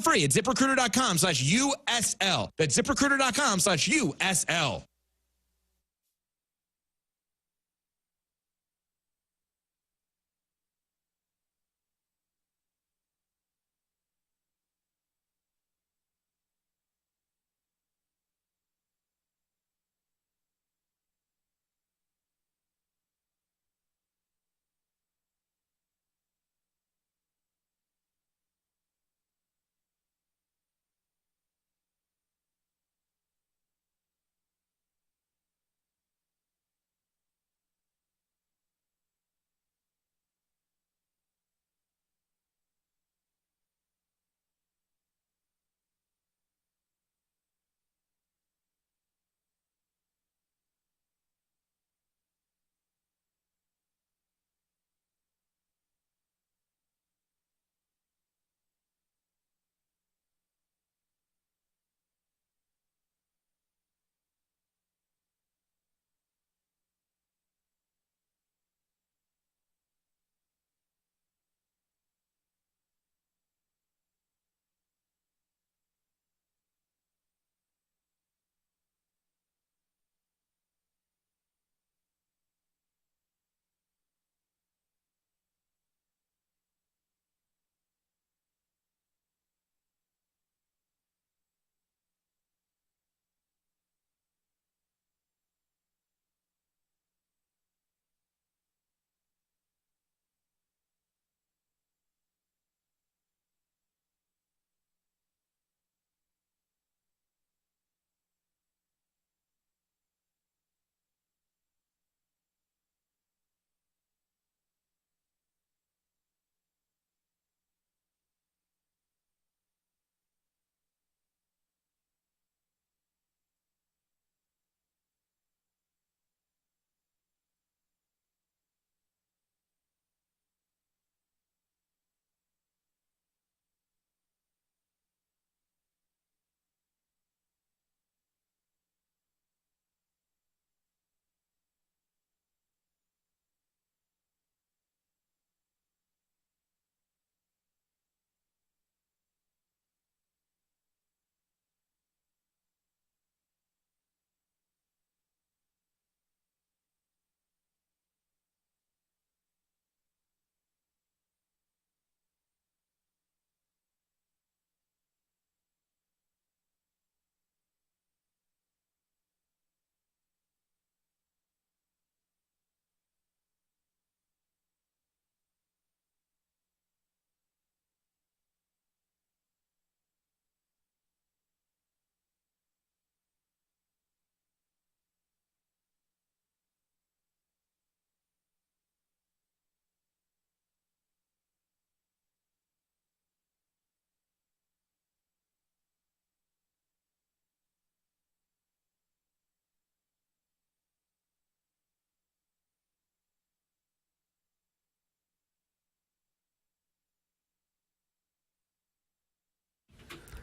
free at ZipRecruiter.com/USL. That's ZipRecruiter.com/USL.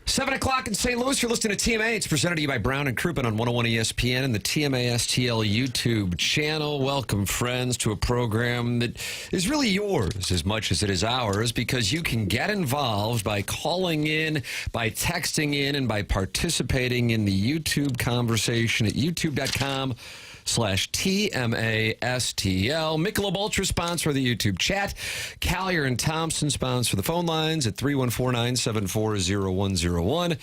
Seven o'clock in St. Louis. You're listening to TMA. It's presented to you by Brown and Crouppen on 101 ESPN and the TMA STL YouTube channel. Welcome, friends, to a program that is really yours as much as it is ours, because you can get involved by calling in, by texting in, and by participating in the YouTube conversation at youtube.com/TMASTL. Michelob Ultra sponsor the YouTube chat. Collier and Thompson sponsor the phone lines at 314-974-0101.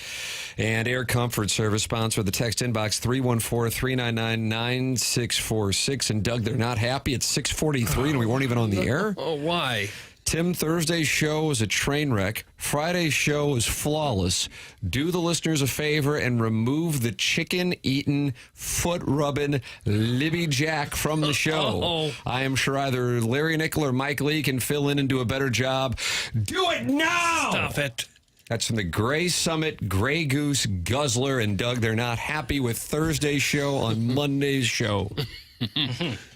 And Air Comfort Service sponsor the text inbox 314-399-9646. And Doug, they're not happy. It's 6:43 and we weren't even on the air. Oh, why? Tim, Thursday's show was a train wreck. Friday's show was flawless. Do the listeners a favor and remove the chicken-eating, foot-rubbing Libby Jack from the show. I am sure either Larry Nickel or Mike Lee can fill in and do a better job. Do it now! Stop it. That's from the Gray Summit Gray Goose Guzzler. And Doug, they're not happy with Thursday's show on Monday's show.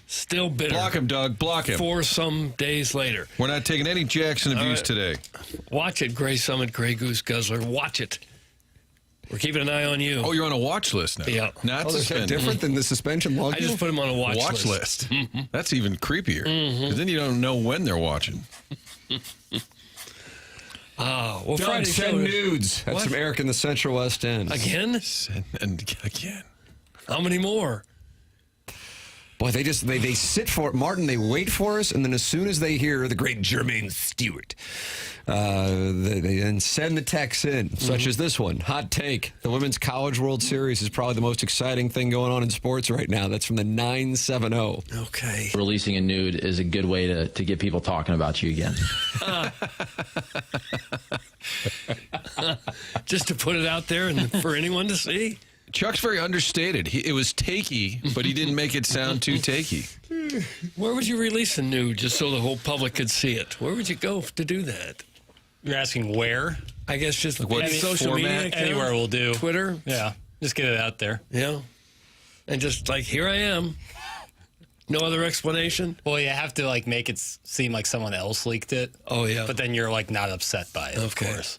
Still bitter. Block him, Doug. Block him. For some days later. We're not taking any Jackson abuse today. Watch it, Gray Summit, Gray Goose Guzzler. Watch it. We're keeping an eye on you. Oh, you're on a watch list now. Yeah. Not suspended. Different than the suspension log? I just put him on a watch list. That's even creepier. Because then you don't know when they're watching. Oh, well, Doug, Friday send show. nudes. That's What? from Eric in the Central West End. Again? And again. How many more? Boy, they sit for it. Martin, they wait for us, and then as soon as they hear the great Jermaine Stewart, they then send the texts in, such as this one. Hot take. The Women's College World Series is probably the most exciting thing going on in sports right now. That's from the 970. Okay. Releasing a nude is a good way to get people talking about you again. Just to put it out there and for anyone to see? Chuck's very understated. It was takey, but he didn't make it sound too takey. Where would you release a nude just so the whole public could see it? Where would you go to do that? You're asking where? I guess just Like what any social format? media account? Anywhere will do. Twitter? Yeah, just get it out there. Yeah. And just like, here I am. No other explanation? Well, you have to like make it seem like someone else leaked it. Oh, yeah. But then you're like not upset by it, of Okay. course.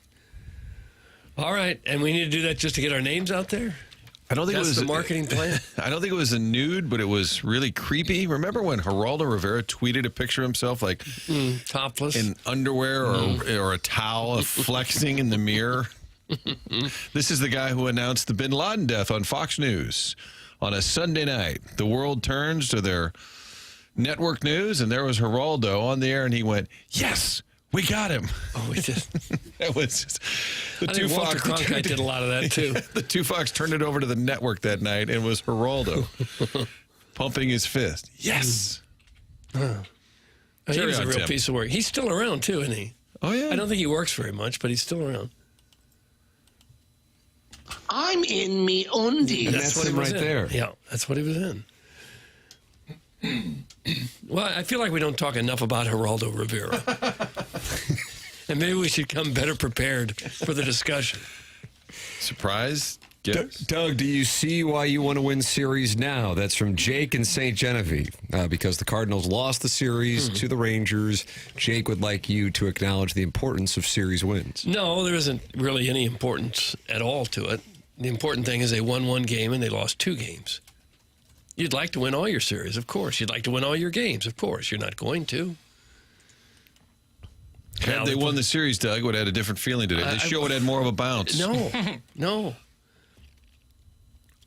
All right. And we need to do that just to get our names out there? I don't think That's it was the marketing plan? I don't think it was a nude, but it was really creepy. Remember when Geraldo Rivera tweeted a picture of himself like Topless? in underwear or a towel flexing in the mirror? This is the guy who announced the bin Laden death on Fox News on a Sunday night. The world turns to their network news, and there was Geraldo on the air, and he went, "Yes, we got him." Oh, we did. That was just, the I think Walter Cronkite did a lot of that, too. The two Fox turned it over to the network that night, and it was Geraldo pumping his fist. Yes. He Carry was a on, real Tim. piece of work. He's still around, too, isn't he? Oh, yeah. I don't think he works very much, but he's still around. I'm in me undies. And that's what he him was right in. there. Yeah, that's what he was in. Well, I feel like we don't talk enough about Geraldo Rivera. And maybe we should come better prepared for the discussion. Surprise? Yes. Doug, do you see why you want to win series now? That's from Jake in St. Genevieve. Because the Cardinals lost the series to the Rangers, Jake would like you to acknowledge the importance of series wins. No, there isn't really any importance at all to it. The important thing is they won one game and they lost two games. You'd like to win all your series, of course. You'd like to win all your games, of course. You're not going to. Had they won the series, Doug, would have had a different feeling today. This show would have had more of a bounce. No, no.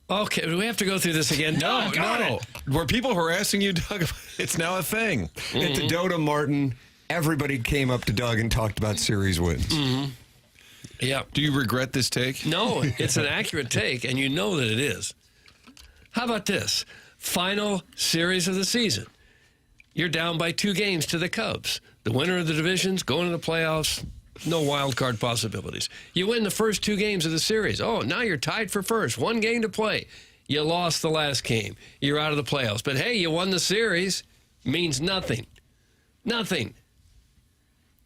Okay, do we have to go through this again? No. Were people harassing you, Doug? It's now a thing. At the Doda Martin, everybody came up to Doug and talked about series wins. Yeah. Do you regret this take? No, it's an accurate take, and you know that it is. How about this? Final series of the season. You're down by 2 games to the Cubs. The winner of the divisions going to the playoffs. No wild card possibilities. You win the first 2 games of the series. Oh, now you're tied for first. 1 game to play. You lost the last game. You're out of the playoffs. But hey, you won the series. Means nothing. Nothing.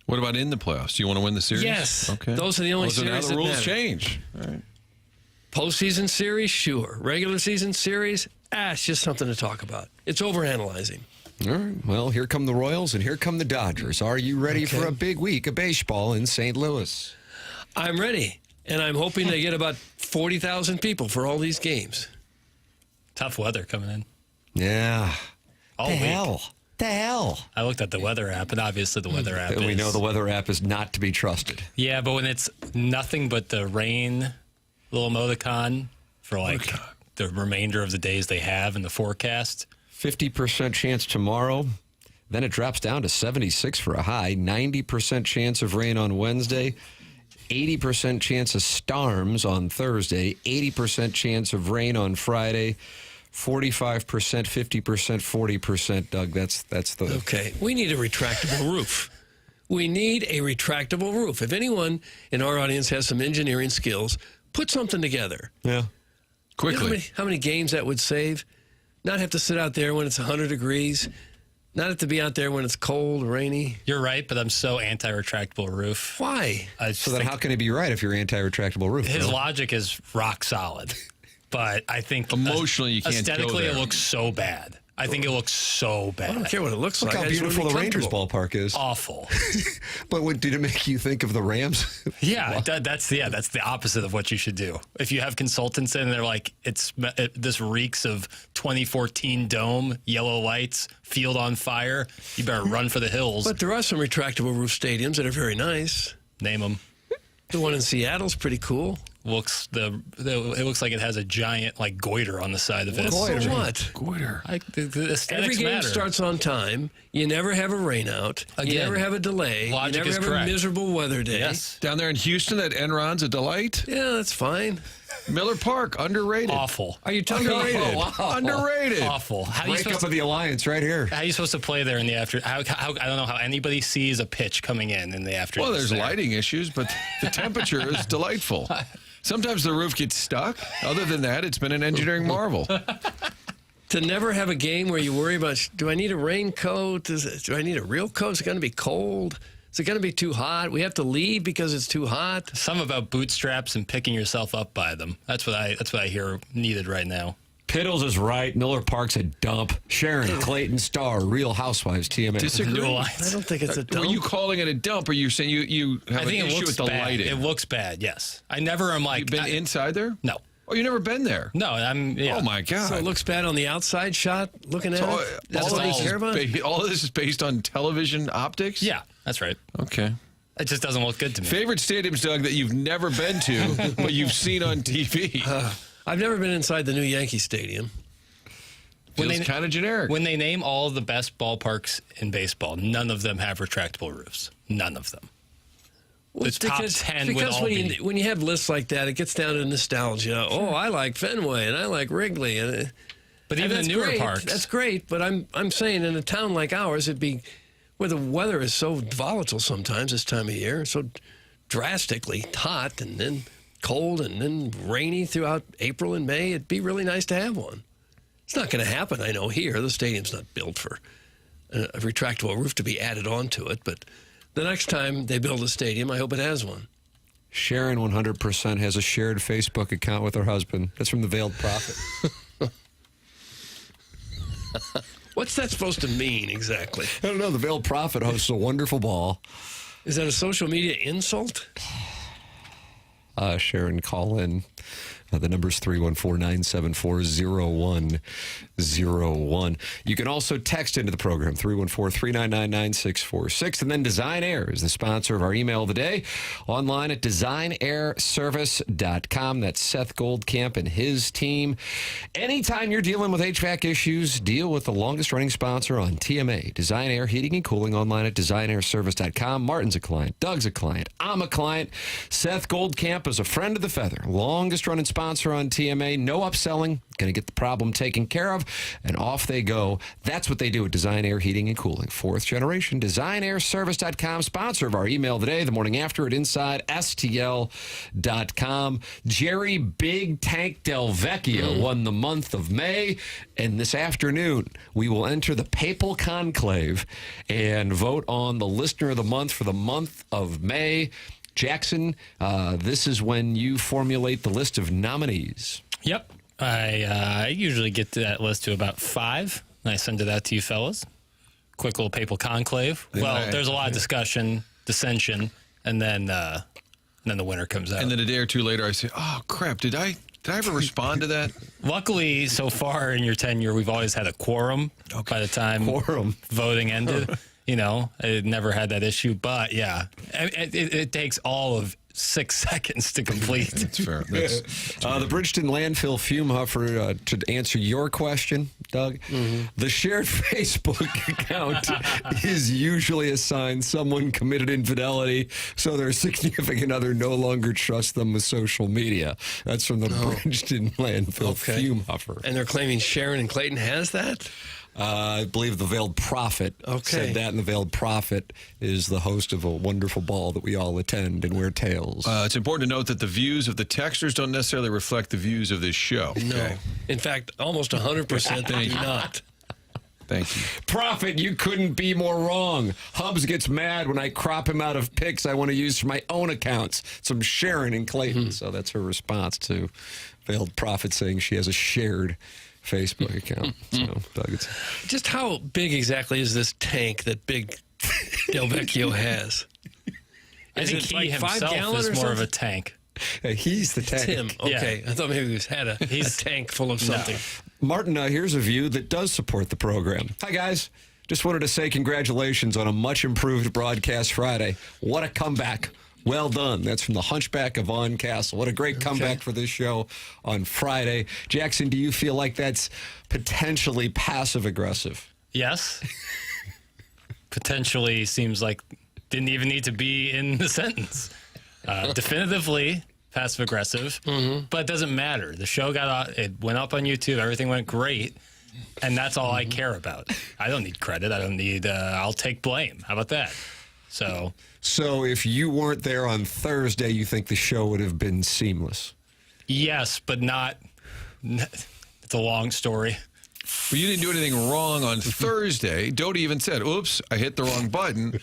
What about in the playoffs? Do you want to win the series? Yes. Okay. Those are the only So now series the that rules matter. change. All right. Postseason series, sure. Regular season series, it's just something to talk about. It's overanalyzing. All right. Well, here come the Royals and here come the Dodgers. Are you ready for a big week of baseball in St. Louis? I'm ready, and I'm hoping they get about 40,000 people for all these games. Tough weather coming in. Yeah. All the week. hell? The hell? I looked at the weather app, and obviously the weather app And we is... know the weather app is not to be trusted. Yeah, but when it's nothing but the rain, little emoticon for like the remainder of the days they have in the forecast. 50% chance tomorrow. Then it drops down to 76 for a high. 90% chance of rain on Wednesday. 80% chance of storms on Thursday. 80% chance of rain on Friday. 45%, 50%, 40%. Doug, that's the... Okay, we need a retractable roof. We need a retractable roof. If anyone in our audience has some engineering skills, put something together. Yeah. Quickly. You know how many games that would save? Not have to sit out there when it's 100 degrees. Not have to be out there when it's cold, rainy. You're right, but I'm so anti-retractable roof. Why? I just So then think how can it be right if you're anti-retractable roof? his Bill? logic is rock solid. But I think Emotionally, you can't go aesthetically, there. it looks so bad. I think it looks so bad. I don't care what it looks Look like. how I just beautiful wanna the be Rangers comfortable. ballpark is. Awful. But what, did it make you think of the Rams? Yeah, that's the opposite of what you should do. If you have consultants in, and they're like, this reeks of 2014 dome, yellow lights, field on fire. You better run for the hills. But there are some retractable roof stadiums that are very nice. Name them. The one in Seattle's pretty cool. It looks like it has a giant like goiter on the side of it. So what? Goiter. The aesthetics Every game matter. starts on time. You never have a rainout. You Again, never have a delay. logic You never is have correct. a miserable weather day. Yes. Down there in Houston, that Enron's a delight. Yeah, that's fine. Miller Park, underrated. Awful. Are you talking about Underrated. Underrated. Awful. How are you Breakup supposed of the alliance right here. How are you supposed to play there in the after? I don't know how anybody sees a pitch coming in the afternoon. Well, there's lighting issues, but the temperature is delightful. Sometimes the roof gets stuck. Other than that, it's been an engineering marvel. To never have a game where you worry about, do I need a raincoat? Do I need a real coat? Is it going to be cold? Is it going to be too hot? We have to leave because it's too hot? Some about bootstraps and picking yourself up by them. That's what I hear needed right now. Piddles is right. Miller Park's a dump. Sharon, Clayton, Star, Real Housewives, TMA. Disagree. New I Alliance. don't think it's a Were dump. you calling it a dump, or you saying you have I an think it issue looks with the bad. lighting? It looks bad. Yes. I never am like. You've been inside there? No. Oh, you never been there? No. I'm. Yeah. Oh my God! So it looks bad on the outside shot looking at So, it? That's all all of you this care about? all of this is based on television optics. Yeah. That's right. Okay. It just doesn't look good to me. Favorite stadiums, Doug, that you've never been to, but you've seen on TV. I've never been inside the new Yankee Stadium. Feels kind of generic. When they name all of the best ballparks in baseball, none of them have retractable roofs. None of them. Well, It's top 10 would because all be. when you have lists like that, it gets down to nostalgia. Oh, I like Fenway and I like Wrigley, and But and even the that's newer great. parks. That's great. But I'm saying in a town like ours, it'd be where the weather is so volatile sometimes this time of year, so drastically hot and then cold and then rainy throughout April and May. It'd be really nice to have one. It's not going to happen, I know, here. The stadium's not built for a retractable roof to be added onto it, but the next time they build a stadium, I hope it has one. Sharon 100% has a shared Facebook account with her husband. That's from the Veiled Prophet. What's that supposed to mean exactly? I don't know. The Veiled Prophet hosts a wonderful ball. Is that a social media insult? Sharon, call in. The number's 314-974-0101. You can also text into the program, 314-399-9646. And then Design Air is the sponsor of our email of the day. Online at designairservice.com. That's Seth Goldcamp and his team. Anytime you're dealing with HVAC issues, deal with the longest-running sponsor on TMA. Design Air Heating and Cooling online at designairservice.com. Martin's a client. Doug's a client. I'm a client. Seth Goldcamp is a friend of the Feather. Longest-running sponsor on TMA. No upselling. Going to get the problem taken care of, and off they go. That's what they do at Design Air Heating and Cooling. Fourth generation. DesignAirService.com. Sponsor of our email today. The morning after at InsideSTL.com. Jerry Big Tank Del Vecchio won the month of May, and this afternoon we will enter the Papal Conclave and vote on the Listener of the Month for the month of May. Jackson, this is when you formulate the list of nominees. Yep. I usually get to that list to about 5, and I send it out to you fellas. Quick little papal conclave. Well, there's a lot of discussion, dissension, and then the winner comes out. And then a day or two later, I say, "Oh crap! Did I ever respond to that?" Luckily, so far in your tenure, we've always had a quorum by the time voting ended. You know, I never had that issue, but yeah, it takes all of 6 seconds to complete. That's fair. That's the Bridgeton landfill fume huffer, to answer your question, Doug, the shared Facebook account is usually assigned someone committed infidelity, so their significant other no longer trusts them with social media. That's from the Bridgeton landfill fume huffer. And they're claiming Sharon and Clayton has that? I believe the Veiled Prophet said that, and the Veiled Prophet is the host of a wonderful ball that we all attend and wear tails. it's important to note that the views of the texters don't necessarily reflect the views of this show. No. In fact, almost 100% they do not. Thank you. Prophet, you couldn't be more wrong. Hubs gets mad when I crop him out of pics I want to use for my own accounts. Some Sharon and Clayton. So that's her response to Veiled Prophet saying she has a shared Facebook account. So, Doug, it's... Just how big exactly is this tank that Big Del Vecchio has? I think it he like 5 himself gallons is or more of a something? tank. he's the tank. Tim. Okay. I thought maybe he had a tank full of something. Martin, here's a view that does support the program. Hi, guys. Just wanted to say congratulations on a much improved broadcast Friday. What a comeback. Well done. That's from the Hunchback of Vaughn Castle. What a great comeback for this show on Friday. Jackson, do you feel like that's potentially passive-aggressive? Yes. Potentially seems like didn't even need to be in the sentence. Definitively passive-aggressive, but it doesn't matter. The show it went up on YouTube. Everything went great, and that's all I care about. I don't need credit. I don't need, I'll take blame. How about that? So if you weren't there on Thursday, you think the show would have been seamless? Yes, but not. It's a long story. Well, you didn't do anything wrong on Thursday. Doty even said, oops, I hit the wrong button.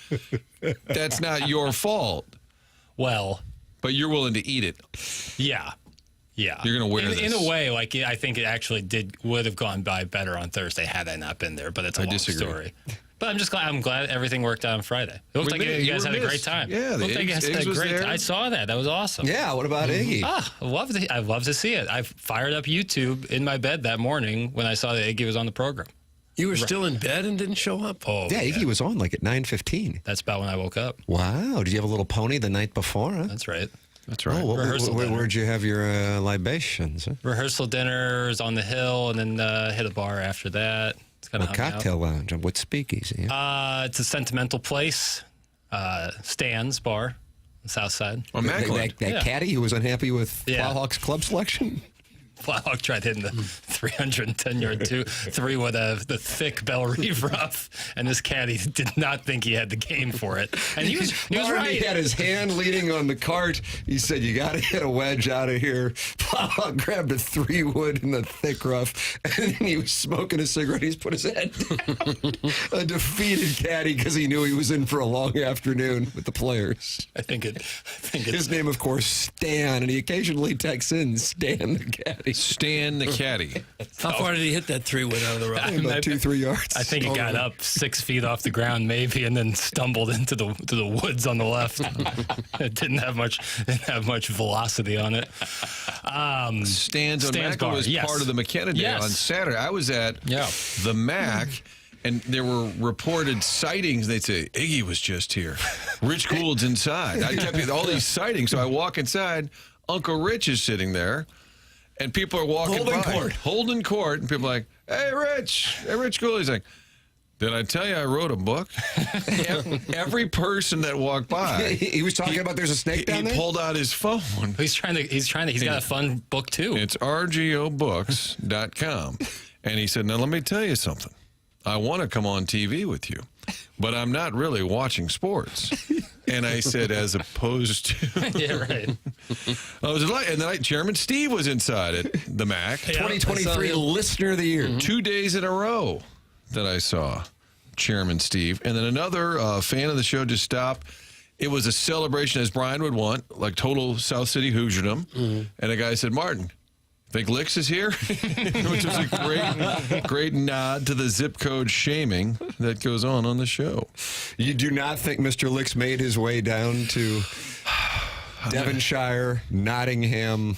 That's not your fault. Well. But you're willing to eat it. Yeah. Yeah. You're going to wear this. In a way, like, I think it actually would have gone by better on Thursday had I not been there, but it's a long story. But I'm glad everything worked out on Friday. It looked like you guys had a great time. Yeah, the Iggs was there. I saw that. That was awesome. Yeah, what about Iggy? I love to see it. I fired up YouTube in my bed that morning when I saw that Iggy was on the program. You were still in bed and didn't show up? Oh, yeah, Iggy was on like at 9:15. That's about when I woke up. Wow. Did you have a little pony the night before? Huh? That's right. That's right. Oh, where'd you have your libations? Huh? Rehearsal dinners on the hill, and then hit a bar after that. It's kind of cocktail lounge. What speakeasy? Yeah? It's a sentimental place. Stan's bar, on the south side. Oh, that caddy who was unhappy with Plowhawks club selection? Plowhawk tried hitting the 310-yard three with the thick Bell Reeve rough, and this caddy did not think he had the game for it. And he was right. He had his hand leaning on the cart. He said, "You got to hit a wedge out of here." Plowhawk grabbed a 3-wood in the thick rough, and then he was smoking a cigarette. He's put his head down. A defeated caddy because he knew he was in for a long afternoon with the players. I think his name, of course, Stan, and he occasionally texts in Stan the caddy. Stan the caddy. How far did he hit that 3-wood out of the rough? About 2-3 yards. I think he got up 6 feet off the ground, maybe, and then stumbled into the woods on the left. It didn't have much velocity on it. Stan's bar was part of the McKernan Day on Saturday. I was at the Mac. And there were reported sightings. They'd say, Iggy was just here. Rich Gould's inside. I kept all these sightings. So I walk inside. Uncle Rich is sitting there. And people are walking by. Holding court. And people are like, hey, Rich. Hey, Rich Gould. He's like, did I tell you I wrote a book? Every person that walked by. He was talking about there's a snake down there? He pulled out his phone. He's got a fun book, too. It's rgobooks.com. And he said, now let me tell you something. I want to come on TV with you, but I'm not really watching sports. And I said, as opposed to... Yeah, right. And then Chairman Steve was inside at the MAC. 2023 Listener of the Year. 2 days in a row that I saw Chairman Steve. And then another fan of the show just stopped. It was a celebration as Brian would want, like total South City Hoosierdom. And a guy said, Martin, think Licks is here? Which was a great nod to the zip code shaming that goes on the show. You do not think Mr. Licks made his way down to Devonshire, Nottingham,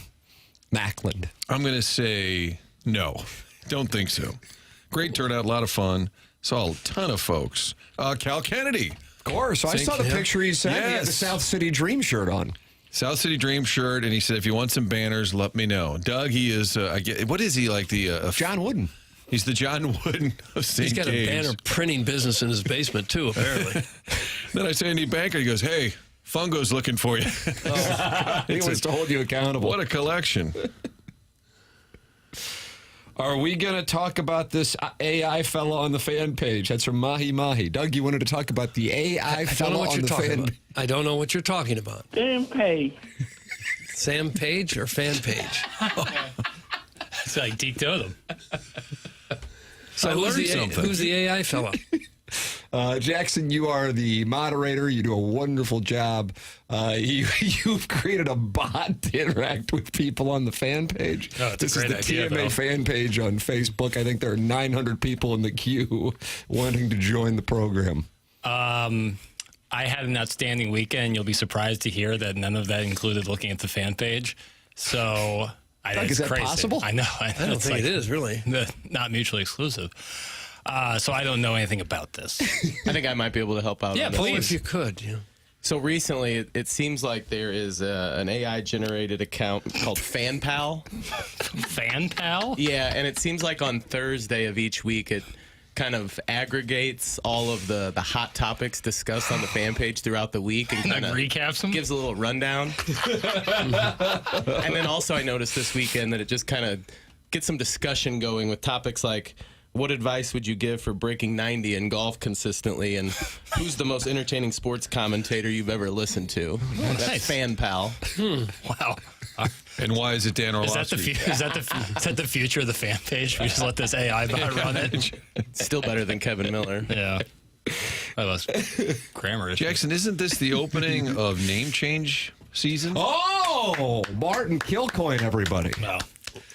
Mackland? I'm going to say no. Don't think so. Great turnout, a lot of fun. Saw a ton of folks. Cal Kennedy. Of course. I saw the picture he sent. He had the South City Dream shirt on. South City Dream shirt, and he said, if you want some banners, let me know. Doug, he is, what is he, like the... John Wooden. He's the John Wooden of St. He's got a banner printing business in his basement, too, apparently. Then I say, I need banker. He goes, hey, Fungo's looking for you. He wants to hold you accountable. What a collection. Are we going to talk about this AI fellow on the fan page? That's from Mahi Mahi. Doug, you wanted to talk about the AI fellow on the fan page. I don't know what you're talking about. Sam Page. Sam Page or fan page? It's like Deke Totem. So I learned something. Who's the AI fellow? Jackson, you are the moderator. You do a wonderful job. You've created a bot to interact with people on the fan page. Oh, this is the TMA fan page on Facebook. I think there are 900 people in the queue wanting to join the program. I had an outstanding weekend. You'll be surprised to hear that none of that included looking at the fan page. So is that crazy. possible? I know. I don't think it is, really. Not mutually exclusive. So I don't know anything about this. I think I might be able to help out. Yeah, on please. If you could. Yeah. So recently, it seems like there is an AI-generated account called FanPal. FanPal? Yeah, and it seems like on Thursday of each week, it kind of aggregates all of the hot topics discussed on the fan page throughout the week and kind of recaps them? gives a little rundown. And then also I noticed this weekend that it just kind of gets some discussion going with topics like, what advice would you give for breaking 90 in golf consistently? And who's the most entertaining sports commentator you've ever listened to? That's nice. FanPal. Wow. And why is it Dan Orlovsky? Is that the future of the fan page? We just let this AI bot run it. Still better than Kevin Miller. Yeah. That was grammar issue. Jackson, isn't this the opening of name change season? Oh, Martin Kilcoyne, everybody. No.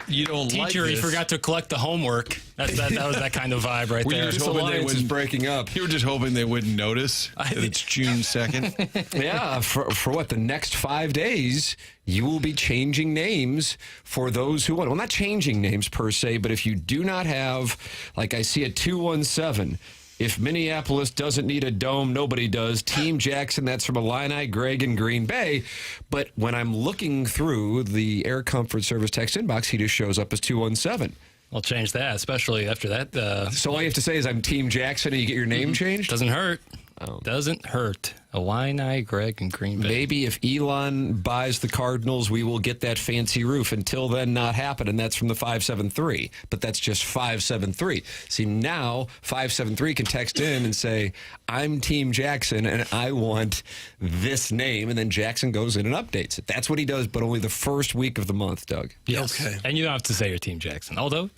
You don't like Teacher, he this. forgot to collect the homework. That was that kind of vibe right Were you there. just This hoping they alliance is wouldn't breaking up. You were just hoping they wouldn't notice that it's June 2nd. Yeah, for what, the next 5 days, you will be changing names for those who want. Well, not changing names per se, but if you do not have, like I see a 217, if Minneapolis doesn't need a dome, nobody does. Team Jackson, that's from Illini, Greg, and Green Bay. But when I'm looking through the Air Comfort Service text inbox, he just shows up as 217. I'll change that, especially after that. So all you have to say is I'm Team Jackson and you get your name changed? Doesn't hurt. Oh. Doesn't hurt. Illini, Greg, and Green Bay. Maybe if Elon buys the Cardinals, we will get that fancy roof. Until then, not happen, and that's from the 573. But that's just 573. See, now 573 can text in and say, I'm Team Jackson, and I want this name, and then Jackson goes in and updates it. That's what he does, but only the first week of the month, Doug. Yes. Okay. And you don't have to say you're Team Jackson. Although,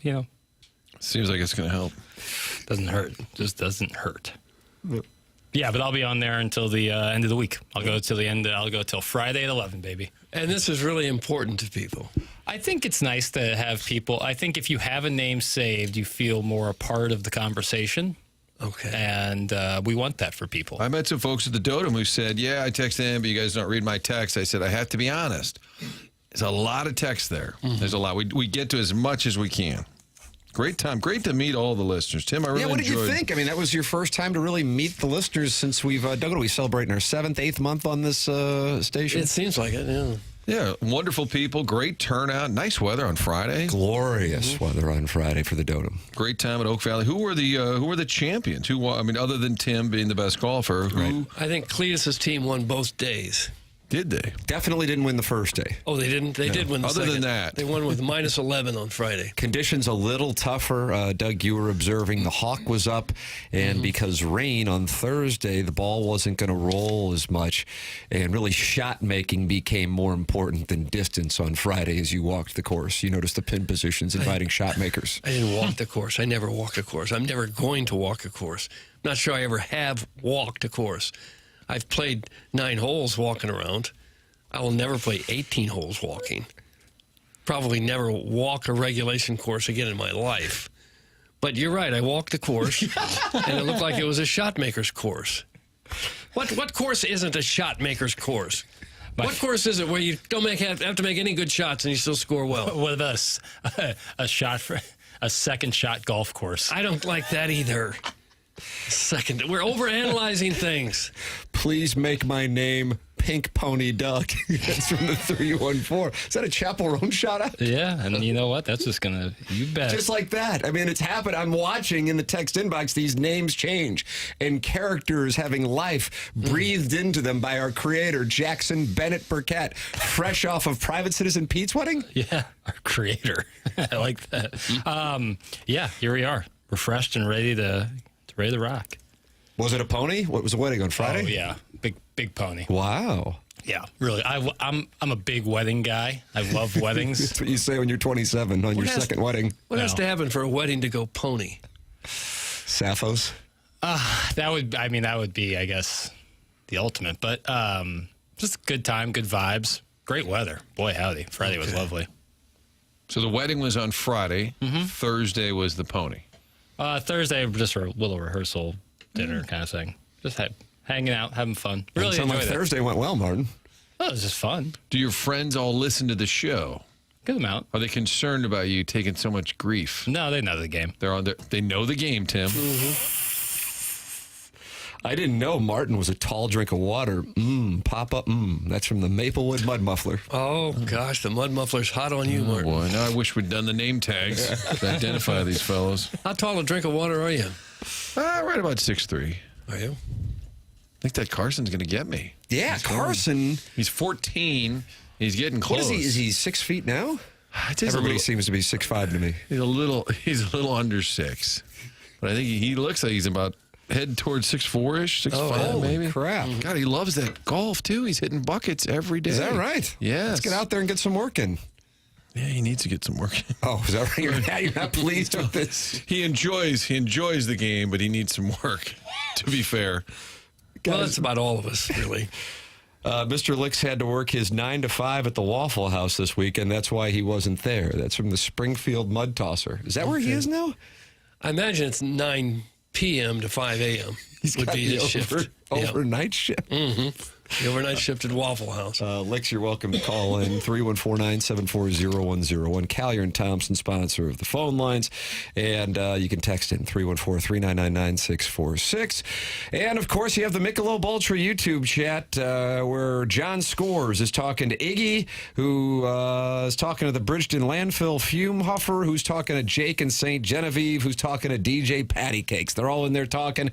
Seems like it's going to help. doesn't hurt. Just doesn't hurt. Yeah, but I'll be on there until the end of the week. I'll go till the end. I'll go till Friday at 11, baby. And this is really important to people. I think it's nice to have people. I think if you have a name saved, you feel more a part of the conversation. Okay. And we want that for people. I met some folks at the Dotem who said, yeah, I texted in, but you guys don't read my text. I said, I have to be honest. There's a lot of text there. Mm-hmm. There's a lot. We get to as much as we can. Great time. Great to meet all the listeners. Tim, I really what did enjoyed you think? I mean, that was your first time to really meet the listeners since we've, Doug, what are we celebrating, our 7th, 8th month on this station? It seems like it, yeah. Yeah, wonderful people, great turnout, nice weather on Friday. Glorious weather on Friday for the Dotem. Great time at Oak Valley. Who were the champions? I mean, other than Tim being the best golfer, who I think Cletus's team won both days. did they? Definitely didn't win the first day. Oh, they didn't? They did win the Other second. than that. They won with minus 11 on Friday. Conditions a little tougher. Doug, you were observing the hawk was up, and because rain on Thursday, the ball wasn't going to roll as much, and really shot making became more important than distance on Friday as you walked the course. You noticed the pin positions inviting shot makers. I didn't walk the course. I never walk a course. I'm never going to walk a course. Not sure I ever have walked a course. I've played 9 holes walking around. I will never play 18 holes walking. Probably never walk a regulation course again in my life. But you're right. I walked the course, and it looked like it was a shot maker's course. What course isn't a shot maker's course? What course is it where you don't have to make any good shots and you still score well? With us, a second shot golf course. I don't like that either. Second, we're overanalyzing things. Please make my name Pink Pony Duck. That's from the 314. Is that a Chapel Roan shout out? Yeah, and you know what? That's just going to, you bet. Just like that. I mean, it's happened. I'm watching in the text inbox, these names change and characters having life breathed into them by our creator, Jackson Burkett, fresh off of Private Citizen Pete's wedding. Yeah, our creator. I like that. Yeah, here we are, refreshed and ready to rock. Was it a pony? What was the wedding on Friday? Oh, yeah. Big pony. Wow. Yeah, really. I'm a big wedding guy. I love weddings. That's what you say when you're 27 on your second wedding. What has to happen for a wedding to go pony? Sapphos? That would be, I guess, the ultimate. But just a good time, good vibes, great weather. Boy, howdy. Friday was lovely. So the wedding was on Friday. Thursday was the pony. Thursday, just for a little rehearsal dinner kind of thing. Just hanging out, having fun. Really Sounds enjoyed like it. Thursday went well, Martin. Oh, it was just fun. Do your friends all listen to the show? Good amount. Are they concerned about you taking so much grief? No, they know the game. They know the game, Tim. I didn't know Martin was a tall drink of water. Papa, That's from the Maplewood Mud Muffler. Oh, gosh, the mud muffler's hot on you, Martin. Boy, now I wish we'd done the name tags to identify these fellows. How tall a drink of water are you? Right about 6'3". Are you? I think that Carson's going to get me. Yeah, Carson. He's 14. He's getting What close. is he? Is he 6 feet now? Everybody seems to be 6'5" to me. He's a little under 6. But I think he looks like he's about head towards 6'4"-ish, 6'5", maybe. Crap. God, he loves that golf, too. He's hitting buckets every day. Is that right? Yes. Let's get out there and get some work in. Yeah, he needs to get some work in. Oh, is that right? You're not pleased with this? He enjoys the game, but he needs some work, to be fair. Well, that's about all of us, really. Mr. Licks had to work his 9 to 5 at the Waffle House this week, and that's why he wasn't there. That's from the Springfield Mud Tosser. Is that where he is now? I imagine it's 9 p.m. to 5 a.m. would be his shift. Overnight shift. The overnight shift at Waffle House. Licks, you're welcome to call in 314-974-0101. Callier and Thompson, sponsor of the phone lines. And you can text in 314-399-9646. And, of course, you have the Michelob Ultra YouTube chat where John Scores is talking to Iggy, who is talking to the Bridgeton Landfill Fume Huffer, who's talking to Jake and St. Genevieve, who's talking to DJ Patty Cakes. They're all in there talking.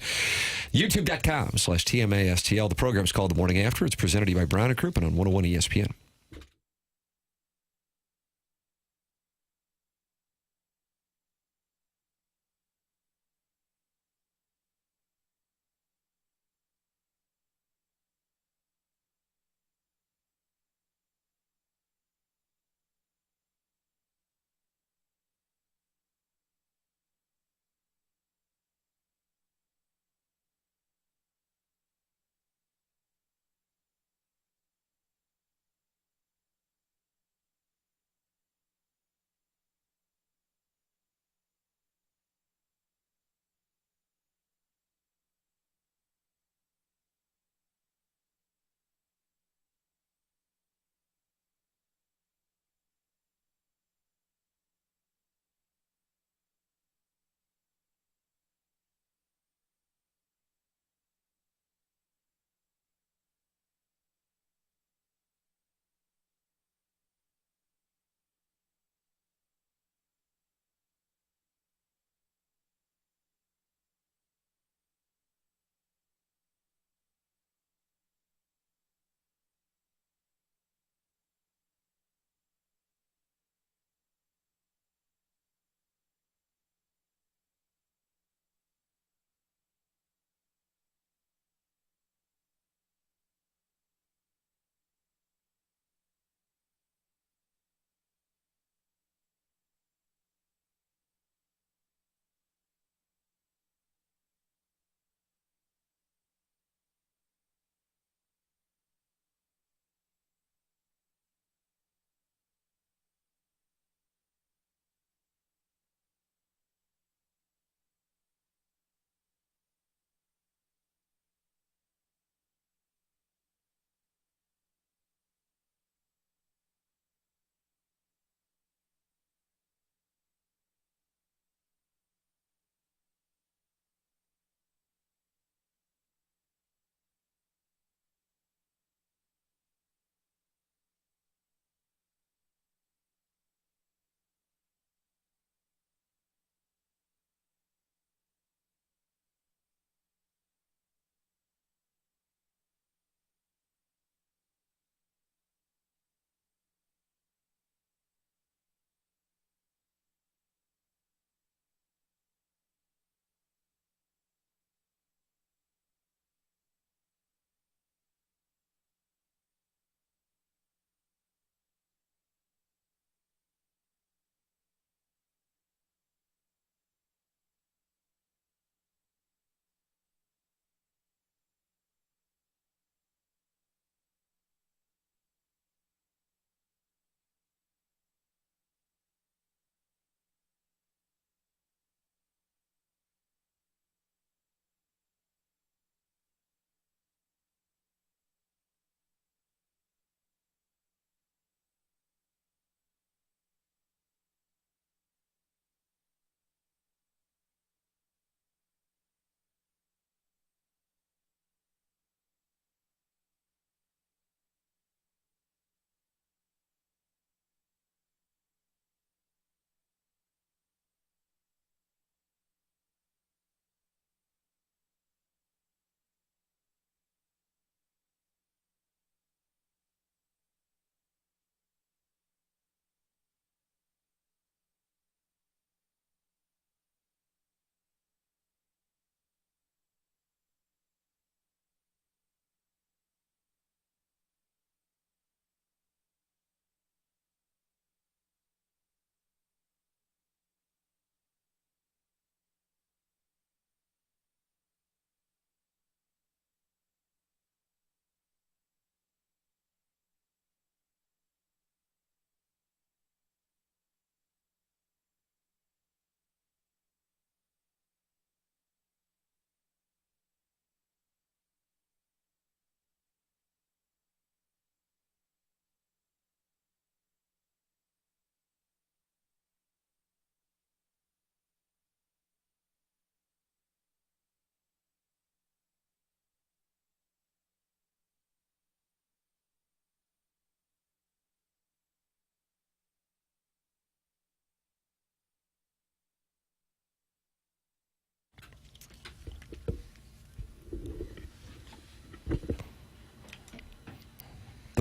YouTube.com/TMASTL. The program's called The Morning After. It's presented to you by Brown and Crouppen on 101 ESPN.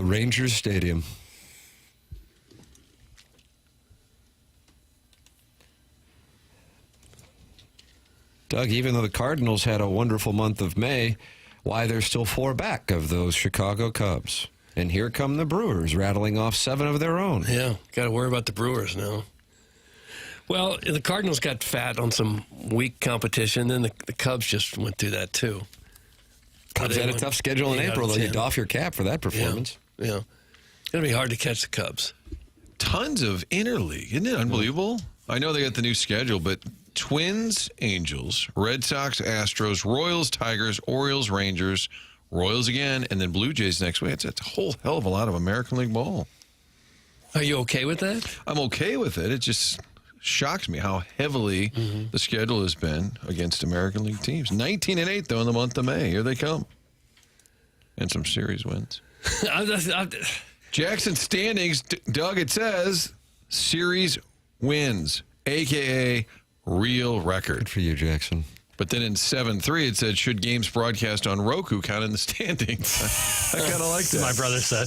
Rangers Stadium. Doug, even though the Cardinals had a wonderful month of May, why they're still 4 back of those Chicago Cubs. And here come the Brewers, rattling off 7 of their own. Yeah, got to worry about the Brewers now. Well, the Cardinals got fat on some weak competition, then the Cubs just went through that too. Cubs had a tough schedule in April, though. You doff your cap for that performance. Yeah. It's going to be hard to catch the Cubs. Tons of interleague. Isn't it unbelievable? I know they got the new schedule, but Twins, Angels, Red Sox, Astros, Royals, Tigers, Orioles, Rangers, Royals again, and then Blue Jays next week. It's a whole hell of a lot of American League ball. Are you okay with that? I'm okay with it. It just shocks me how heavily the schedule has been against American League teams. 19-8, though, in the month of May. Here they come. And some series wins. Jackson standings, Doug, it says series wins, a.k.a. real record. Good for you, Jackson. But then in 7-3, it said, should games broadcast on Roku count in the standings? I kind of like that. My brother said.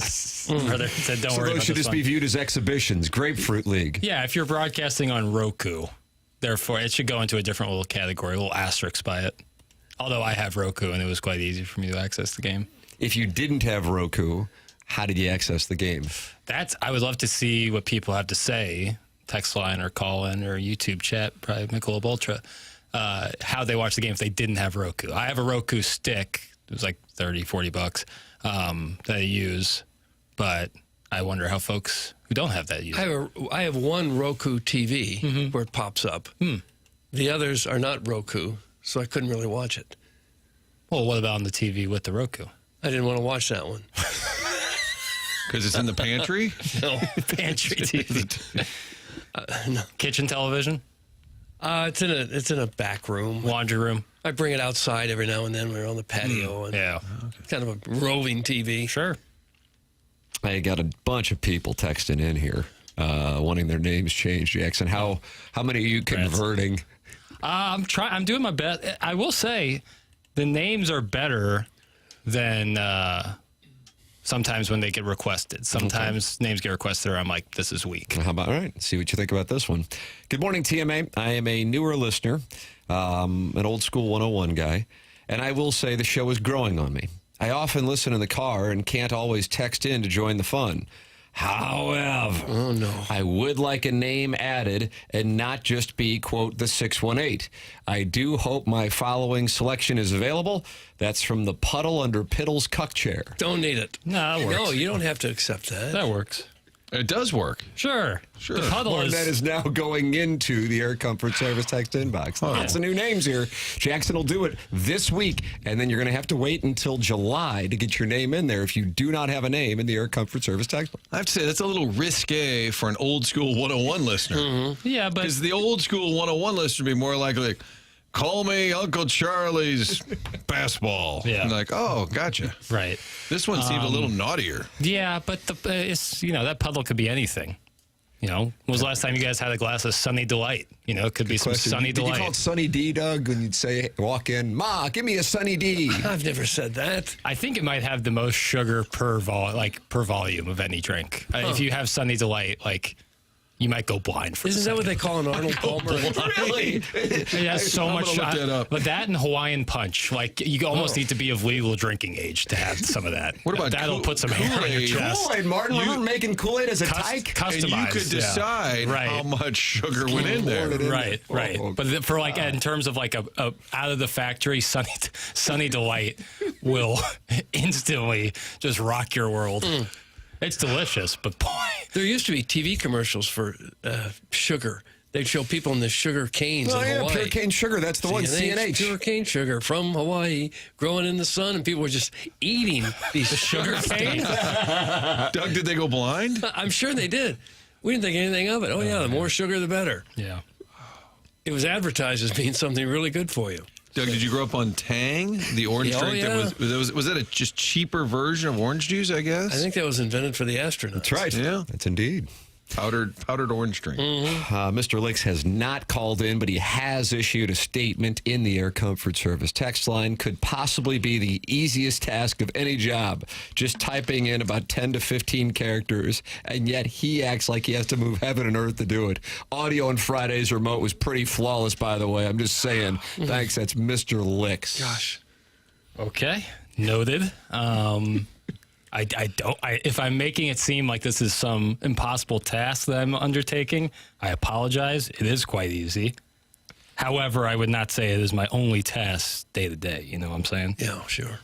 Brother said, don't worry about those should this just be viewed as exhibitions. Grapefruit League. Yeah, if you're broadcasting on Roku, therefore it should go into a different little category, a little asterisk by it. Although I have Roku, and it was quite easy for me to access the game. If you didn't have Roku, how did you access the game? I would love to see what people have to say, text line or call in or YouTube chat, probably Michelob Ultra, how they watch the game if they didn't have Roku. I have a Roku stick. It was like $30-40 that I use, but I wonder how folks who don't have that use it. I have one Roku TV where it pops up. The others are not Roku, so I couldn't really watch it. Well, what about on the TV with the Roku? I didn't want to watch that one. Because it's in the pantry? No. Pantry TV. No. Kitchen television? It's in a back room. Laundry room? I bring it outside every now and then. We're on the patio. And Yeah. Kind of a roving TV. Sure. I got a bunch of people texting in here wanting their names changed, Jackson. How many are you converting? I'm doing my best. I will say the names are better than sometimes when they get requested. Sometimes names get requested, or I'm like, this is weak. How about, all right, see what you think about this one. Good morning, TMA. I am a newer listener, an old school 101 guy, and I will say the show is growing on me. I often listen in the car and can't always text in to join the fun. However, I would like a name added and not just be, quote, the 618. I do hope my following selection is available. That's from the puddle under Piddle's cuck chair. Don't need it. No, that works. No, you don't have to accept that. That works. It does work. Sure. The puddle That is now going into the Air Comfort Service text inbox. Lots of new names here. Jackson will do it this week, and then you're going to have to wait until July to get your name in there if you do not have a name in the Air Comfort Service text. I have to say, that's a little risque for an old school 101 listener. Yeah, but Because the old school 101 listener would be more likely, call me Uncle Charlie's basketball. Yeah. And like, oh, gotcha. right. This one seemed a little naughtier. Yeah, but it's that puddle could be anything. When was the last time you guys had a glass of Sunny Delight? It could be some Sunny Did Delight. you call it Sunny D, Doug, when you'd say, walk in, Ma, give me a Sunny D? I've never said that. I think it might have the most sugar per volume of any drink. If you have Sunny Delight, you might go blind for Isn't that what they call an Arnold Palmer? Really? It has so much. look that up. But that and Hawaiian Punch, you almost need to be of legal drinking age to have some of that. What about that'll put some hair on your Kool-Aid? chest. Kool-Aid, Martin. Remember making Kool-Aid as a tyke? Customized. And you could decide Right. how much sugar went in there. Right. Oh, But for in terms of a out of the factory Sunny Delight will instantly just rock your world. It's delicious, but boy, There used to be TV commercials for sugar. They'd show people in the sugar canes in Hawaii. Pure cane sugar. That's the one, CNH. Pure cane sugar from Hawaii, growing in the sun, and people were just eating these sugar canes. Doug, did they go blind? I'm sure they did. We didn't think anything of it. Oh, yeah, the more sugar, the better. yeah. It was advertised as being something really good for you. Doug, did you grow up on Tang, the orange drink? Yeah. Was that a just cheaper version of orange juice, I guess? I think that was invented for the astronauts. That's right. Yeah. That's indeed. Powdered orange drink. Mr. Licks has not called in, but he has issued a statement in the Air Comfort Service text line. Could possibly be the easiest task of any job. Just typing in about 10 to 15 characters, and yet he acts like he has to move heaven and earth to do it. Audio on Friday's remote was pretty flawless, by the way. I'm just saying. Thanks. That's Mr. Licks. Gosh. Okay, noted. If I'm making it seem like this is some impossible task that I'm undertaking, I apologize. It is quite easy. However, I would not say it is my only task day to day. You know what I'm saying? Yeah, sure.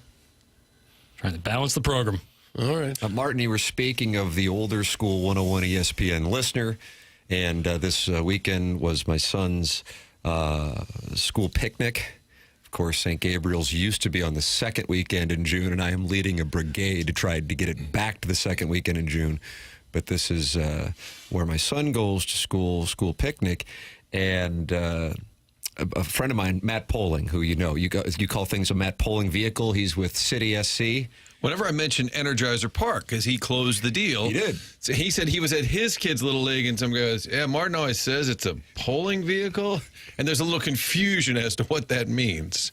Trying to balance the program. All right. Martin, you were speaking of the older school 101 ESPN listener, and this weekend was my son's school picnic. Of course, St. Gabriel's used to be on the second weekend in June, and I am leading a brigade to try to get it back to the second weekend in June. But this is where my son goes to school picnic, and a friend of mine, Matt Poling, who you call things a Matt Poling vehicle. He's with City SC. Whenever I mentioned Energizer Park, because he closed the deal. He did. So he said he was at his kid's little league, and some goes, yeah, Martin always says it's a polling vehicle. And there's a little confusion as to what that means.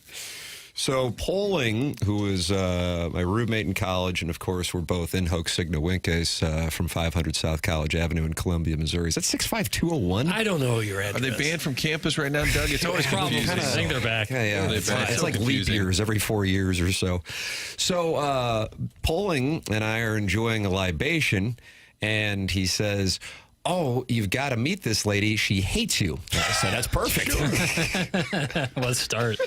So Poling, who is my roommate in college, and of course we're both in Hoke Sigma Winkes from 500 South College Avenue in Columbia, Missouri. Is that 65201? I don't know your address. Are they banned from campus right now, Doug? It's always confusing. I think they're back. Yeah. It's like leap years every 4 years or so. So Poling and I are enjoying a libation, and he says, oh, you've got to meet this lady. She hates you. I said, that's perfect. Let's start.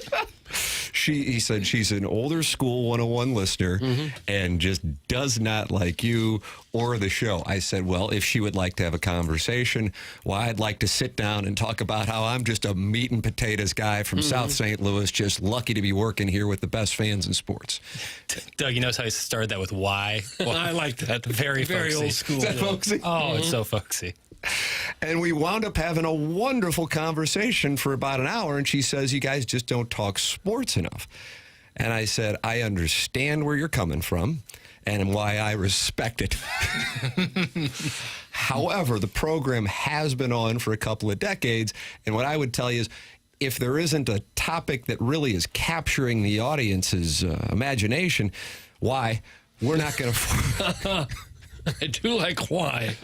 He said she's an older school 101 listener and just does not like you or the show. I said, well, if she would like to have a conversation, well, I'd like to sit down and talk about how I'm just a meat and potatoes guy from South St. Louis, just lucky to be working here with the best fans in sports. Doug, you notice how he started that with why? Well, I like that. Very folksy. Old school. Is that folksy? Oh, it's so folksy. And we wound up having a wonderful conversation for about an hour, and she says, you guys just don't talk sports enough. And I said, I understand where you're coming from and why I respect it. However, the program has been on for a couple of decades, and what I would tell you is, if there isn't a topic that really is capturing the audience's imagination, why? We're not going to... I do like why.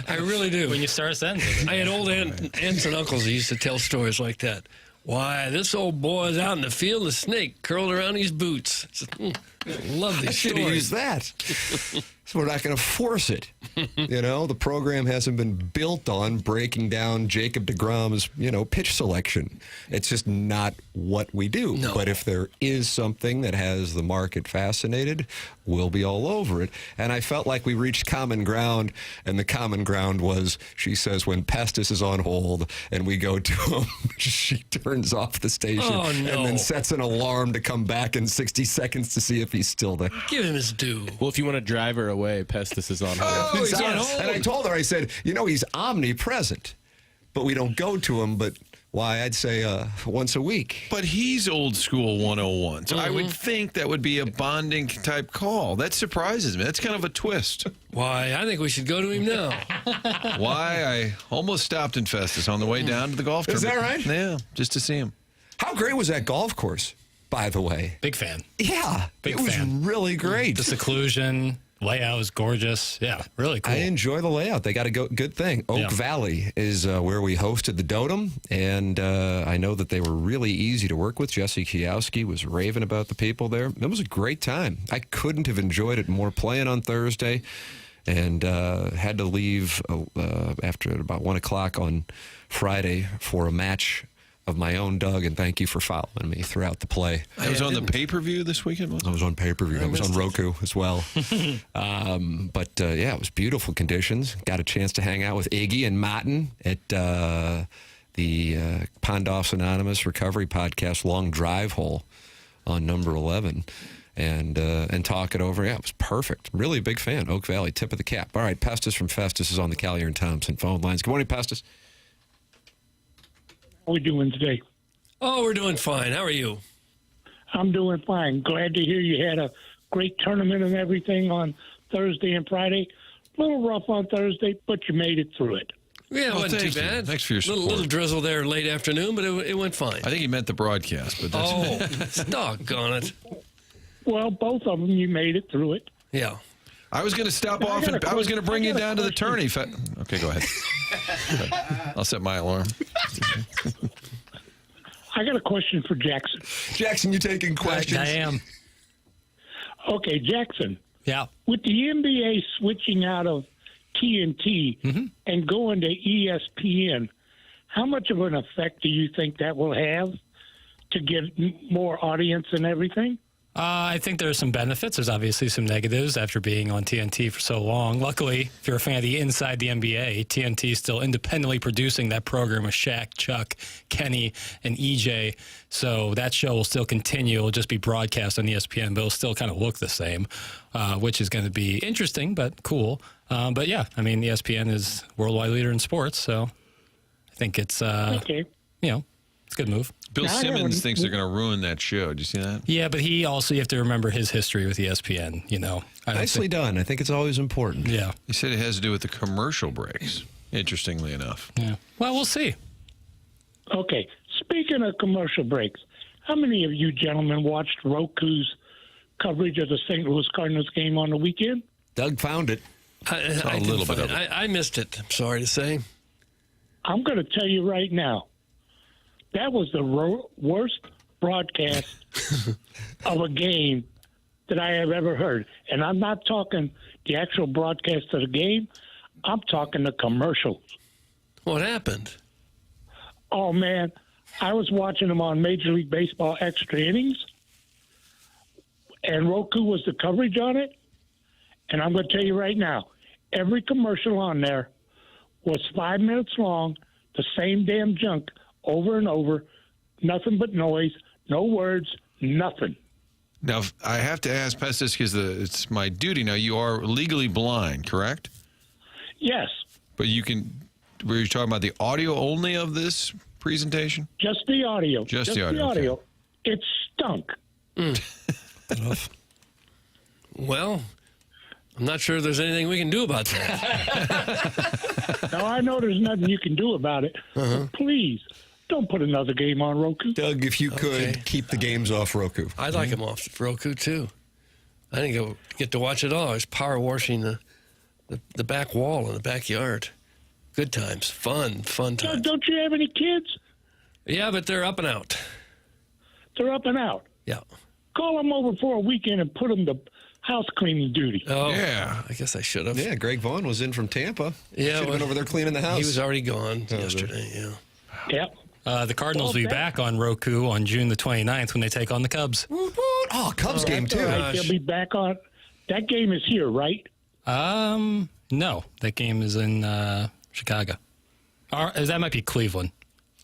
I really do. When you start a sentence. I had old aunts and uncles who used to tell stories like that. Why, this old boy's out in the field, a snake curled around his boots. I love these I should have stories. used that. So we're not going to force it. You know, the program hasn't been built on breaking down Jacob deGrom's, pitch selection. It's just not what we do. No. But if there is something that has the market fascinated, we'll be all over it. And I felt like we reached common ground, and the common ground was, she says, when Pestis is on hold and we go to him, she turns off the station and then sets an alarm to come back in 60 seconds to see if he's still there. Give him his due. Well, if you want to drive her away, Pestis is on hold. Oh, he's on on hold. And I told her, I said, he's omnipresent, but we don't go to him, but I'd say once a week. But he's old school 101, so I would think that would be a bonding type call. That surprises me. That's kind of a twist. Why, I think we should go to him now. Why, I almost stopped in Festus on the way down to the golf Is tournament. that right? Yeah, just to see him. How great was that golf course, by the way? Big fan. Yeah, Big it was fan. really great. The seclusion, layout was gorgeous. Yeah, really cool. I enjoy the layout. They got a good thing. Oak Valley is where we hosted the Dotem, and I know that they were really easy to work with. Jesse Kiowski was raving about the people there. It was a great time. I couldn't have enjoyed it more playing on Thursday, and had to leave after about 1 o'clock on Friday for a match of my own, Doug, and thank you for following me throughout the play. I was on the pay-per-view this weekend, wasn't I was on pay-per-view. I was on Roku as well. But it was beautiful conditions. Got a chance to hang out with Iggy and Martin at the Pondoffs Anonymous Recovery Podcast Long Drive Hole on number 11 and talk it over. Yeah, it was perfect. Really a big fan. Oak Valley, tip of the cap. All right, Pestis from Festus is on the Callier and Thompson phone lines. Good morning, Pestis. How are we doing today? Oh, we're doing fine. How are you? I'm doing fine. Glad to hear you had a great tournament and everything on Thursday and Friday. A little rough on Thursday, but you made it through it. Yeah, it wasn't thank too you. bad. Thanks for your support. Little drizzle there late afternoon, but it went fine. I think he meant the broadcast, but that's Oh, doggone it. Well, both of them, you made it through it. Yeah. I was going to stop off and I was going to bring you down to the tourney. Okay, go ahead. I'll set my alarm. I got a question for Jackson. Jackson, you taking questions? I am. Okay, Jackson. Yeah. With the NBA switching out of TNT and going to ESPN, how much of an effect do you think that will have to get more audience and everything? I think there are some benefits. There's obviously some negatives after being on TNT for so long. Luckily, if you're a fan of the Inside the NBA, TNT is still independently producing that program with Shaq, Chuck, Kenny, and EJ. So that show will still continue. It'll just be broadcast on ESPN, but it'll still kind of look the same, which is going to be interesting but cool. But yeah, I mean, ESPN is worldwide leader in sports, so I think it's, Okay. It's a good move. Bill Simmons thinks they're going to ruin that show. Did you see that? Yeah, but you have to remember his history with ESPN, Nicely done. I think it's always important. Yeah. He said it has to do with the commercial breaks, interestingly enough. Yeah. Well, we'll see. Okay. Speaking of commercial breaks, how many of you gentlemen watched Roku's coverage of the St. Louis Cardinals game on the weekend? Doug found it. I little bit of it. I missed it, I'm sorry to say. I'm going to tell you right now, that was the worst broadcast of a game that I have ever heard. And I'm not talking the actual broadcast of the game. I'm talking the commercials. What happened? Oh, man. I was watching them on Major League Baseball Extra Innings, and Roku was the coverage on it. And I'm going to tell you right now, every commercial on there was 5 minutes long, the same damn junk, over and over, nothing but noise, no words, nothing. Now, I have to ask Pestis because it's my duty. Now, you are legally blind, correct? Yes, But were you talking about the audio only of this presentation? just the audio. Just the audio, okay. It stunk. Well, I'm not sure there's anything we can do about that. Now, I know there's nothing you can do about it, but please, don't put another game on Roku. Doug, if you could, Okay. keep the games off Roku. I'd like him off Roku, too. I didn't get to watch it all. I was power washing the back wall in the backyard. Good times. Fun times. Don't you have any kids? Yeah, but they're up and out. They're up and out. Yeah. Call them over for a weekend and put them to house cleaning duty. Oh, Yeah. I guess I should have. Yeah, Greg Vaughn was in from Tampa. Yeah, Should have been over there cleaning the house. He was already gone yesterday, yeah. Yep. The Cardinals will be back on Roku on June the 29th when they take on the Cubs. Oh, Cubs game, That's all too. right. They'll be back on. That game is here, right? No, that game is in Chicago. That might be Cleveland.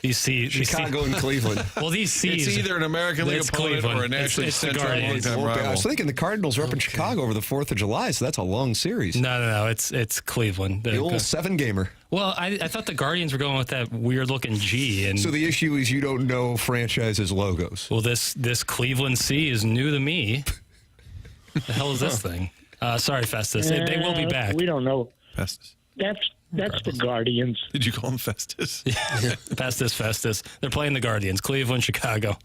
Chicago and Cleveland. Well, these C's. It's either an American League It's opponent Cleveland. or a nationally It's the central Guardians. long-time I rival. was thinking the Cardinals are up in Chicago over the 4th of July, so that's a long series. No. It's Cleveland. The old 7-gamer. Well, I thought the Guardians were going with that weird-looking G. And So the issue is you don't know franchises' logos. well, this Cleveland C is new to me. The hell is this thing? Sorry, Festus. They will be back. We don't know. Festus. That's the Guardians. Did you call him Festus? Festus. They're playing the Guardians. Cleveland, Chicago.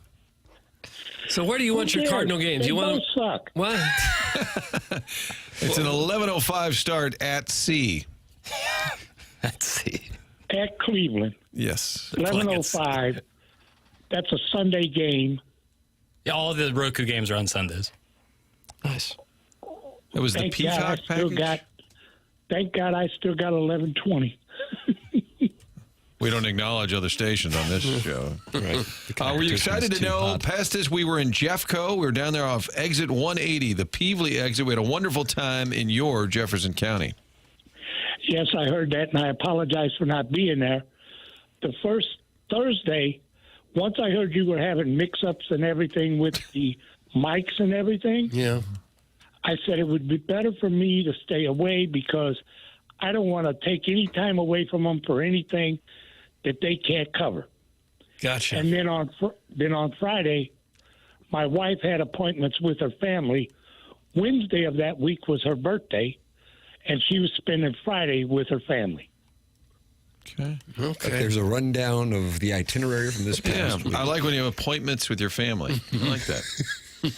So where do you want your Who cares? Cardinal games? They You want both suck. what? It's an 11:05 start at sea. Let's see. At Cleveland, Yes. 11:05. That's a Sunday game. Yeah, all the Roku games are on Sundays. Nice. It was the Thank God I Peacock still package. got. Thank God I still got 11:20. We don't acknowledge other stations on this show. Right. Were you excited to know, Pestis, we were in Jeffco. We were down there off exit 180, the Peevely exit. We had a wonderful time in your Jefferson County. Yes, I heard that, and I apologize for not being there. The first Thursday, once I heard you were having mix-ups and everything with the mics and everything, Yeah. I said it would be better for me to stay away because I don't want to take any time away from them for anything that they can't cover. Gotcha. And then on Friday, my wife had appointments with her family. Wednesday of that week was her birthday, and she was spending Friday with her family. Okay. There's a rundown of the itinerary from this past week. I like when you have appointments with your family. I like that.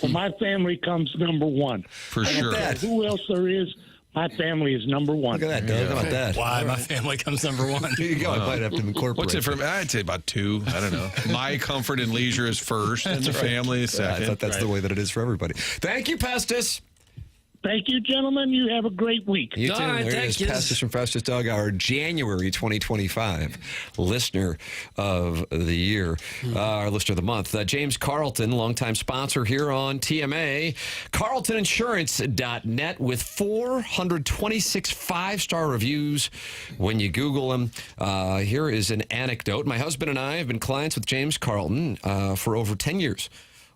Well, my family comes number one. For sure. Who else there is? My family is number one. Look at that, Doug. How about that? Why my family comes number one? There you go. I might have to incorporate. What's it for? I'd say about 2. I don't know. My comfort and leisure is first, and the family is second. I thought that's the way that it is for everybody. Thank you, Pestis. Thank you, gentlemen. You have a great week. You too. All right, there it thank is. you. Pestis from Festus, Doug, our January 2025 listener of the year, our listener of the month. James Carlton, longtime sponsor here on TMA. CarltonInsurance.net with 426 5-star reviews when you Google him. Here is an anecdote. My husband and I have been clients with James Carlton for over 10 years.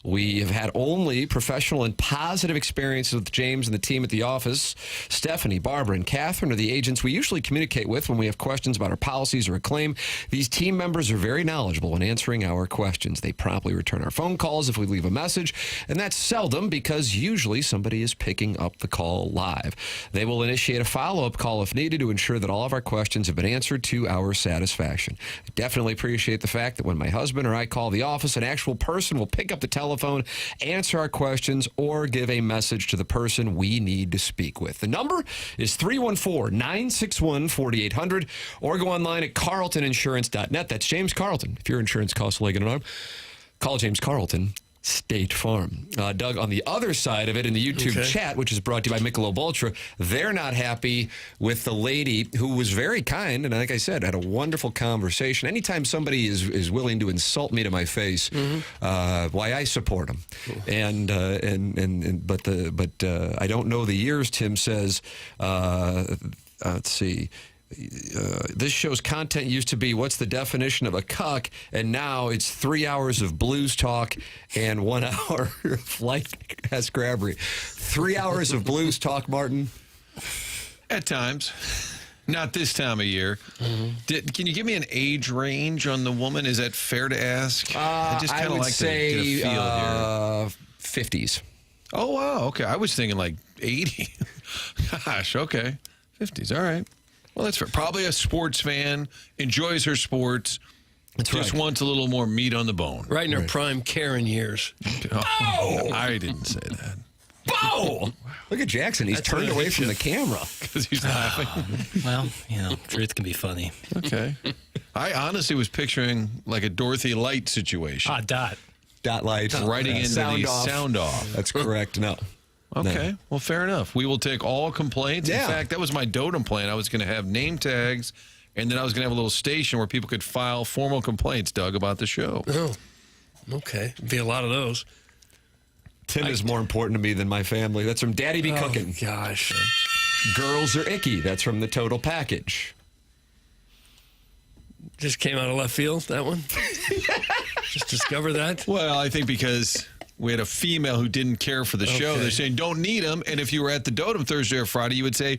We have had only professional and positive experiences with James and the team at the office. Stephanie, Barbara, and Catherine are the agents we usually communicate with when we have questions about our policies or a claim. These team members are very knowledgeable in answering our questions. They promptly return our phone calls if we leave a message, and that's seldom because usually somebody is picking up the call live. They will initiate a follow-up call if needed to ensure that all of our questions have been answered to our satisfaction. I definitely appreciate the fact that when my husband or I call the office, an actual person will pick up the telephone, answer our questions, or give a message to the person we need to speak with. The number is 314-961-4800, or go online at CarltonInsurance.net. That's James Carlton. If your insurance costs a leg and an arm, call James Carlton. State Farm. Doug, on the other side of it in the YouTube chat, which is brought to you by Michelob Ultra, they're not happy with the lady who was very kind and, like I said, had a wonderful conversation. Anytime somebody is willing to insult me to my face, why I support them. But I don't know the years. Tim says, let's see. This show's content used to be what's the definition of a cuck, and now it's 3 hours of blues talk and 1 hour of light ass grabbery. 3 hours of blues talk, Martin? At times. Not this time of year. Can you give me an age range on the woman? Is that fair to ask? I just kind of like to get a feel here. 50s. Oh, wow. Okay. I was thinking like 80. Gosh, okay. 50s. All right. Well, that's fair. Probably a sports fan, enjoys her sports, just wants a little more meat on the bone. Right in her prime Karen years. Oh, I didn't say that. Bo! Look at Jackson. He's turned away from the camera. Because he's laughing. Well, truth can be funny. Okay. I honestly was picturing like a Dorothy Light situation. Dot light. Writing into the sound off. That's correct. No. Okay. No. Well, fair enough. We will take all complaints. Yeah. In fact, that was my dotem plan. I was going to have name tags, and then I was going to have a little station where people could file formal complaints, Doug, about the show. Oh, okay. Be a lot of those. Tim is more important to me than my family. That's from Daddy Be Cooking. Gosh. Girls are icky. That's from the Total Package. Just came out of left field, that one? Just discovered that? Well, I think because we had a female who didn't care for the show. They're saying, don't need them. And if you were at the Dotem Thursday or Friday, you would say,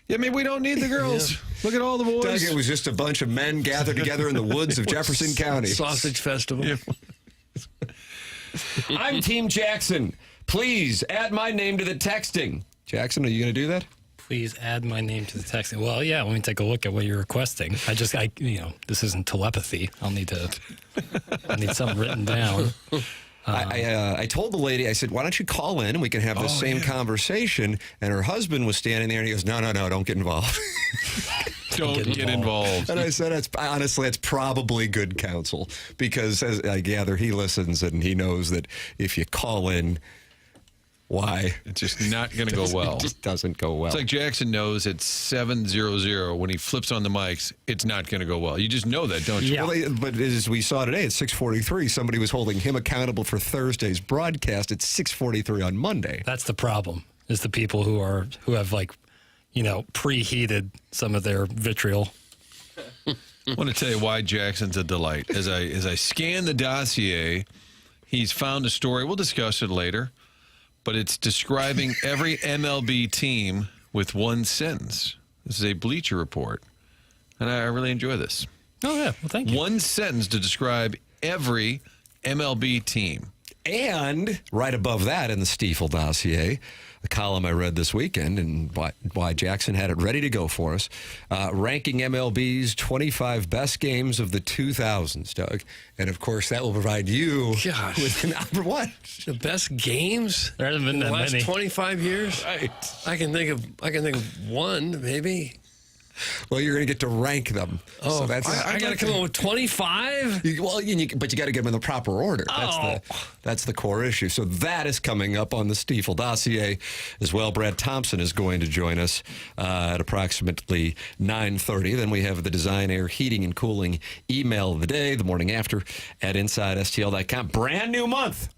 yeah, maybe we don't need the girls. Yeah. Look at all the boys. Doug, it was just a bunch of men gathered together in the woods of Jefferson County. Sausage festival. Yeah. I'm Team Jackson. Please add my name to the texting. Jackson, are you going to do that? Please add my name to the texting. Well, yeah, let me take a look at what you're requesting. This isn't telepathy. I need something written down. I told the lady, I said, why don't you call in and we can have the same conversation? And her husband was standing there and he goes, no, don't get involved. Don't get involved. And I said, honestly, it's probably good counsel because as I gather, he listens and he knows that if you call in, why? It's just not going to go well. It just doesn't go well. It's like Jackson knows at 7:00 when he flips on the mics, it's not going to go well. You just know that, don't you? Yeah. Well, but as we saw today at 6:43, somebody was holding him accountable for Thursday's broadcast at 6:43 on Monday. That's the problem, is the people who have preheated some of their vitriol. I want to tell you why Jackson's a delight. As I scan the dossier, he's found a story. We'll discuss it later. But it's describing every MLB team with one sentence. This is a Bleacher Report, and I really enjoy this. Oh, yeah. Well, thank you. One sentence to describe every MLB team. And right above that in the Stiefel dossier, the column I read this weekend and why Jackson had it ready to go for us, ranking MLB's 25 best games of the 2000s, Doug. And, of course, that will provide you with an what? The best games? There hasn't been in the that last many. 25 years? Right. I can think of one, maybe. Well, you're going to get to rank them. Oh, so that's I got to come up with 25? but you got to get them in the proper order. Oh. That's the core issue. So that is coming up on the Stiefel dossier as well. Brad Thompson is going to join us at approximately 9:30. Then we have the Design Air Heating and Cooling email of the day, the morning after at InsideSTL.com. Brand new month.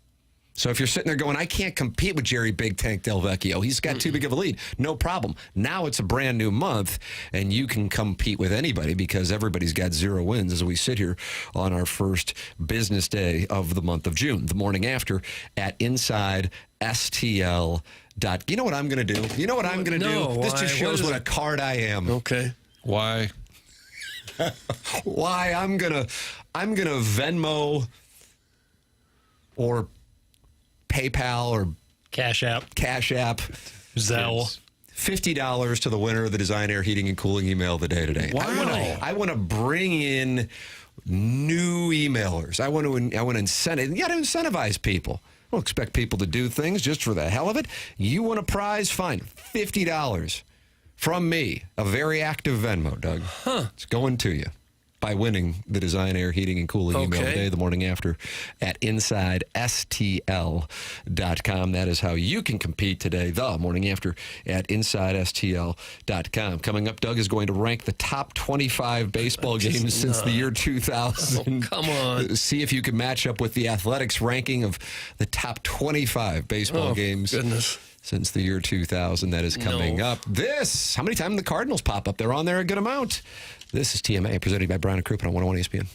So if you're sitting there going, I can't compete with Jerry Big Tank Del Vecchio, he's got too big of a lead. No problem. Now it's a brand new month, and you can compete with anybody because everybody's got 0 wins as we sit here on our first business day of the month of June, the morning after at InsideSTL. You know what I'm going to do? You know what I'm going to do? This just shows what a card I am. Okay. Why? Why I'm gonna Venmo or PayPal or Cash App, Zelle. $50 to the winner of the Design Air Heating and Cooling email of the day today. Wow. I want to bring in new emailers. I want to incentivize people. I don't expect people to do things just for the hell of it. You want a prize? Fine. $50 from me. A very active Venmo, Doug. It's going to you by winning the Design Air Heating and Cooling email today, the morning after at InsideSTL.com. That is how you can compete today, the morning after at InsideSTL.com. Coming up, Doug is going to rank the top 25 baseball games since the year 2000. Oh, come on. See if you can match up with the Athletics ranking of the top 25 baseball games. Goodness. Since the year 2000, that is coming up. How many times the Cardinals pop up? They're on there a good amount. This is TMA, presented by Brown and Crouppen on 101 ESPN.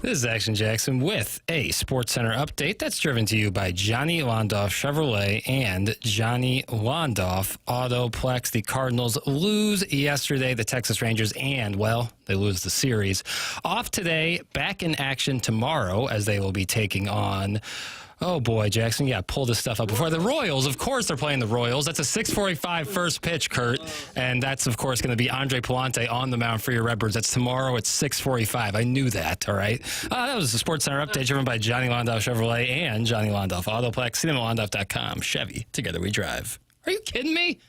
This is Action Jackson with a SportsCenter update that's driven to you by Johnny Londoff Chevrolet and Johnny Londoff Autoplex. The Cardinals lose yesterday, the Texas Rangers, and, well, they lose the series. Off today, back in action tomorrow as they will be taking on... Oh, boy, Jackson, you got to pull this stuff up before. The Royals, of course, they're playing the Royals. That's a 6:45 first pitch, Kurt. And that's, of course, going to be Andre Palante on the mound for your Redbirds. That's tomorrow at 6:45. I knew that, all right? That was the SportsCenter update driven by Johnny Londoff Chevrolet and Johnny Londoff Autoplex. See them at Londoff.com. Chevy, together we drive. Are you kidding me?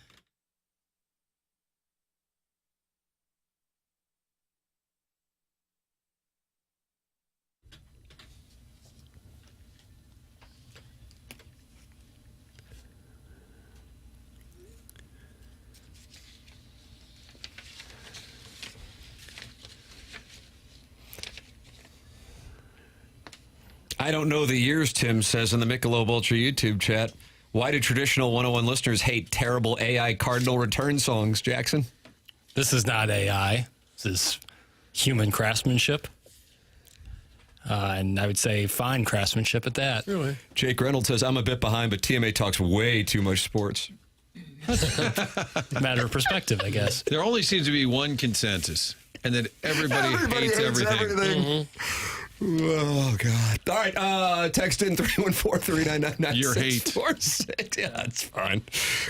I don't know the years, Tim says in the Michelob Ultra YouTube chat. Why do traditional 101 listeners hate terrible AI Cardinal return songs, Jackson? This is not AI. This is human craftsmanship. And I would say fine craftsmanship at that. Really? Jake Reynolds says, I'm a bit behind, but TMA talks way too much sports. Matter of perspective, I guess. There only seems to be one consensus, and that everybody hates everything. Mm-hmm. Oh, God. All right, text in 314-399-9646. Your hate. Yeah, that's fine.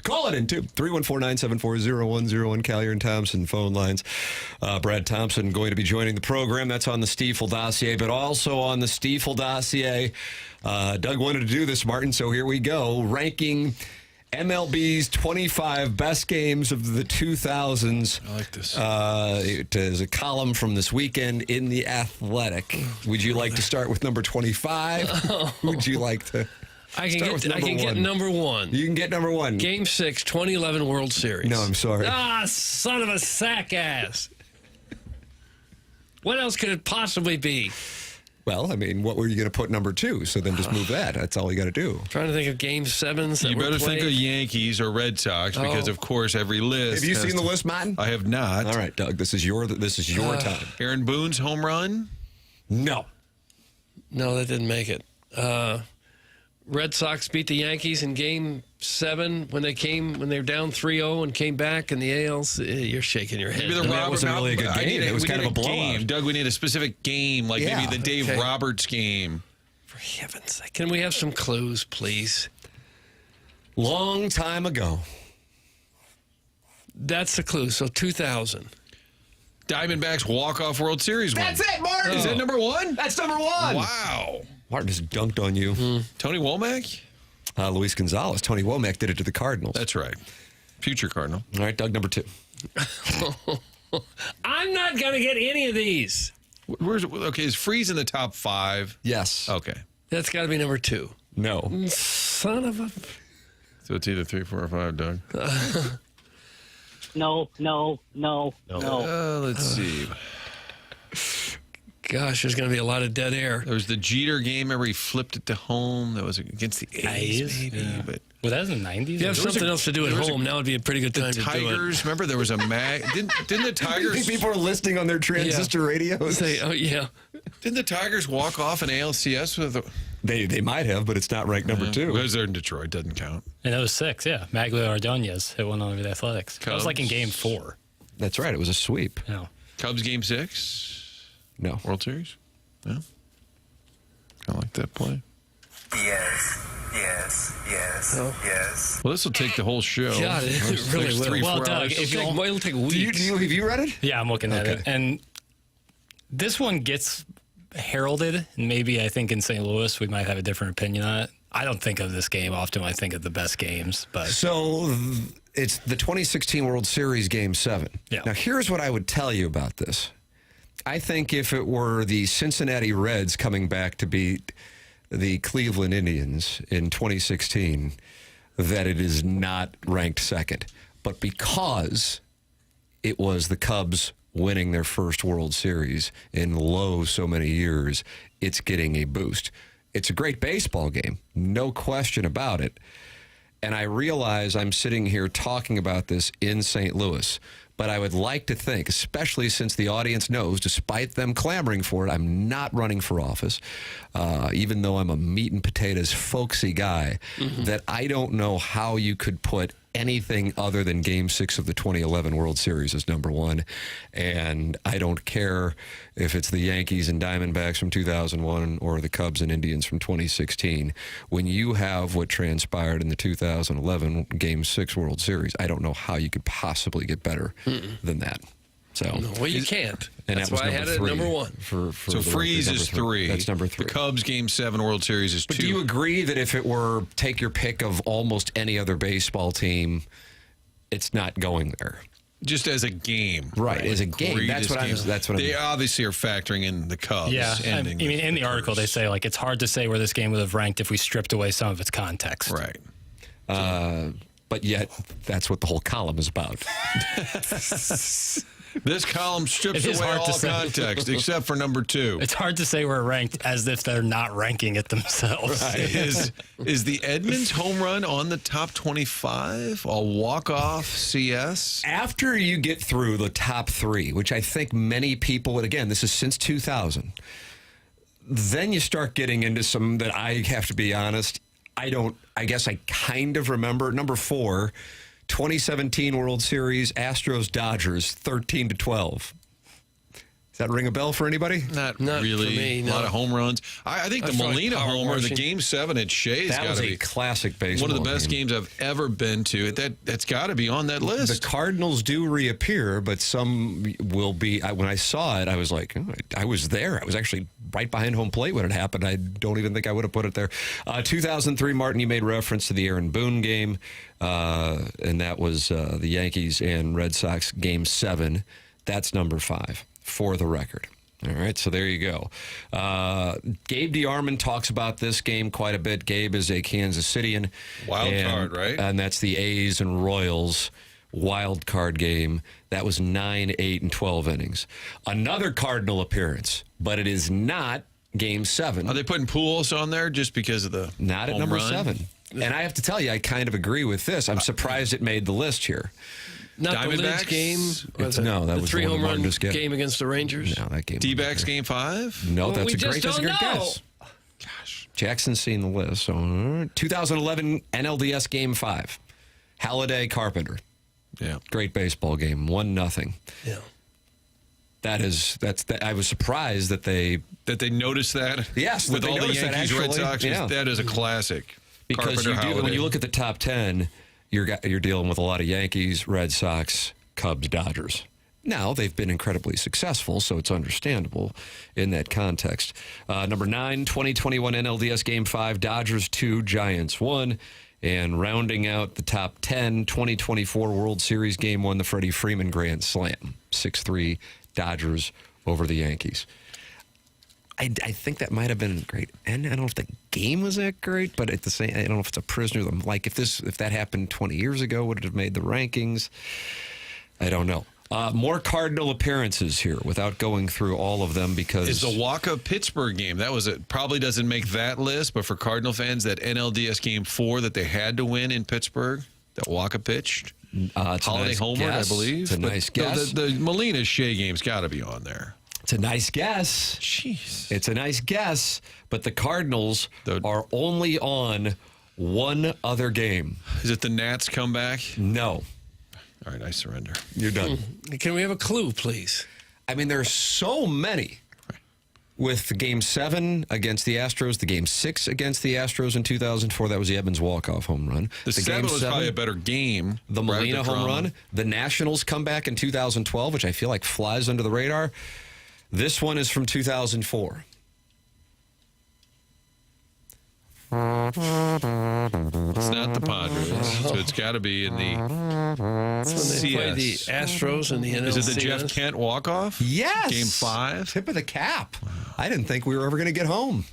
Call it in, too. 314-974-0101, Collier and Thompson phone lines. Brad Thompson going to be joining the program. That's on the Stiefel dossier, but also on the Stiefel dossier. Doug wanted to do this, Martin, so here we go. Ranking MLB's 25 best games of the 2000s. I like this. It is a column from this weekend in The Athletic. Would you like to start with number 25? Would you like to I can get number one. You can get number one. Game 6, 2011 World Series. No, I'm sorry. Ah, son of a sack ass. What else could it possibly be? Well, I mean, what were you going to put number 2? So then just move that. That's all you got to do. Trying to think of Game 7s that You were better played. think of Yankees or Red Sox because, of course, every list. Have you seen the list, Martin? I have not. All right, Doug. This is your time. Aaron Boone's home run? No. No, that didn't make it. Red Sox beat the Yankees in Game 7 when they were down 3-0 and came back in the ALs. You're shaking your head. Maybe that wasn't really a good game. It was kind of a blowout. Game. Doug, we need a specific game, like maybe the Dave Roberts game. For heaven's sake. Can we have some clues, please? Long time ago. That's the clue. So 2000. Diamondbacks walk-off World Series win. That's it, Martin. Is that number 1? That's number 1. Wow. Martin just dunked on you. Tony Womack? Luis Gonzalez. Tony Womack did it to the Cardinals. That's right. Future Cardinal. All right, Doug, number 2. I'm not going to get any of these. Okay, is Freeze in the top 5? Yes. Okay. That's got to be number 2. No. Son of a... So it's either 3, 4, or 5, Doug. No. Let's see. Gosh, there's going to be a lot of dead air. There was the Jeter game. Remember he flipped it to home. That was against the A's, maybe. Yeah. But Was that in the 90s? If you have something else to do at home, now would be a pretty good time the to do it. Tigers, remember there was a didn't the Tigers People are listening on their transistor radios. Oh, yeah. didn't the Tigers walk off an ALCS with They might have, but it's not ranked number 2. Because they're in Detroit, doesn't count. In 06, yeah. Maglio Ordonez hit one over the Athletics. That was like in Game 4. That's right. It was a sweep. No. Cubs game 6? No. World Series? No. I like that play. Yes. Well, this will take the whole show. God, it Next really will. 3, Well, 4 Doug, hours. if It'll take weeks. Have you read it? Yeah, I'm looking at Okay. it. And this one gets heralded. And maybe I think in St. Louis we might have a different opinion on it. I don't think of this game often when I think of the best games. But So it's the 2016 World Series Game 7. Yeah. Now, here's what I would tell you about this. I think if it were the Cincinnati Reds coming back to beat the Cleveland Indians in 2016, that it is not ranked second. But because it was the Cubs winning their first World Series in so many years, it's getting a boost. It's a great baseball game, no question about it. And I realize I'm sitting here talking about this in St. Louis, But I would like to think, especially since the audience knows, despite them clamoring for it, I'm not running for office, even though I'm a meat and potatoes folksy guy, that I don't know how you could put anything other than Game 6 of the 2011 World Series as number one. And I don't care if it's the Yankees and Diamondbacks from 2001 or the Cubs and Indians from 2016. When you have what transpired in the 2011 Game 6 World Series, I don't know how you could possibly get better than that. So, No, well, you can't. And That's that was why I had it at three number one. For So the Freeze record, is three. That's number 3. The Cubs Game 7 World Series is But 2. do you agree that if it were take your pick of almost any other baseball team, it's not going there? Just as a game. Right, as a game. That's what I'm. They obviously are factoring in the Cubs. Yeah, I ending mean, in the article, they say, like, it's hard to say where this game would have ranked if we stripped away some of its context. Right. But yet, that's what the whole column is about. This column strips It is away hard to all say. context except for number 2. It's hard to say where it ranked as if they're not ranking it themselves. Is the Edmonds home run on the top 25? A walk-off CS? After you get through the top 3, which I think many people, and again, this is since 2000, then you start getting into some that I have to be honest, I guess I kind of remember. Number 4, 2017 World Series, Astros-Dodgers, 13-12. Does that ring a bell for anybody? Not Not really. for me, A lot no. of home runs. I think the That's probably Molina power homer, the washing. Game 7 at Shea's That got was to a be classic baseball one of the best game. games I've ever been to. That's got to be on that list. The Cardinals do reappear, but some will be. When I saw it, I was like, oh, I was there. I was actually right behind home plate when it happened. I don't even think I would have put it there. 2003, Martin, you made reference to the Aaron Boone game, and that was the Yankees and Red Sox Game 7. That's number 5 for the record. All right, so there you go. Gabe DeArmond talks about this game quite a bit. Gabe is a Kansas Cityan. Wild card, right? And that's the A's and Royals wild card game. That was 9, 8, and 12 innings. Another Cardinal appearance, but it is not Game 7. Are they putting Pujols on there just because of the Not at home number run? 7. And I have to tell you, I kind of agree with this. I'm surprised it made the list here. Not the Lynch Diamondbacks? game. Was No, that the was 3 the one home that run Martin just get. game against the Rangers. No, that game. D-backs Game 5? No, Well, that's we a great, just that's a don't good know. guess. Jackson's seen the list. So, 2011 NLDS Game 5. Halladay Carpenter. Yeah. Great baseball game. 1-0. Yeah. I was surprised that they noticed that? Yes, With that they all the noticed that, Yankees, Red actually. Sox, Yeah. that is a classic. because Carpenter, when you Halladay. look at the top 10, you're dealing with a lot of Yankees, Red Sox, Cubs, Dodgers. Now, they've been incredibly successful, so it's understandable in that context. Number 9, 2021 NLDS Game 5, Dodgers 2, Giants 1. And rounding out the top 10, 2024 World Series Game 1, the Freddie Freeman Grand Slam, 6-3 Dodgers over the Yankees. I think that might have been great. And I don't know if the game was that great, but at the same, I don't know if it's a prisoner. Like if that happened 20 years ago, would it have made the rankings? I don't know. More Cardinal appearances here without going through all of them because Is the Waka-Pittsburgh game. That was it. Probably doesn't make that list, but for Cardinal fans, that NLDS Game 4 that they had to win in Pittsburgh, that Waka pitched. it's a Holiday nice homer, guess. I believe. It's a But nice no, guess. the Molina Shea game's got to be on there. It's a nice guess. Jeez. It's a nice guess, but the Cardinals are only on one other game. Is it the Nats comeback? No. All right, I surrender. You're done. Can we have a clue, please? I mean, there's so many. With the Game 7 against the Astros, the Game 6 against the Astros in 2004, that was the Evans walk-off home run. The 7 was probably a better game. The Molina Rather home drama. run. The Nationals comeback in 2012, which I feel like flies under the radar. This one is from 2004. It's not the Padres, so it's got to be in the When they played the CS. Astros and the NLCS. Is it the Jeff Kent walk-off? Yes. Game 5? Tip of the cap. I didn't think we were ever going to get home.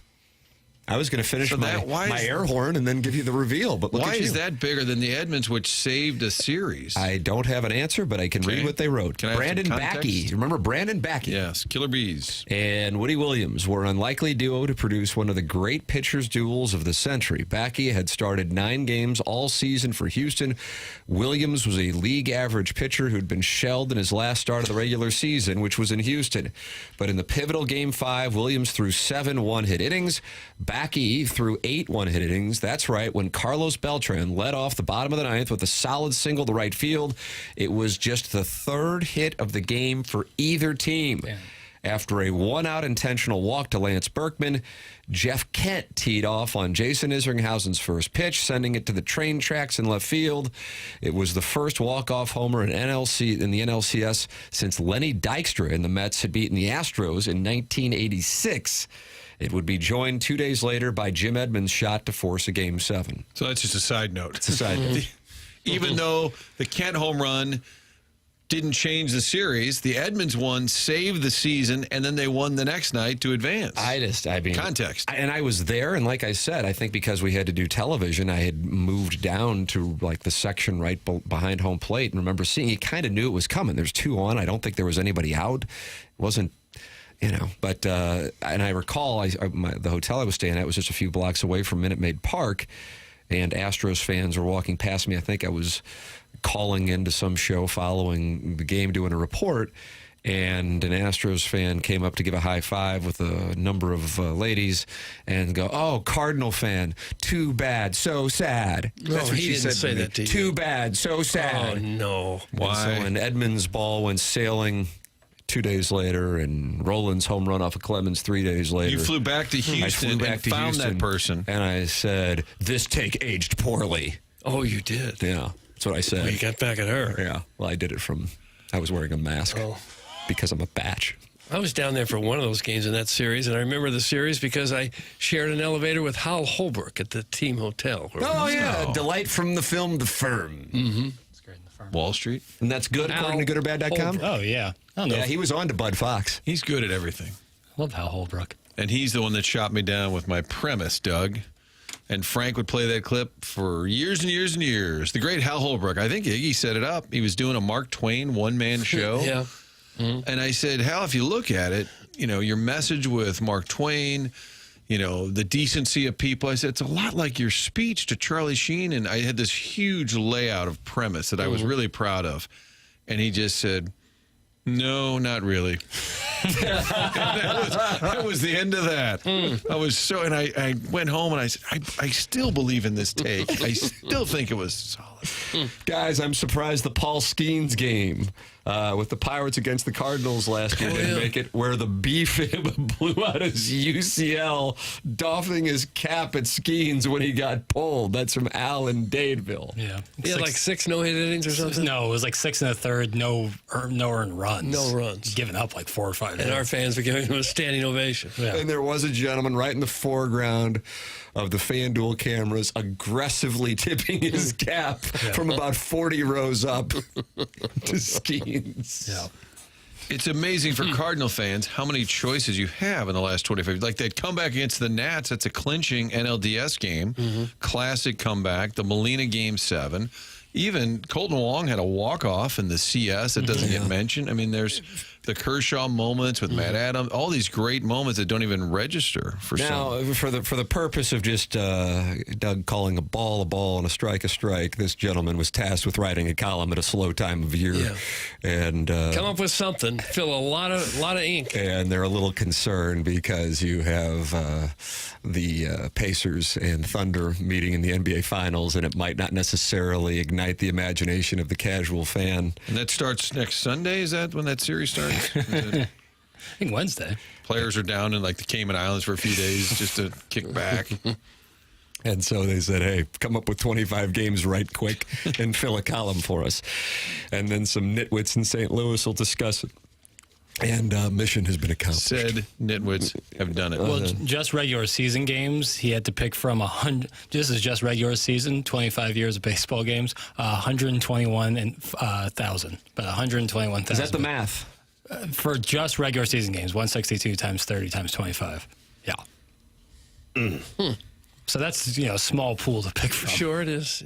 I was going to finish So my air horn and then give you the reveal. But look why at you. is that bigger than the Edmonds, which saved a series? I don't have an answer, but I can read what they wrote. Can I have Brandon some context? Backey. Remember Brandon Backey? Yes, Killer Bees. And Woody Williams were an unlikely duo to produce one of the great pitchers' duels of the century. Backey had started 9 games all season for Houston. Williams was a league average pitcher who'd been shelled in his last start of the regular season, which was in Houston. But in the pivotal Game 5, Williams threw 7 one-hit innings. Backey threw 8 one-hit innings. That's right, when Carlos Beltran led off the bottom of the 9th with a solid single to right field. It was just the 3rd hit of the game for either team. Damn. After a 1-out intentional walk to Lance Berkman, Jeff Kent teed off on Jason Isringhausen's first pitch, sending it to the train tracks in left field. It was the first walk-off homer in the NLCS since Lenny Dykstra and the Mets had beaten the Astros in 1986. It would be joined 2 days later by Jim Edmonds' shot to force a Game 7. So that's just a side note. It's a side note. Even though the Kent home run didn't change the series, the Edmonds one saved the season, and then they won the next night to advance. Context. And I was there, and like I said, I think because we had to do television, I had moved down to like the section right behind home plate, and remember seeing, you kind of knew it was coming. There's 2 on. I don't think there was anybody out. It wasn't, but and I recall the hotel I was staying at was just a few blocks away from Minute Maid Park, and Astros fans were walking past me. I think I was calling into some show following the game, doing a report, and an Astros fan came up to give a high five with a number of ladies and go, "Oh, Cardinal fan, too bad, so sad." That's what she said. Say that to you. Too bad, so sad. Oh no! Why? And so when Edmonds' ball went sailing 2 days later, and Roland's home run off of Clemens 3 days later. You flew back to Houston and found that person. And I said, "This take aged poorly." Oh, you did? Yeah, that's what I said. Well, you got back at her. Yeah, well, I did it I was wearing a mask because I'm a batch. I was down there for one of those games in that series, and I remember the series because I shared an elevator with Hal Holbrook at the team hotel. Oh, yeah, a delight from the film The Firm. Mm-hmm. Wall Street. And that's good according to goodorbad.com? Oh, yeah. I don't know. Yeah, he was on to Bud Fox. He's good at everything. Love Hal Holbrook. And he's the one that shot me down with my premise, Doug. And Frank would play that clip for years and years and years. The great Hal Holbrook. I think Iggy set it up. He was doing a Mark Twain one-man show. Yeah. Mm-hmm. And I said, Hal, if you look at it, your message with Mark Twain, the decency of people. I said, it's a lot like your speech to Charlie Sheen. And I had this huge layout of premise that I was really proud of. And he just said, no, not really. that was the end of that. I was so, and I went home and I said, I still believe in this take. I still think it was solid. Guys, I'm surprised the Paul Skeens game with the Pirates against the Cardinals last year didn't make it, where the B-fib blew out his UCL, doffing his cap at Skeens when he got pulled. That's from Al in Dadeville. Yeah. He had like 6 no-hit innings or something? No, it was like 6 1/3, no earned runs. No runs. Giving up like 4 or 5. And our fans were giving him a standing ovation. Yeah. And there was a gentleman right in the foreground of the FanDuel cameras aggressively tipping his cap from about 40 rows up to Skeens. Yeah. It's amazing for Cardinal fans how many choices you have in the last 25. Like that comeback against the Nats, that's a clinching NLDS game. Classic comeback. The Molina Game 7. Even Colton Wong had a walk-off in the CS that doesn't get mentioned. I mean, there's the Kershaw moments with Matt Adams, all these great moments that don't even register for some. Now, for the purpose of just Doug calling a ball, and a strike, this gentleman was tasked with writing a column at a slow time of year. Yeah. And come up with something. Fill a lot of ink. And they're a little concerned because you have the Pacers and Thunder meeting in the NBA Finals, and it might not necessarily ignite the imagination of the casual fan. And that starts next Sunday? Is that when that series starts? I think Wednesday. Players are down in like the Cayman Islands for a few days just to kick back. And so they said, hey, come up with 25 games right quick and fill a column for us. And then some nitwits in St. Louis will discuss it. And mission has been accomplished. Said nitwits have done it. Well, just regular season games, he had to pick from 100. This is just regular season, 25 years of baseball games, 121,000. But 121,000. Is that the math? For just regular season games, 162 times 30 times 25. Yeah. So that's a small pool to pick from. Sure it is,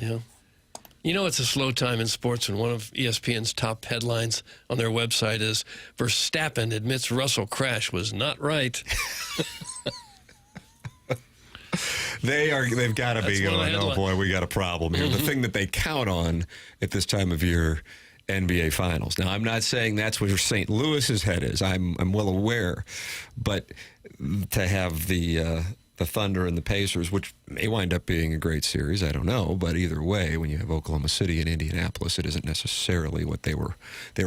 it's a slow time in sports, and one of ESPN's top headlines on their website is Verstappen admits Russell crash was not right. They've got to be going, oh boy, we got a problem here. The thing that they count on at this time of year, NBA Finals. Now, I'm not saying that's where St. Louis's head is. I'm well aware, but to have the Thunder and the Pacers, which may wind up being a great series, I don't know, but either way, when you have Oklahoma City and Indianapolis, it isn't necessarily what they were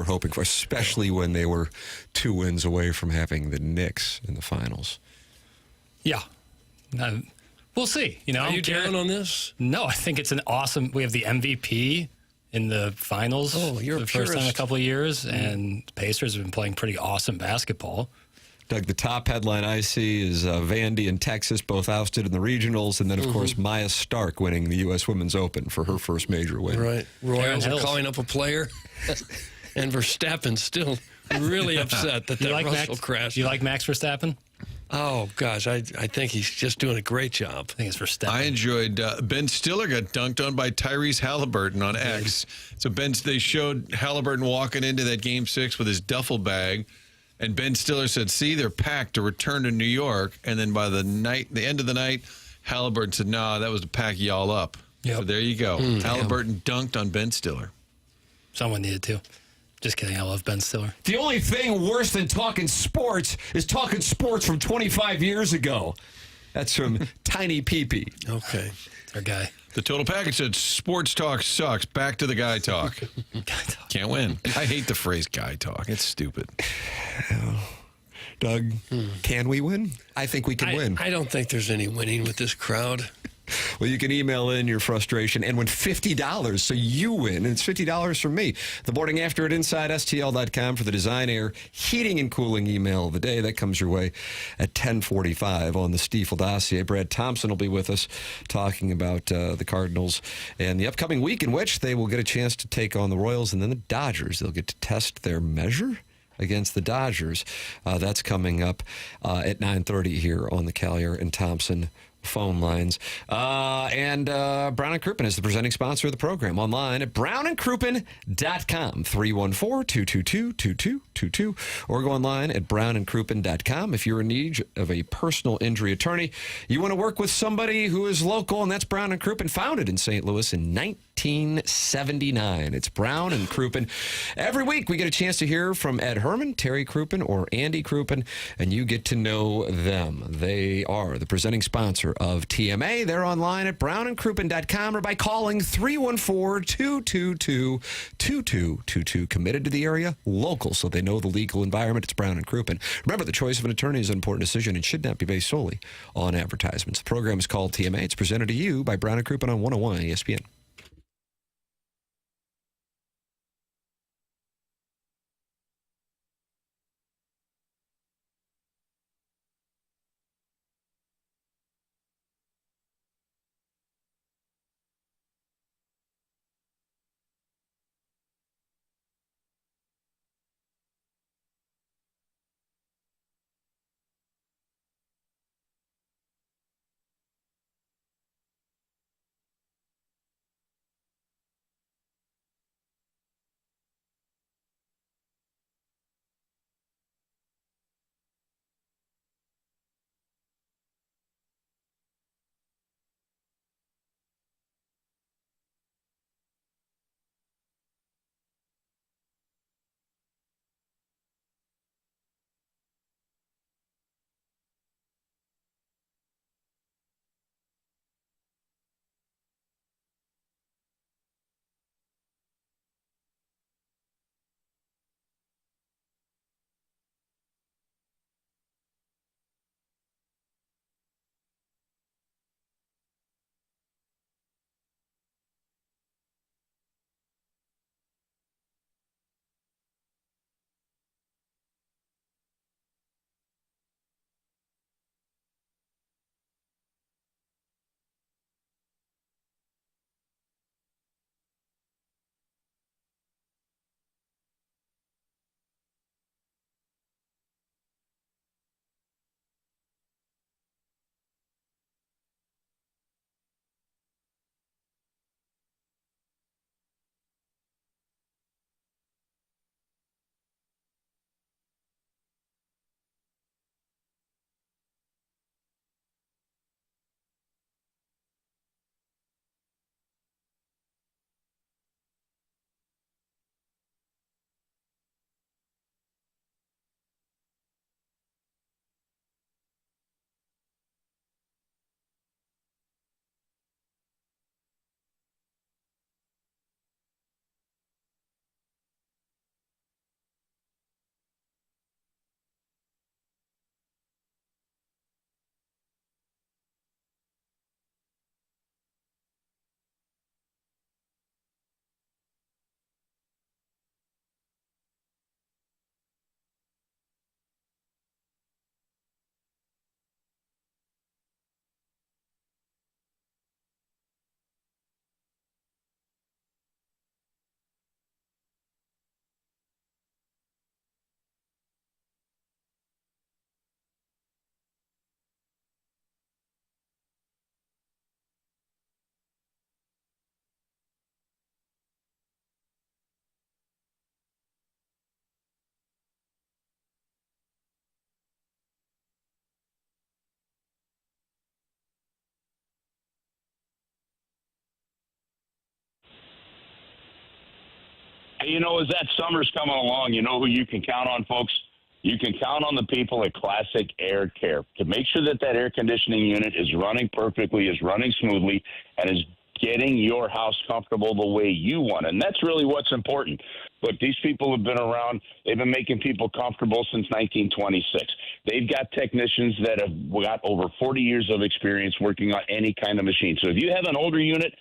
hoping for, especially when they were 2 wins away from having the Knicks in the finals. Yeah. We'll see. Are you down on this? No, I think it's an awesome. We have the MVP in the finals for the first time in a couple of years, and the Pacers have been playing pretty awesome basketball. Doug, the top headline I see is Vandy and Texas both ousted in the regionals, and then, of course, Maya Stark winning the U.S. Women's Open for her first major win. Right. Royals are calling up a player, and Verstappen's still really upset that Russell crashed. You like Max Verstappen? Oh, gosh, I think he's just doing a great job. I think it's Verstappen. I enjoyed Ben Stiller got dunked on by Tyrese Halliburton on X. So they showed Halliburton walking into that Game 6 with his duffel bag, and Ben Stiller said, see, they're packed to return to New York. And then by the end of the night, Halliburton said, no, that was to pack y'all up. Yep. So there you go. Halliburton dunked on Ben Stiller. Someone needed to. Just kidding. I love Ben Stiller. The only thing worse than talking sports is talking sports from 25 years ago. That's from Tiny Pee-Pee. Okay. Our guy. The total package said sports talk sucks. Back to the guy talk. Can't win. I hate the phrase guy talk. It's stupid. Doug, can we win? I think we can win. I don't think there's any winning with this crowd. Well, you can email in your frustration and win $50, so you win. And it's $50 from me. The morning after at InsideSTL.com for the Design Air Heating and Cooling email of the day. That comes your way at 10:45 on the Stiefel dossier. Brad Thompson will be with us talking about the Cardinals and the upcoming week in which they will get a chance to take on the Royals and then the Dodgers. They'll get to test their measure against the Dodgers. That's coming up at 9:30 here on the Collier and Thompson phone lines. And Brown & Crouppen is the presenting sponsor of the program. Online at brownandcrouppen.com, 314-222-2222, or go online at brownandcrouppen.com. If you're in need of a personal injury attorney, you want to work with somebody who is local, and that's Brown & Crouppen, founded in St. Louis in 1979. It's Brown & Crouppen. Every week we get a chance to hear from Ed Herman, Terry Crouppen, or Andy Crouppen, and you get to know them. They are the presenting sponsor of TMA. They're online at brownandcrouppen.com or by calling 314-222-2222. Committed to the area, local, so they know the legal environment. It's Brown & Crouppen. Remember, the choice of an attorney is an important decision and should not be based solely on advertisements. The program is called TMA. It's presented to you by Brown & Crouppen on 101 ESPN. As that summer's coming along, you know who you can count on, folks? You can count on the people at Classic Air Care to make sure that air conditioning unit is running perfectly, is running smoothly, and is getting your house comfortable the way you want. And that's really what's important. Look, these people have been around. They've been making people comfortable since 1926. They've got technicians that have got over 40 years of experience working on any kind of machine. So if you have an older unit,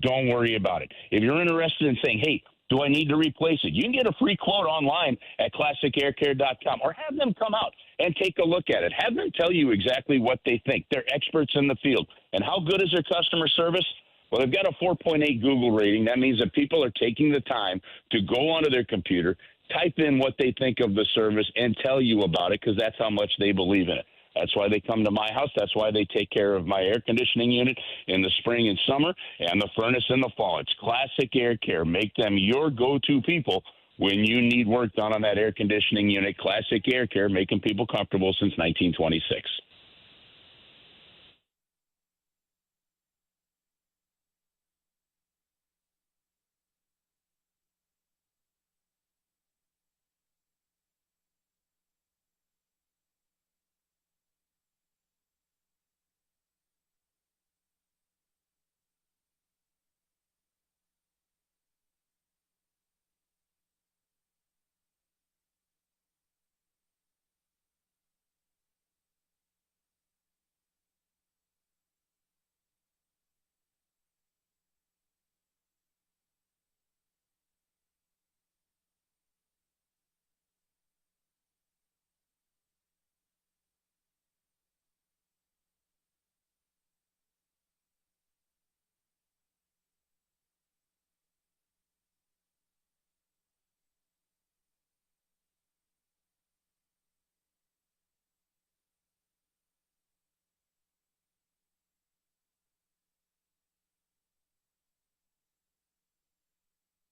don't worry about it. If you're interested in saying, hey, do I need to replace it? You can get a free quote online at classicaircare.com, or have them come out and take a look at it. Have them tell you exactly what they think. They're experts in the field. And how good is their customer service? Well, they've got a 4.8 Google rating. That means that people are taking the time to go onto their computer, type in what they think of the service, and tell you about it, because that's how much they believe in it. That's why they come to my house. That's why they take care of my air conditioning unit in the spring and summer, and the furnace in the fall. It's Classic Air Care. Make them your go-to people when you need work done on that air conditioning unit. Classic Air Care, making people comfortable since 1926.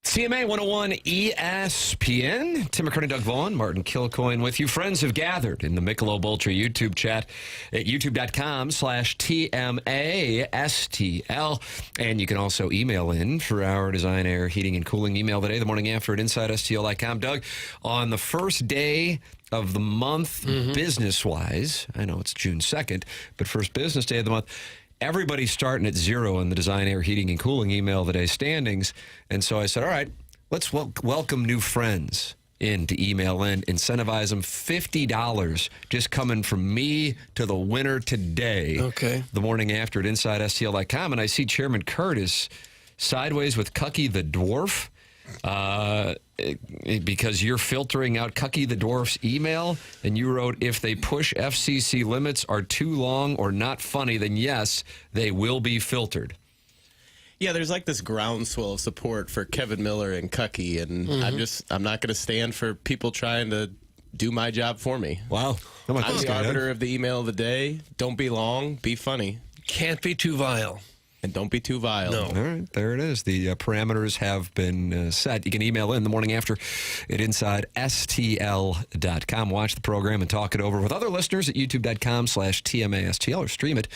CMA 101 ESPN. Tim McKernan, Doug Vaughn, Martin Kilcoyne with you. Friends have gathered in the Michelob Ultra YouTube chat at youtube.com/TMASTL. And you can also email in for our Design, Air, Heating, and Cooling email today, the morning after at InsideSTL.com. Doug, on the first day of the month, business-wise, I know it's June 2nd, but first business day of the month, everybody's starting at zero in the Design, Air, Heating, and Cooling email of the day standings. And so I said, all right, let's welcome new friends in to email in, incentivize them. $50 just coming from me to the winner today. Okay. The morning after at InsideSTL.com. And I see Chairman Curtis sideways with Cucky the Dwarf. Because you're filtering out Cucky the Dwarf's email, and you wrote, if they push FCC limits are too long or not funny, then yes, they will be filtered. Yeah, there's like this groundswell of support for Kevin Miller and Cucky, and I'm not going to stand for people trying to do my job for me. Wow. I'm the arbiter of the email of the day. Don't be long, be funny. Can't be too vile. And don't be too vile. No. All right, there it is. The parameters have been set. You can email in the morning after at InsideSTL.com. Watch the program and talk it over with other listeners at youtube.com/TMASTL, or stream it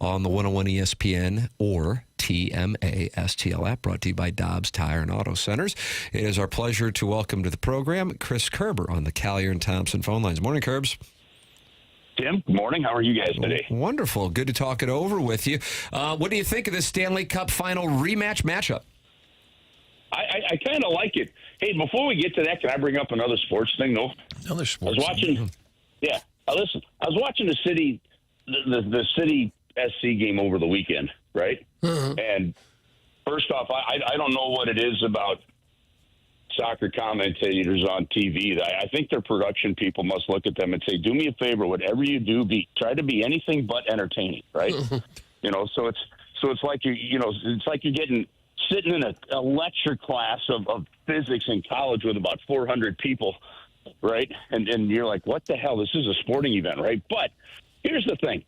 on the 101 ESPN or TMASTL app, brought to you by Dobbs Tire and Auto Centers. It is our pleasure to welcome to the program Chris Kerber on the Collier and Thompson phone lines. Morning, Kerbs. Tim, good morning. How are you guys today? Wonderful. Good to talk it over with you. What do you think of this Stanley Cup final rematch matchup? I kind of like it. Hey, before we get to that, can I bring up another sports thing? No. Another sports I was watching. Yeah. Listen, I was watching the city SC game over the weekend, right? And first off, I don't know what it is about soccer commentators on TV. I think their production people must look at them and say, do me a favor, whatever you do, try to be anything but entertaining, right? So it's like it's like you're sitting in a lecture class of physics in college with about 400 people, right? And you're like, what the hell? This is a sporting event, right? But here's the thing.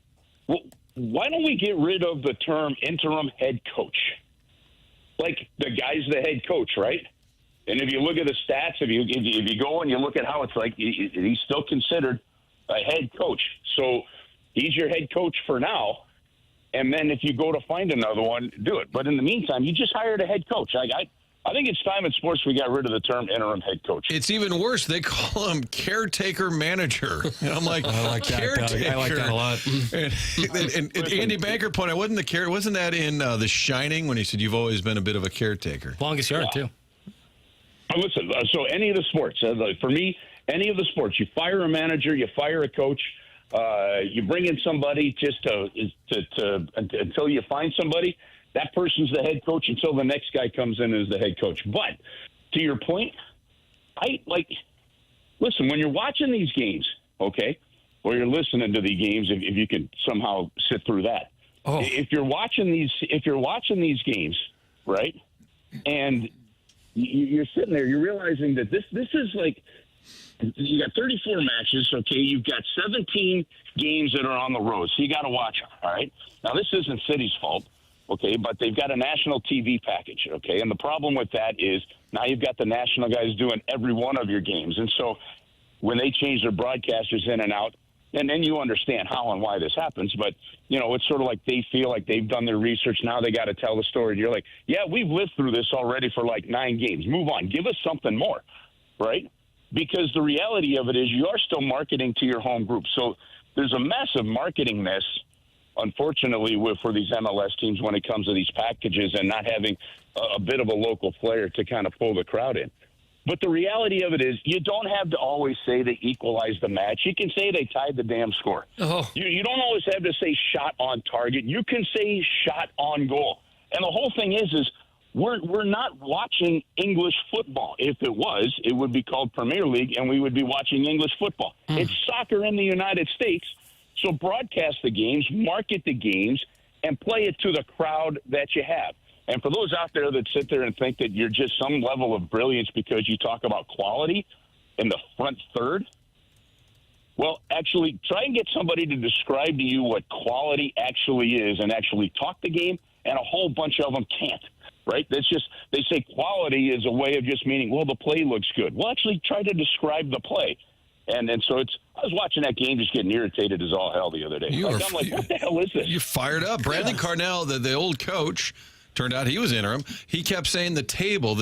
Why don't we get rid of the term interim head coach? Like, the guy's the head coach, right? And if you look at the stats, if you go and you look at how it's like, he's still considered a head coach. So he's your head coach for now. And then if you go to find another one, do it. But in the meantime, you just hired a head coach. I I think it's time in sports we got rid of the term interim head coach. It's even worse. They call him caretaker manager. And I'm like, I like that, caretaker. Doug. I like that a lot. And Andy Banker point, wasn't that in The Shining when he said you've always been a bit of a caretaker? Longest yard, too. Listen, so any of the sports, for me, any of the sports, you fire a manager, you fire a coach, you bring in somebody just to until you find somebody. That person's the head coach until the next guy comes in as the head coach. But to your point, listen, when you're watching these games, okay, or you're listening to the games, if you can somehow sit through that. Oh. If you're watching these games, right, and you're sitting there, you're realizing that this is like, you got 34 matches, okay? You've got 17 games that are on the road, so you got to watch them, all right? Now, this isn't City's fault, okay, but they've got a national TV package, okay? And the problem with that is now you've got the national guys doing every one of your games. And so when they change their broadcasters in and out, and then you understand how and why this happens, but, it's sort of like they feel like they've done their research. Now they got to tell the story. And you're like, yeah, we've lived through this already for like 9 games. Move on. Give us something more, right? Because the reality of it is you are still marketing to your home group. So there's a massive marketing miss, unfortunately, for these MLS teams when it comes to these packages and not having a bit of a local player to kind of pull the crowd in. But the reality of it is you don't have to always say they equalized the match. You can say they tied the damn score. Oh. You don't always have to say shot on target. You can say shot on goal. And the whole thing is we're not watching English football. If it was, it would be called Premier League, and we would be watching English football. It's soccer in the United States. So broadcast the games, market the games, and play it to the crowd that you have. And for those out there that sit there and think that you're just some level of brilliance because you talk about quality in the front third, well, actually try and get somebody to describe to you what quality actually is and actually talk the game, and a whole bunch of them can't, right? That's just, they say quality is a way of just meaning, well, the play looks good. Well, actually try to describe the play. And so I was watching that game just getting irritated as all hell the other day. I'm like, what the hell is this? You fired up. Bradley Cardinal, the old coach, turned out he was interim. He kept saying the table,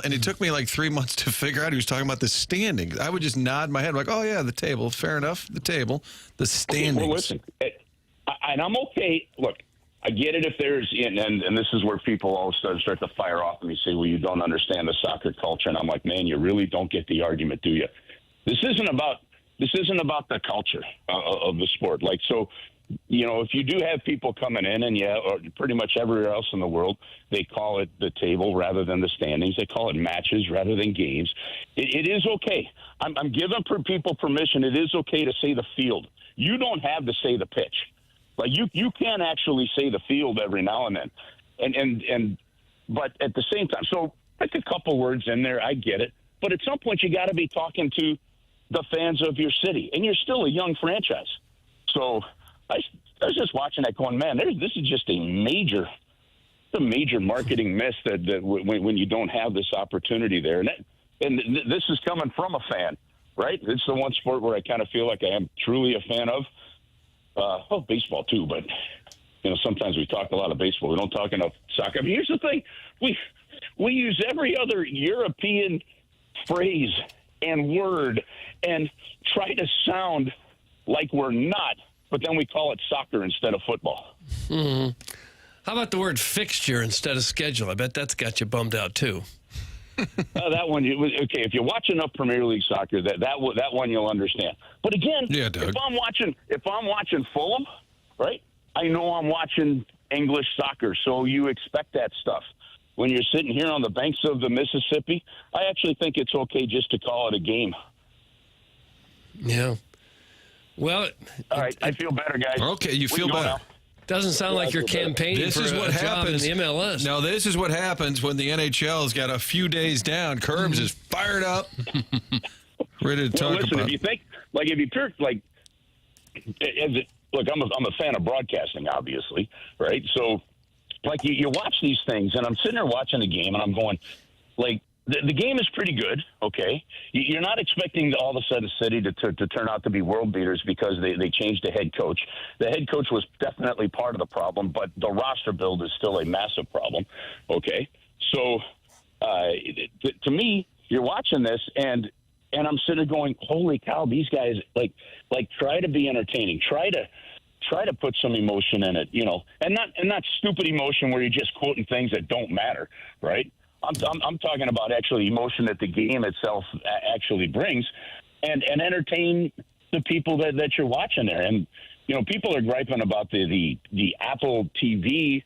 and it took me like 3 months to figure out he was talking about the standings. I would just nod my head like, oh, yeah, the table. Fair enough, the table, the standings. Okay, well, listen, and I'm okay. Look, I get it if there's, and this is where people all start to fire off and me say, well, you don't understand the soccer culture. And I'm like, man, you really don't get the argument, do you? This isn't about the culture of the sport. Like, so, if you do have people coming in, and or pretty much everywhere else in the world, they call it the table rather than the standings. They call it matches rather than games. It is okay. I'm giving people permission. It is okay to say the field. You don't have to say the pitch. Like you can actually say the field every now and then, but at the same time, so like a couple words in there, I get it. But at some point, you got to be talking to the fans of your city, and you're still a young franchise. So I was just watching that going, man, this is just a major marketing miss that when you don't have this opportunity there. And this is coming from a fan, right? It's the one sport where I kind of feel like I am truly a fan of. Baseball too, but sometimes we talk a lot of baseball. We don't talk enough soccer. I mean, here's the thing: we use every other European phrase and word and try to sound like we're not, but then we call it soccer instead of football. Mm-hmm. How about the word fixture instead of schedule? I bet that's got you bummed out too. That one, okay. If you watch enough Premier League soccer, that one you'll understand. But again, if I'm watching Fulham, right? I know I'm watching English soccer, so you expect that stuff. When you're sitting here on the banks of the Mississippi, I actually think it's okay just to call it a game. Yeah. Well, all right. I feel better, guys. Okay, you feel better. Doesn't sound like you're campaigning for a job in the MLS. No, this is what happens when the NHL's got a few days down. Kerbs is fired up, ready to talk listen, about. If you think, look, I'm a fan of broadcasting, obviously, right? So, like, you watch these things, and I'm sitting there watching the game, and I'm going, like, the game is pretty good, okay? You're not expecting all of a sudden City to turn out to be world beaters because they changed the head coach. The head coach was definitely part of the problem, but the roster build is still a massive problem, okay? So To me, you're watching this, and I'm sitting there going, holy cow, these guys, like try to be entertaining. Try to put some emotion in it, and not stupid emotion where you're just quoting things that don't matter, right? I'm talking about actually emotion that the game itself actually brings, and entertain the people that you're watching there. And people are griping about the Apple TV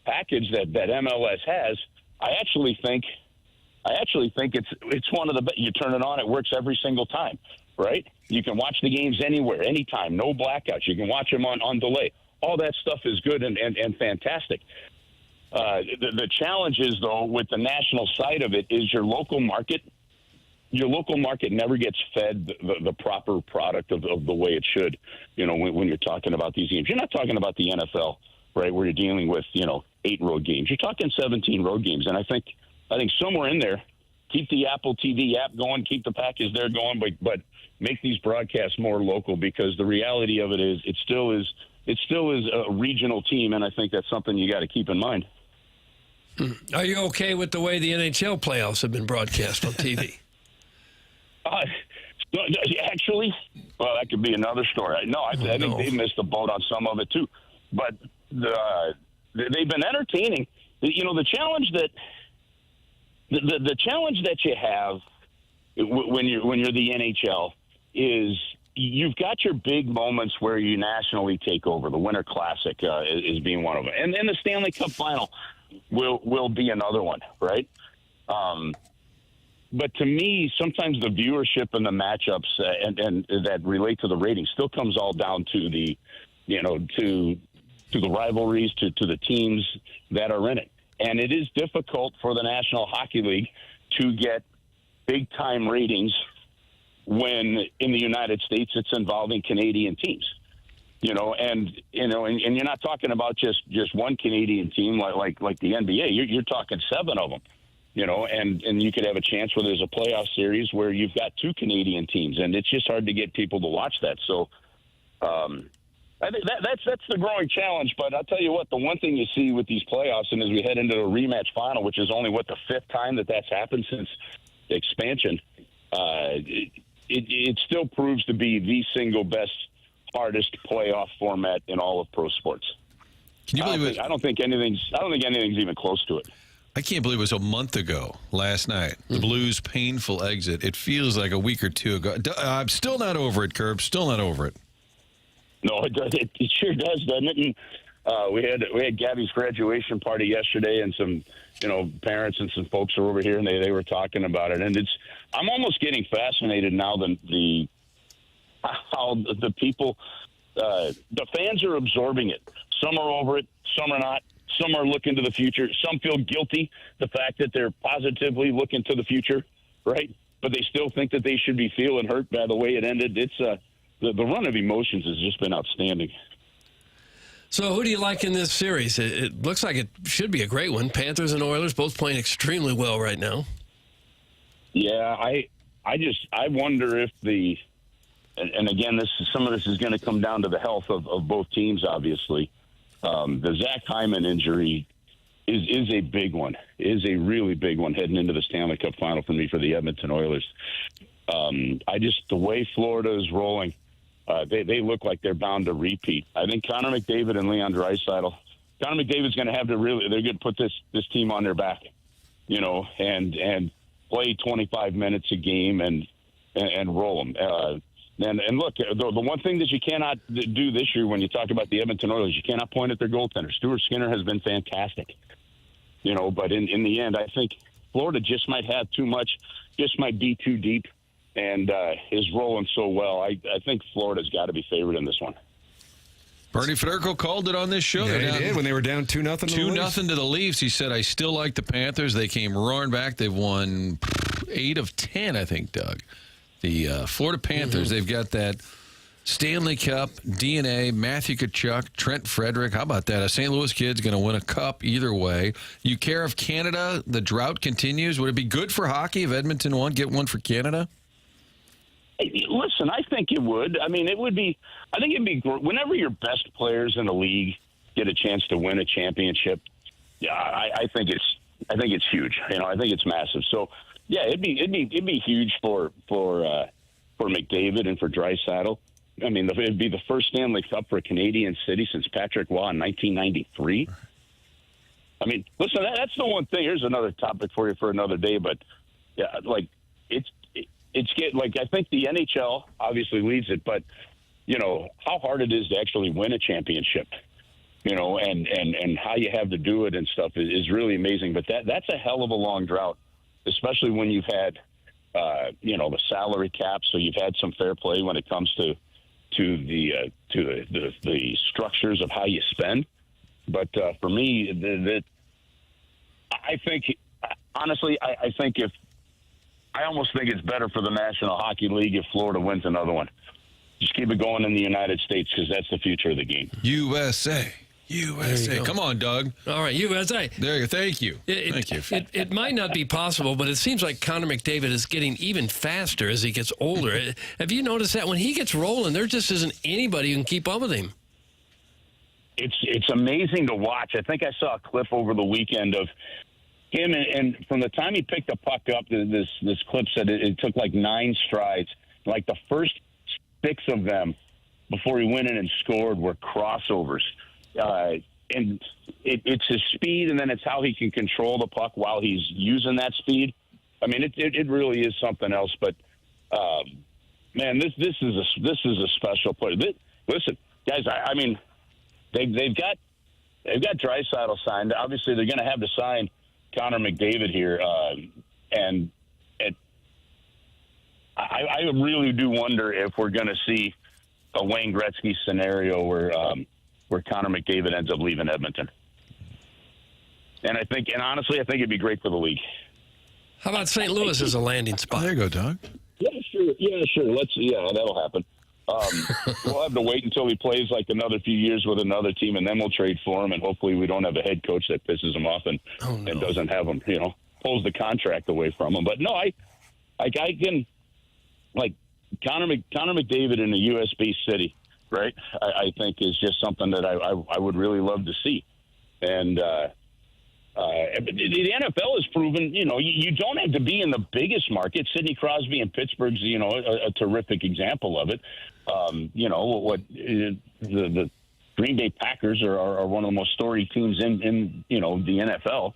package that MLS has. I actually think it's one of the best. You turn it on, it works every single time, right? You can watch the games anywhere, anytime, no blackouts. You can watch them on delay. All that stuff is good and fantastic. The challenge is, though, with the national side of it, is your local market. Your local market never gets fed the proper product of the way it should. When you're talking about these games, you're not talking about the NFL, right? Where you're dealing with 8 road games. You're talking 17 road games, and I think somewhere in there, keep the Apple TV app going, keep the package there going, but make these broadcasts more local, because the reality of it is it still is a regional team, and I think that's something you got to keep in mind. Are you okay with the way the NHL playoffs have been broadcast on TV? Actually, well, that could be another story. No, I think they missed the boat on some of it too. But they've been entertaining. The challenge that you have when you're the NHL is you've got your big moments where you nationally take over. The Winter Classic is being one of them, and then the Stanley Cup Final will be another one, right? But to me, sometimes the viewership and the matchups and that relate to the ratings still comes all down to the to the rivalries, to the teams that are in it. And it is difficult for the National Hockey League to get big-time ratings when in the United States it's involving Canadian teams. And you're not talking about just one Canadian team like the NBA. You're talking 7 of them. And you could have a chance where there's a playoff series where you've got 2 Canadian teams, and it's just hard to get people to watch that. So I think that's the growing challenge. But I'll tell you what, the one thing you see with these playoffs, and as we head into the rematch final, which is only the 5th time that's happened since expansion, it still proves to be the single best, hardest playoff format in all of pro sports. Can you believe it? I don't think anything's even close to it. I can't believe it was a month ago last night. The Blues' painful exit. It feels like a week or 2 ago. I'm still not over it, Kerb. Still not over it. No, it does. It sure does, doesn't it? And we had Gabby's graduation party yesterday, and some parents and some folks are over here, and they were talking about it. And I'm almost getting fascinated now how the people, the fans are absorbing it. Some are over it, some are not. Some are looking to the future. Some feel guilty, the fact that they're positively looking to the future, right? But they still think that they should be feeling hurt by the way it ended. It's the run of emotions has just been outstanding. So who do you like in this series? It looks like it should be a great one. Panthers and Oilers both playing extremely well right now. Yeah, I wonder if and again, some of this is going to come down to the health of both teams, obviously. The Zach Hyman injury is a big one, is a really big one heading into the Stanley Cup Final for me for the Edmonton Oilers. The way Florida is rolling, they look like they're bound to repeat. I think Connor McDavid and Leon Draisaitl. Connor McDavid's going to have to they're going to put this team on their back, and play 25 minutes a game and roll them. And look, the one thing that you cannot do this year when you talk about the Edmonton Oilers, you cannot point at their goaltender. Stuart Skinner has been fantastic, but in the end, I think Florida just might have too much, just might be too deep, and is rolling so well. I think Florida's got to be favored in this one. Bernie Federko called it on this show. Yeah, he did when they were down 2-0 to the Leafs. He said, I still like the Panthers. They came roaring back. They've won 8 of 10, I think, Doug. The Florida Panthers, they've got that Stanley Cup, DNA, Matthew Tkachuk, Trent Frederick. How about that? A St. Louis kid's going to win a cup either way. You care if Canada, the drought continues? Would it be good for hockey if Edmonton won? Get one for Canada? Listen, I think it would. I mean, it'd be whenever your best players in the league get a chance to win a championship. Yeah, I think I think it's huge. I think it's massive. So yeah, it'd be huge for McDavid and for Draisaitl. I mean, it'd be the first Stanley Cup for a Canadian city since Patrick Waugh in 1993. I mean, listen, that's the one thing. Here's another topic for you for another day. But yeah, like it's like I think the NHL obviously leads it, but how hard it is to actually win a championship, and how you have to do it and stuff is really amazing. But that's a hell of a long drought, especially when you've had, the salary cap. So you've had some fair play when it comes to the structures of how you spend. But for me, I think, honestly, I almost think it's better for the National Hockey League if Florida wins another one. Just keep it going in the United States because that's the future of the game. USA. Come on, Doug. All right, USA. There you go. Thank you. Thank you. It might not be possible, but it seems like Connor McDavid is getting even faster as he gets older. Have you noticed that when he gets rolling, there just isn't anybody who can keep up with him? It's amazing to watch. I think I saw a clip over the weekend of him, and from the time he picked the puck up, this clip said it took like 9 strides. Like the first 6 of them before he went in and scored were crossovers. And it's his speed, and then it's how he can control the puck while he's using that speed. I mean, it really is something else. But man, this is a special player. Listen, guys, I mean, they've got Draisaitl signed. Obviously, they're going to have to sign Connor McDavid here, and I really do wonder if we're going to see a Wayne Gretzky scenario where Connor McDavid ends up leaving Edmonton. And honestly, I think it'd be great for the league. How about St. Louis as a landing spot? There you go, Doug. Yeah, sure. That'll happen. We'll have to wait until he plays like another few years with another team, and then we'll trade for him. And hopefully, we don't have a head coach that pisses him off and doesn't have him, pulls the contract away from him. But no, I can like Connor McDavid in a USB city, right? I think is just something that I would really love to see. And the NFL has proven, you don't have to be in the biggest market. Sidney Crosby in Pittsburgh's, a terrific example of it. The Green Bay Packers are one of the most storied teams in the NFL.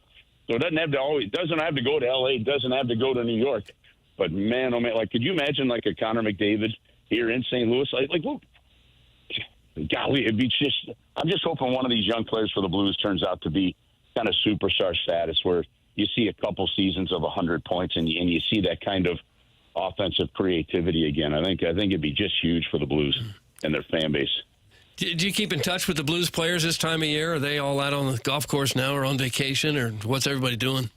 So it doesn't have to go to LA. It doesn't have to go to New York. But man, oh man, like, could you imagine like a Connor McDavid here in St. Louis? Like, look, golly, it'd be just. I'm just hoping one of these young players for the Blues turns out to be kind of superstar status, where you see a couple seasons of 100 points and you see that kind of offensive creativity again. I think it'd be just huge for the Blues and their fan base. Do you keep in touch with the Blues players this time of year? Are they all out on the golf course now, or on vacation, or what's everybody doing?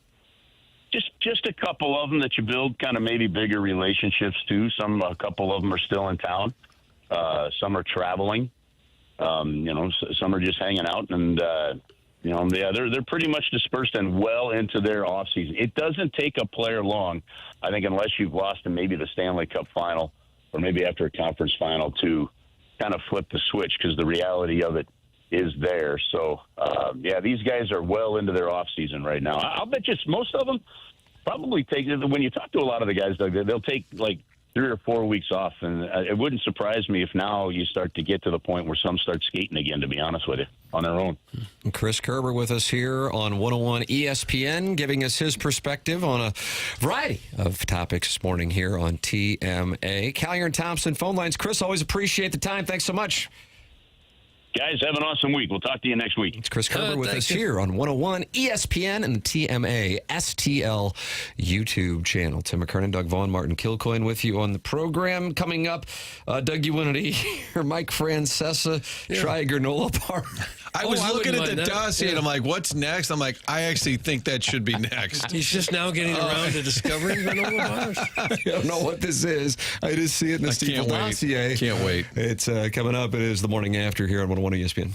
Just a couple of them that you build kind of maybe bigger relationships to. A couple of them are still in town. Some are traveling. Some are just hanging out, and they're pretty much dispersed and well into their off season. It doesn't take a player long, I think, unless you've lost in maybe the Stanley Cup final or maybe after a conference final, to kind of flip the switch, because the reality of it is there. So, these guys are well into their off season right now. I'll bet you most of them probably take, when you talk to a lot of the guys, Doug, they'll take like 3 or 4 weeks off, and it wouldn't surprise me if now you start to get to the point where some start skating again, to be honest with you, on their own. Chris Kerber with us here on 101 ESPN, giving us his perspective on a variety of topics this morning here on TMA. Callier and Thompson phone lines. Chris, always appreciate the time. Thanks so much. Guys, have an awesome week. We'll talk to you next week. It's Chris Kerber with us here on 101 ESPN and the TMA STL YouTube channel. Tim McKernan, Doug Vaughn, Martin Kilcoyne with you on the program. Coming up, Doug, you wanted to hear Mike Francesa try a granola bar? I was looking at the dossier and I'm like, what's next? I'm like, I actually think that should be next. He's just now getting around to discovering granola bars. I don't know what this is. I just see it in the Steve dossier. Can't wait. It's coming up. It is the morning after here on 101 ESPN.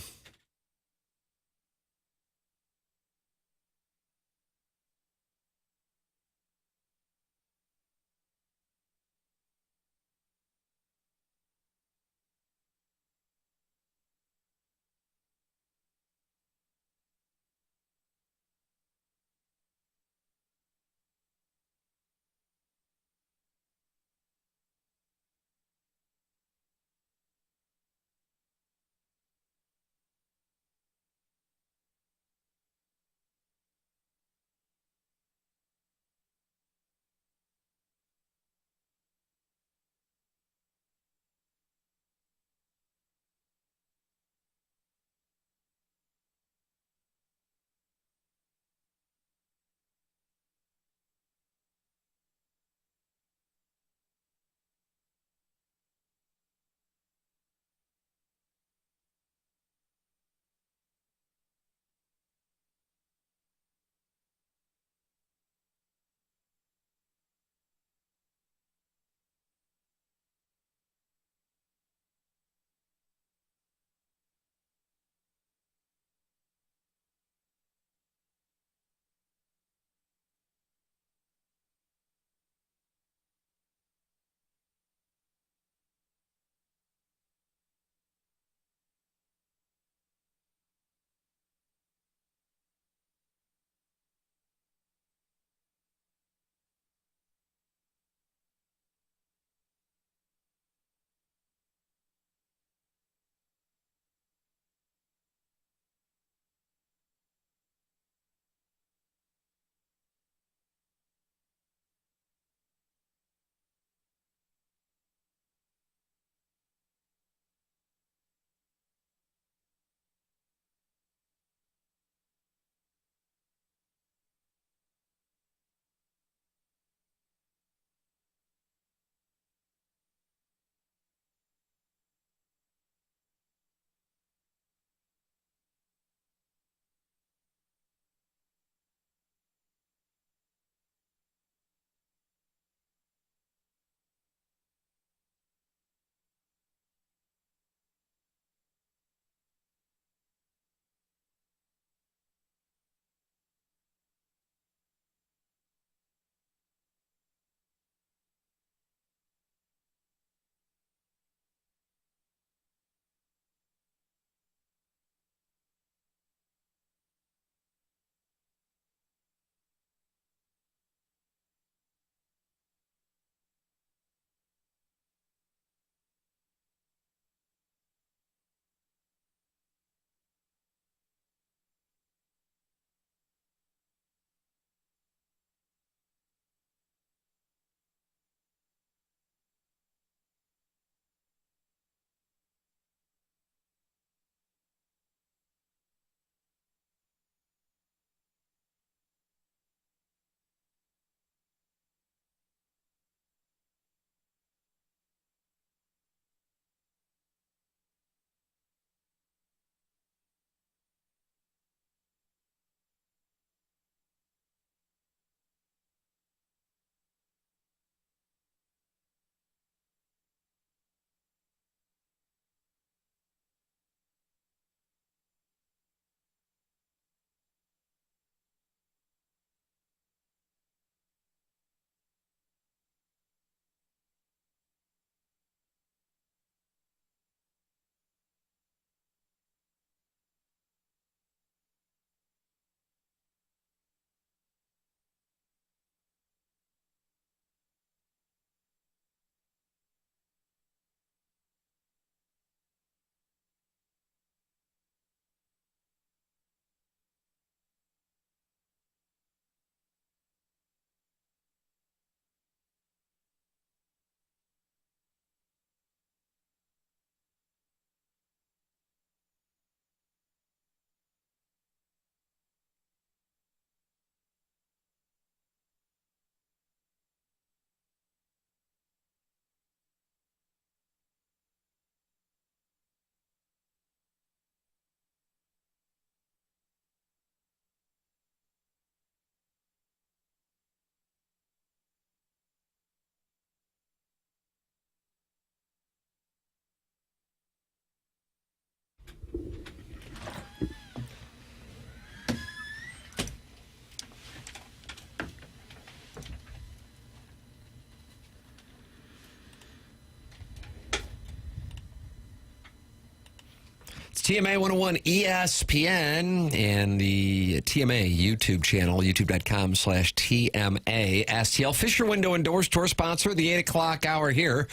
TMA 101 ESPN and the TMA YouTube channel, youtube.com/TMA STL. Fisher Window and Door Store sponsor, the 8 o'clock hour here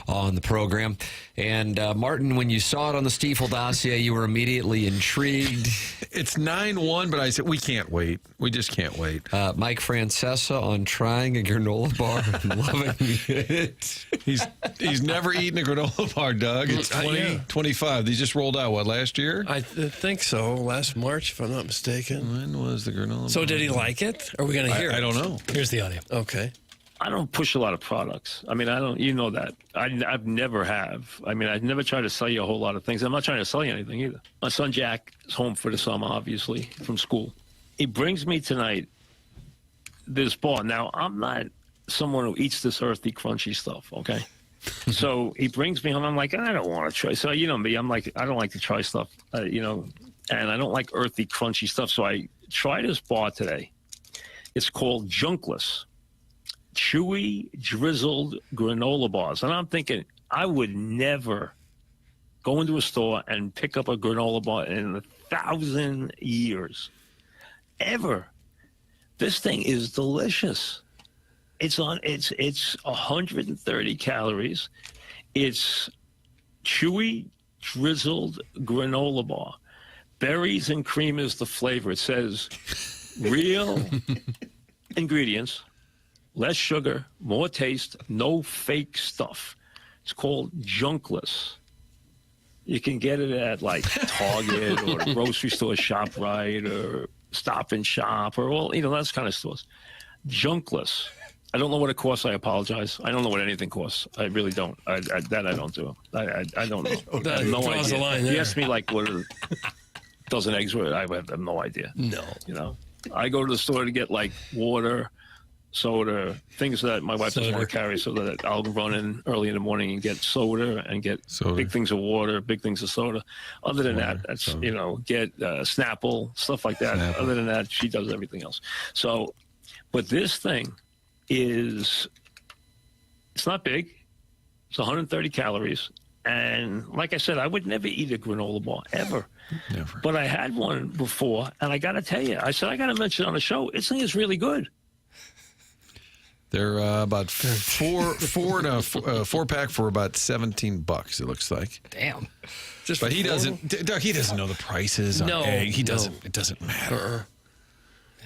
on the program. And Martin, when you saw it on the Stiefel dossier, you were immediately intrigued. It's 9-1, but I said, we can't wait. We just can't wait. Mike Francesa on trying a granola bar and loving it. He's never eaten a granola bar, Doug. It's 25. These just rolled out, what, last year? I think so. Last March, if I'm not mistaken. When was the granola So bar? did he like it? Are we going to hear it? I don't know. Here's the audio. Okay. I don't push a lot of products. I mean, I don't. You know that. I've never have. I mean, I've never tried to sell you a whole lot of things. I'm not trying to sell you anything either. My son Jack is home for the summer, obviously, from school. He brings me tonight this bar. Now, I'm not someone who eats this earthy, crunchy stuff, okay? So he brings me home. I'm like, I don't want to try. So, you know me, I'm like, I don't like to try stuff, and I don't like earthy, crunchy stuff. So I tried this bar today. It's called Junkless. Chewy, drizzled granola bars. And I'm thinking, I would never go into a store and pick up a granola bar in 1,000 years. Ever. This thing is delicious. It's 130 calories. It's chewy, drizzled granola bar. Berries and cream is the flavor. It says real ingredients. Less sugar, more taste, no fake stuff. It's called Junkless. You can get it at like Target or the grocery store, ShopRite or Stop and Shop or all, those kind of stores. Junkless. I don't know what it costs. I apologize. I don't know what anything costs. I really don't. I don't do. I don't know. I have no idea. The line there. You ask me like what a dozen eggs were, I have no idea. No. I go to the store to get like water, soda, things that my wife doesn't want to carry, so that I'll run in early in the morning and get soda and get big things of water, big things of soda. Other than that, that's, get Snapple, stuff like that. Snapple. Other than that, she does everything else. So, but this thing it's not big. It's 130 calories. And like I said, I would never eat a granola bar, ever. Never. But I had one before, and I got to tell you, I said, I got to mention it on the show. This thing is really good. They're about four pack for about $17. It looks like. Damn. But he doesn't. Doug, he doesn't know the prices on egg. He doesn't. It doesn't matter.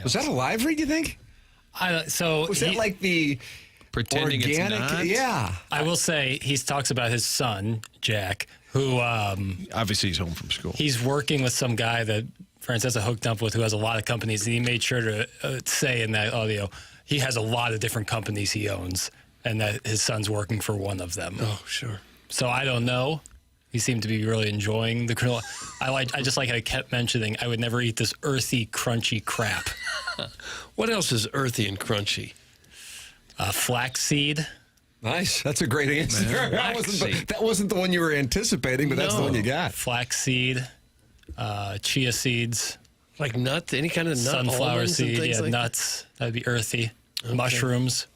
Was that a live read? You think? Was that like the pretending organic? It's not? Yeah. I will say he talks about his son Jack, who obviously he's home from school. He's working with some guy that Francesa hooked up with, who has a lot of companies, and he made sure to say in that audio, he has a lot of different companies he owns, and that his son's working for one of them. Oh, sure. So I don't know. He seemed to be really enjoying the granola. I just like how he kept mentioning, I would never eat this earthy, crunchy crap. What else is earthy and crunchy? Flaxseed. Nice. That's a great answer. That wasn't the one you were anticipating, but that's the one you got. Flaxseed, chia seeds. Like nuts? Any kind of nut? Sunflower seed, like nuts. That'd be earthy. Okay. Mushrooms.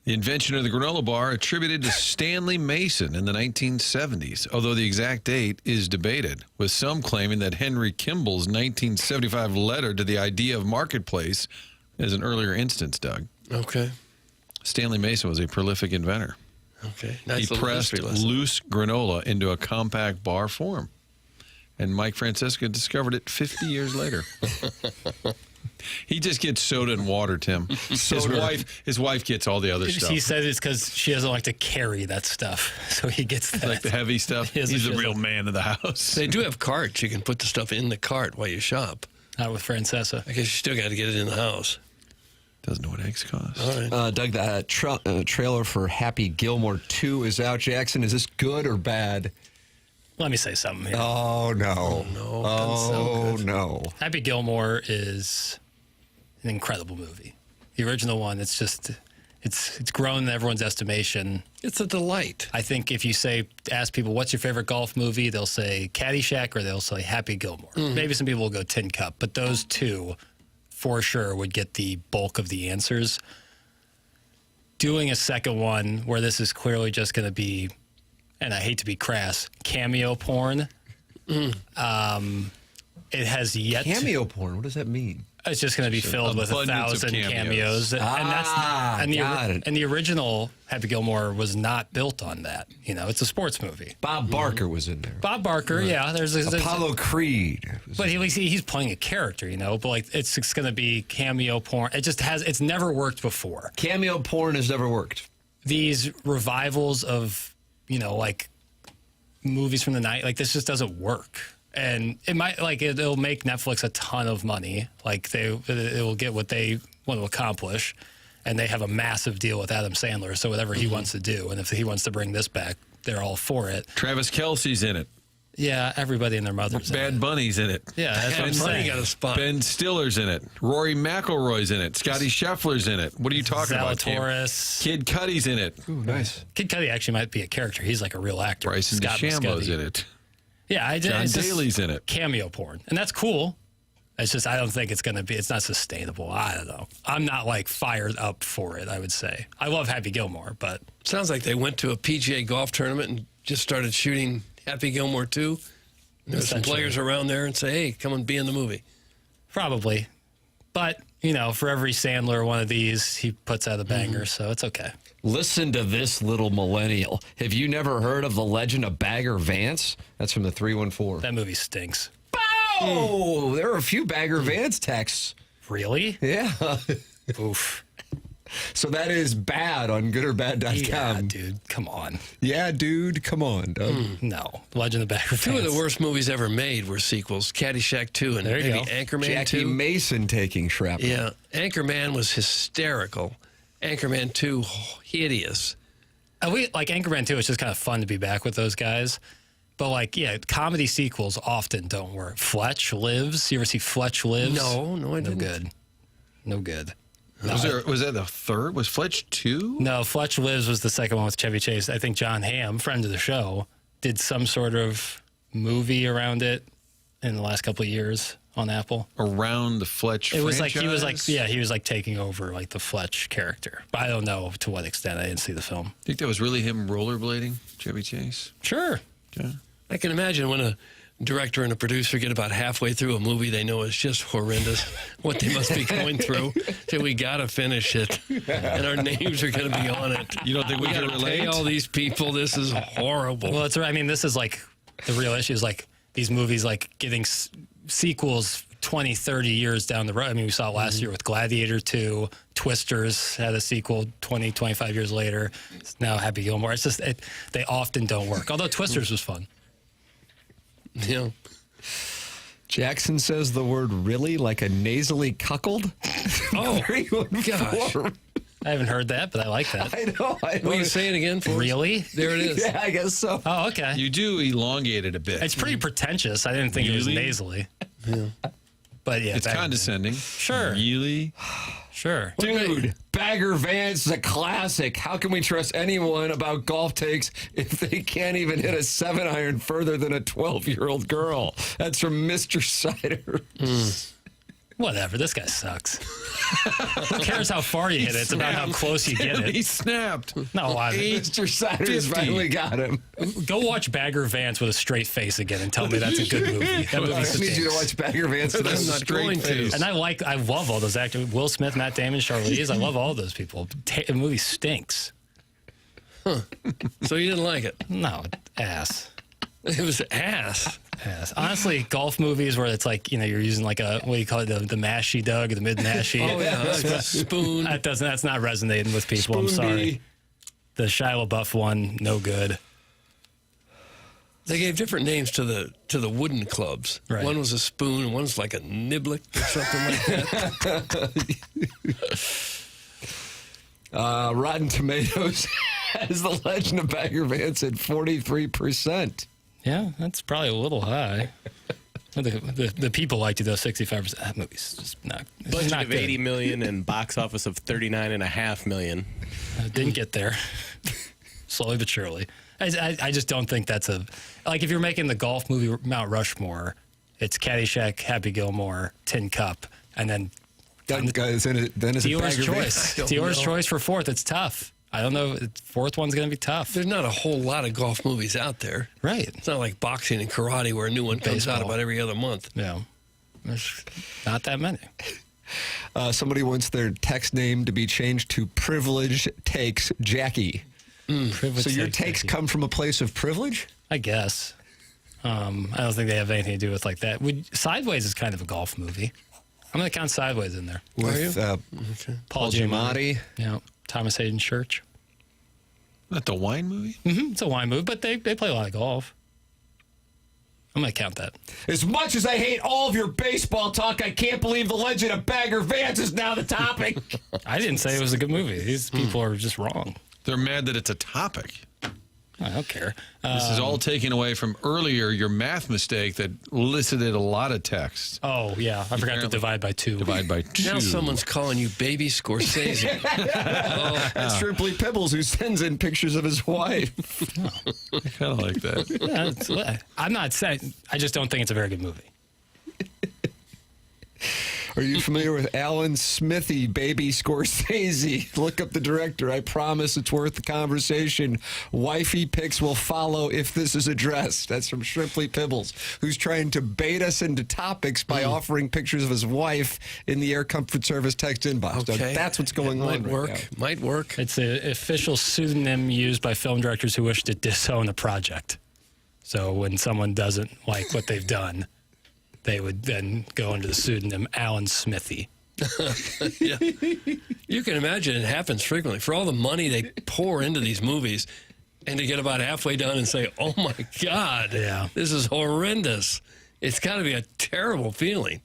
The invention of the granola bar attributed to Stanley Mason in the 1970s, although the exact date is debated, with some claiming that Henry Kimball's 1975 letter to the idea of marketplace is an earlier instance, Doug. Okay. Stanley Mason was a prolific inventor. Okay. Nice. He pressed loose granola into a compact bar form. And Mike Francesa discovered it 50 years later. He just gets soda and water, Tim. His wife gets all the other stuff. He said it's because she doesn't like to carry that stuff, so he gets that. Like the heavy stuff. He's the real man of the house. They do have carts. You can put the stuff in the cart while you shop. Not with Francesa. I guess you still got to get it in the house. Doesn't know what eggs cost. All right. Doug, the trailer for Happy Gilmore 2 is out. Jackson, is this good or bad? Let me say something here. Oh, no. Oh, no. Happy Gilmore is an incredible movie. The original one, it's grown in everyone's estimation. It's a delight. I think if you ask people, what's your favorite golf movie? They'll say Caddyshack or they'll say Happy Gilmore. Mm-hmm. Maybe some people will go Tin Cup, but those two for sure would get the bulk of the answers. Doing a second one where this is clearly just going to be, and I hate to be crass, cameo porn It has yet Cameo porn. What does that mean? It's just going to be filled with 1,000 cameos, and the original Happy Gilmore was not built on that. It's a sports movie. Bob Barker was in there. Bob Barker, yeah. There's Apollo Creed, but he's playing a character, But like it's going to be cameo porn. It's never worked before. Cameo porn has never worked. These revivals of like movies from the night, like this just doesn't work. And it might it'll make Netflix a ton of money. Like it will get what they want to accomplish, and they have a massive deal with Adam Sandler. So whatever he wants to do, and if he wants to bring this back, they're all for it. Travis Kelce's in it. Yeah, everybody and their mother's Bad in it. Bunny's in it. Yeah, that's what I'm saying. Got a spot. Ben Stiller's in it. Rory McIlroy's in it. Scotty Scheffler's in it. What are you talking about, Tim? Zalatoris. Kid Cudi's in it. Ooh, nice. Kid Cudi actually might be a character. He's like a real actor. Bryson DeChambeau's in it. Yeah, John Daly's in it. Cameo porn, and that's cool. It's just I don't think it's going to be. It's not sustainable. I don't know. I'm not like fired up for it. I would say I love Happy Gilmore, but Sounds like they went to a PGA golf tournament and just started shooting Happy Gilmore 2. There's some players around there and say, "Hey, come and be in the movie." probably. But for every Sandler one of these, he puts out a banger, so it's okay. Listen to this little millennial. Have you never heard of The Legend of Bagger Vance? That's from the 314. That movie stinks. Oh, there are a few Bagger Vance texts. Really? Yeah. Oof. So that is bad on goodorbad.com. Yeah, dude, come on. Yeah, dude, come on, Doug. No. Legend of Bagger Vance. Two of the worst movies ever made were sequels, Caddyshack 2 and There you maybe go. Anchorman Jackie 2. Mason taking shrapnel. Yeah, Anchorman was hysterical. Anchorman 2, hideous. Anchorman 2, it's just kind of fun to be back with those guys. But comedy sequels often don't work. Fletch Lives. You ever see Fletch Lives? No, I didn't. No good. Was that the third? Was Fletch 2? No, Fletch Lives was the second one with Chevy Chase. I think John Hamm, friend of the show, did some sort of movie around it in the last couple of years on Apple. Around the Fletch It was franchise? he was taking over the Fletch character. But I don't know to what extent. I didn't see the film. Think that was really him rollerblading, Chevy Chase? Sure. Yeah. I can imagine when a director and a producer get about halfway through a movie they know is just horrendous, what they must be going through. Say, we got to finish it, and our names are going to be on it. You don't think we got can to relate? pay all these people? This is horrible. Well, I mean, this is the real issue is these movies getting sequels 20, 30 years down the road. I mean, we saw it last year with Gladiator 2. Twisters had a sequel 20, 25 years later. It's now Happy Gilmore. It's just, they often don't work. Although Twisters was fun. Yeah. Jackson says the word really like a nasally cuckold. Oh, gosh. I haven't heard that, but I like that. I know. Will you say it again for us? Really? There it is. Yeah, I guess so. Oh, okay. You do elongate it a bit. It's pretty pretentious. I didn't think it was Really? nasally. Yeah. But yeah. It's condescending. Sure. Really? Sure. Dude, Bagger Vance is a classic. How can we trust anyone about golf takes if they can't even hit a 7-iron further than a 12-year-old girl? That's from Mr. Cider. Whatever. This guy sucks. Who cares how far you hit it? It's about how close you get He it. snapped. No, Mr. Cider's finally got him. go watch Bagger Vance with a straight face again and tell me that's a good movie. That movie I need stinks. you to watch Bagger Vance with a I'm not going straight to. face. And I love all those actors. Will Smith, Matt Damon, Charlize. I love all those people. The movie stinks. So you didn't like it? No, ass. It was ass. Ass. Honestly, golf movies where it's you're using what do you call it, the mashy Doug, the mid mashy. Oh, yeah. Like a spoon. That's not resonating with people. I'm sorry. The Shia LaBeouf one, no good. They gave different names to the wooden clubs. Right. One was a spoon, and one's like a niblick or something like that. Rotten Tomatoes has The Legend of Bagger Vance at 43%. Yeah, that's probably a little high. The people liked it though, 65%. That movie's just not. Budget not of good. $80 million and box office of $39.5 million. Didn't get there. Slowly but surely. I just don't think that's if you're making the golf movie Mount Rushmore, it's Caddyshack, Happy Gilmore, Tin Cup, and then Then is it dealer's Bagger choice. Vance? Dealer's choice for fourth. It's tough. I don't know. The fourth one's going to be tough. There's not a whole lot of golf movies out there. Right. It's not like boxing and karate where a new one comes out about every other month. Yeah. There's not that many. Somebody wants their text name to be changed to Privilege Takes Jackie. So your takes come from a place of privilege? I guess. I don't think they have anything to do with like that. Sideways is kind of a golf movie. I'm going to count Sideways in there. With Paul Giamatti. Yeah. Thomas Hayden Church. Not the wine movie? Mm-hmm. It's a wine movie, but they play a lot of golf. I'm going to count that. As much as I hate all of your baseball talk, I can't believe the legend of Bagger Vance is now the topic. I didn't say it was a good movie. These people are just wrong. They're mad that it's a topic. I don't care. This is all taken away from earlier, your math mistake that elicited a lot of text. Oh, yeah. I forgot to divide by 2. Divide by 2. Now someone's calling you Baby Scorsese. That's Shrimply Pibbles, who sends in pictures of his wife. I kind of like that. Yeah, I'm not saying. I just don't think it's a very good movie. Are you familiar with Alan Smithy, Baby Scorsese? Look up the director. I promise it's worth the conversation. Wifey pics will follow if this is addressed. That's from Shrimply Pibbles, who's trying to bait us into topics by offering pictures of his wife in the Air Comfort Service text inbox. Okay. Now, that's what's going on Might work. right now. Might work. It's an official pseudonym used by film directors who wish to disown a project. So when someone doesn't like what they've done, they would then go under the pseudonym Alan Smithy. Yeah. You can imagine it happens frequently. For all the money they pour into these movies, and to get about halfway done and say, oh, my God, this is horrendous. It's got to be a terrible feeling.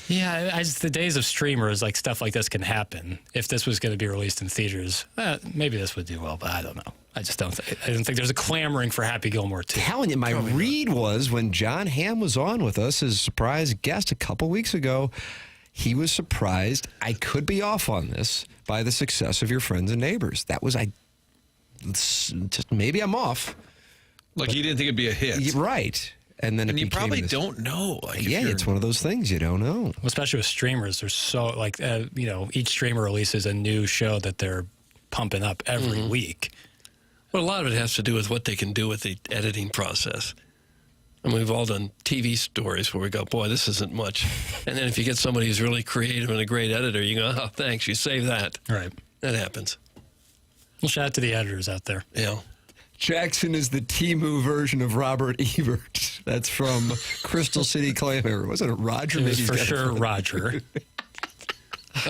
Yeah, the days of streamers, like stuff like this can happen. If this was going to be released in theaters, maybe this would do well, but I don't know. I just don't think there's a clamoring for Happy Gilmore 2. Telling you, my read was when John Hamm was on with us as a surprise guest a couple weeks ago, he was surprised, I could be off on this, by the success of Your Friends and Neighbors. That was, just maybe I'm off. Like you didn't think it'd be a hit. Right. And then you probably don't know. Like yeah, it's one of those things you don't know. Especially with streamers, there's so each streamer releases a new show that they're pumping up every week. Well, a lot of it has to do with what they can do with the editing process. And we've all done TV stories where we go, boy, this isn't much. And then if you get somebody who's really creative and a great editor, you go, oh, thanks, you save that. Right. That happens. Well, shout out to the editors out there. Yeah. Jackson is the Temu version of Robert Ebert. That's from Crystal City Clamhammer. Wasn't it Roger? It was for sure Roger.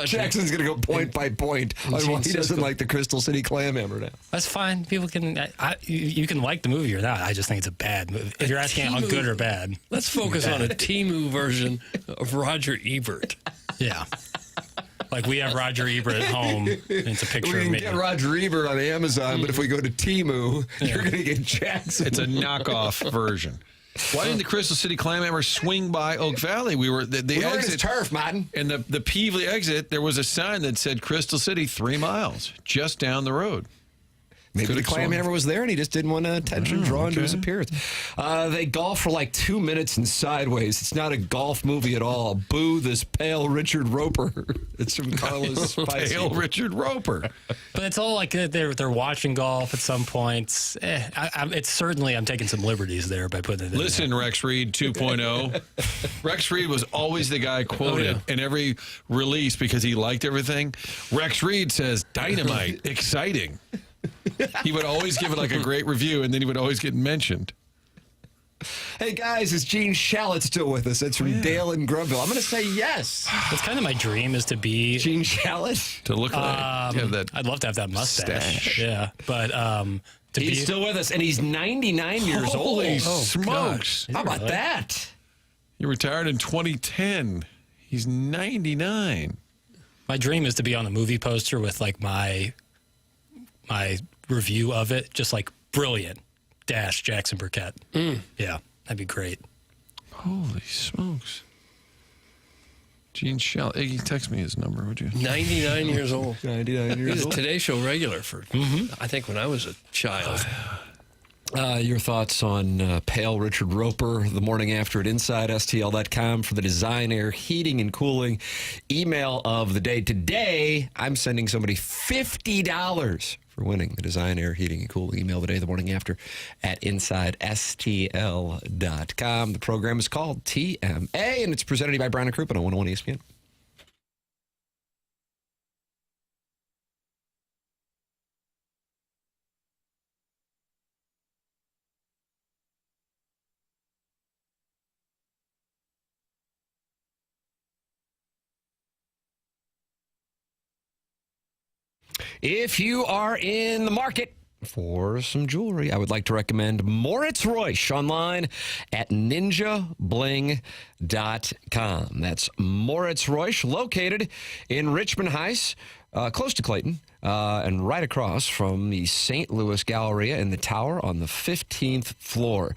Jackson's going to go point by point on why he doesn't like the Crystal City Clamhammer now. That's fine. People can, you can like the movie or not. I just think it's a bad movie. If you're asking on good or bad. Let's focus on a Temu version of Roger Ebert. Yeah. Like we have Roger Ebert at home, and it's a picture of me. We can get Roger Ebert on Amazon, but if we go to Temu, you're going to get Jackson. It's a knockoff version. Why didn't the Crystal City Clamhammer swing by Oak Valley? We were the exit, exit turf, Martin. And the Peevely exit, there was a sign that said Crystal City 3 miles, just down the road. Maybe the Clamhammer was there and he just didn't want attention drawn to his appearance. They golf for like 2 minutes in Sideways. It's not a golf movie at all. Boo this pale Richard Roper. It's from Carlos Spicy. Pale Richard Roper. But it's all like they're watching golf at some points. It's certainly, I'm taking some liberties there by putting it in Listen, there. Rex Reed 2.0. Rex Reed was always the guy quoted in every release because he liked everything. Rex Reed says, dynamite, exciting. He would always give it like a great review, and then he would always get mentioned. Hey, guys, is Gene Shalit still with us? That's from Dale in Grubville. I'm going to say yes. That's kind of my dream is to be Gene Shalit. To look like that. I'd love to have that mustache. Stash. Yeah, but he's still with us, and he's 99 years old. Holy smokes. How about that? He retired in 2010. He's 99. My dream is to be on a movie poster with like my review of it, just like brilliant dash Jackson Burkett. Yeah, that'd be great. Holy smokes. Gene Shell. Iggy, text me his number, would you? 99 years old. 99 years He's a old. Today Show regular for, I think, when I was a child. Your thoughts on Pale Richard Roper the morning after at InsideSTL.com for the Design Air Heating and Cooling email of the day. Today, I'm sending somebody $50 for winning the Design Air Heating and Cooling email of the day, the morning after at InsideSTL.com. The program is called TMA, and it's presented to you by Brown and Crouppen on 101 ESPN. If you are in the market for some jewelry, I would like to recommend Moritz Reusch online at ninjabling.com. That's Moritz Reusch, located in Richmond Heights, close to Clayton, and right across from the St. Louis Galleria in the tower on the 15th floor.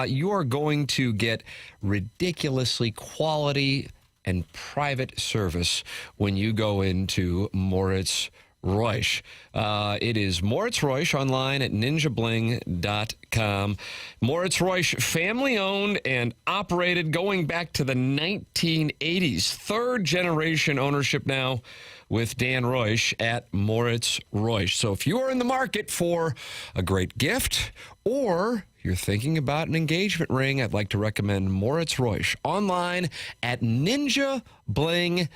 You are going to get ridiculously quality and private service when you go into Moritz Reusch. It is Moritz Reusch online at ninjabling.com. Moritz Reusch, family owned and operated going back to the 1980s. Third generation ownership now with Dan Reusch at Moritz Reusch. So if you are in the market for a great gift or you're thinking about an engagement ring, I'd like to recommend Moritz Reusch online at ninjabling.com.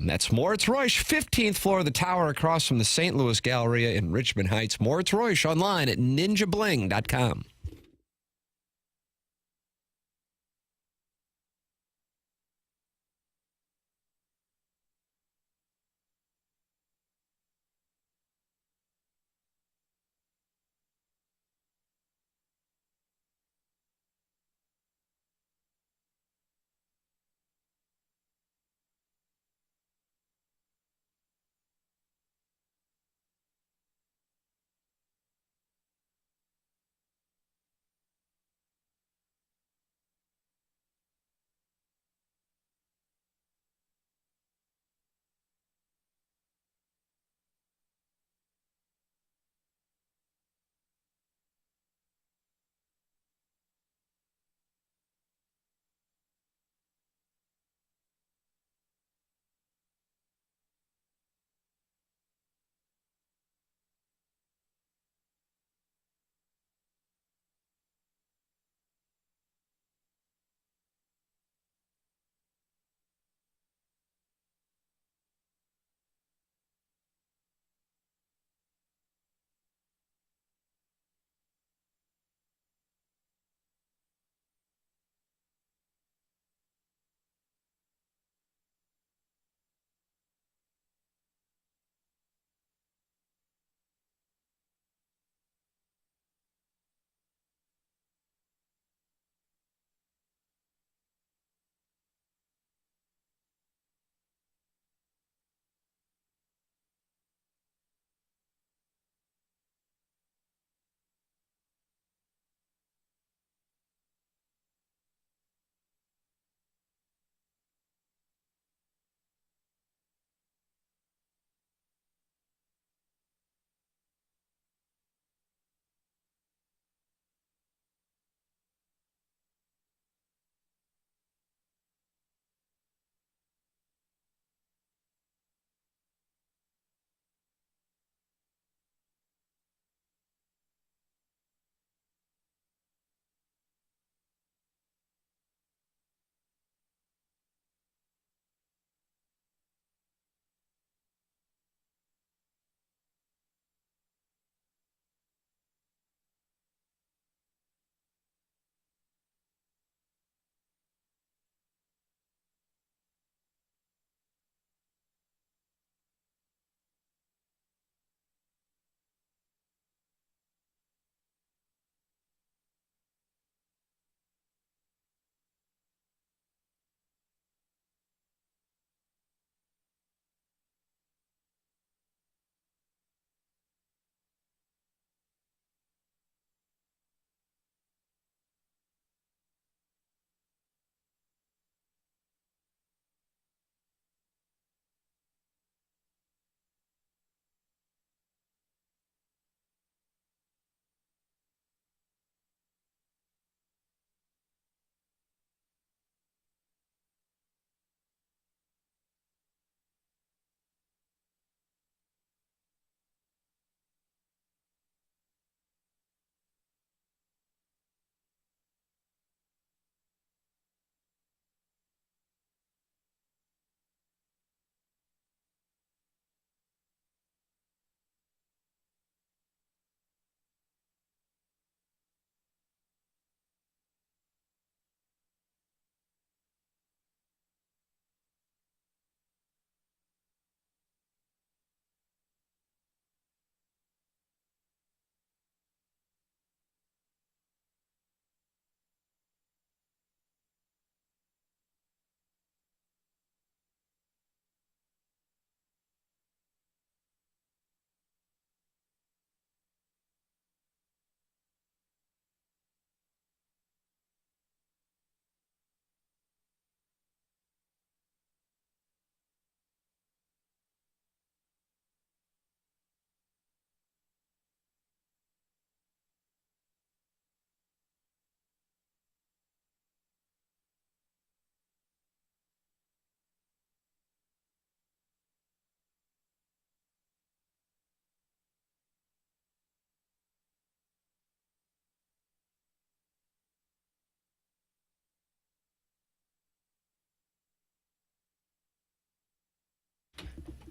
That's Moritz Reusch, 15th floor of the tower across from the St. Louis Galleria in Richmond Heights. Moritz Reusch online at ninjabling.com.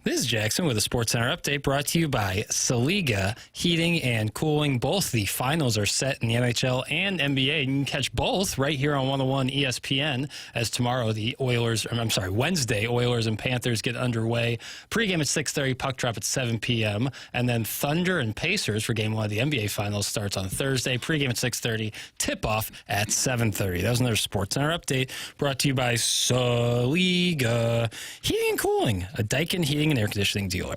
This is Jackson with a SportsCenter update brought to you by Saliga Heating and Cooling. Both the finals are set in the NHL and NBA. You can catch both right here on 101 ESPN as tomorrow Wednesday, Oilers and Panthers get underway. Pre-game at 6:30, puck drop at 7 p.m. And then Thunder and Pacers for Game 1 of the NBA Finals starts on Thursday. Pre-game at 6:30, tip-off at 7:30. That was another SportsCenter update brought to you by Saliga Heating and Cooling, a Daikin Heating and Air Conditioning dealer.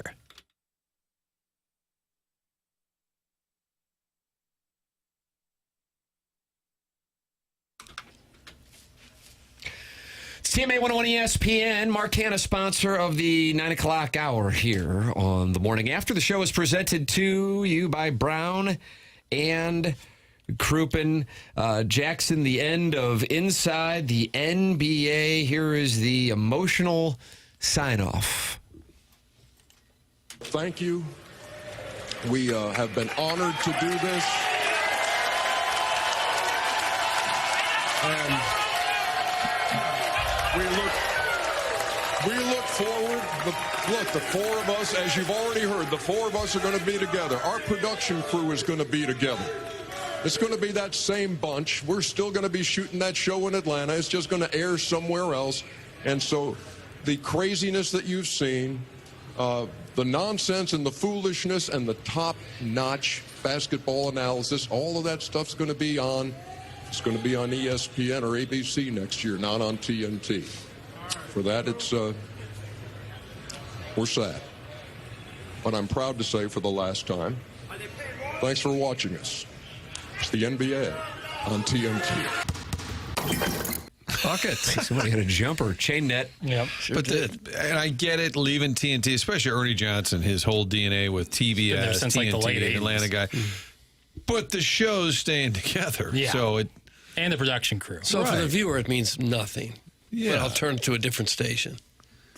It's TMA 101 ESPN. Mark Hanna, sponsor of the 9 o'clock hour here on the morning after. The show is presented to you by Brown and Crouppen. Jackson, the end of Inside the NBA. Here is the emotional sign-off. Thank you. We have been honored to do this. And we look forward. The four of us, as you've already heard, the four of us are going to be together. Our production crew is going to be together. It's going to be that same bunch. We're still going to be shooting that show in Atlanta. It's just going to air somewhere else. And so the craziness that you've seen, the nonsense and the foolishness and the top-notch basketball analysis, all of that stuff's going to be on. It's going to be on ESPN or ABC next year, not on TNT. For that, we're sad. But I'm proud to say for the last time, thanks for watching us. It's the NBA on TNT. Bucket. Somebody had a jumper, chain net. Yep. And I get it, leaving TNT, especially Ernie Johnson, his whole DNA with TBS, since TNT, like the late 80s. Atlanta guy. But the show's staying together. Yeah. So and the production crew. So for the viewer, it means nothing. Yeah. But I'll turn to a different station.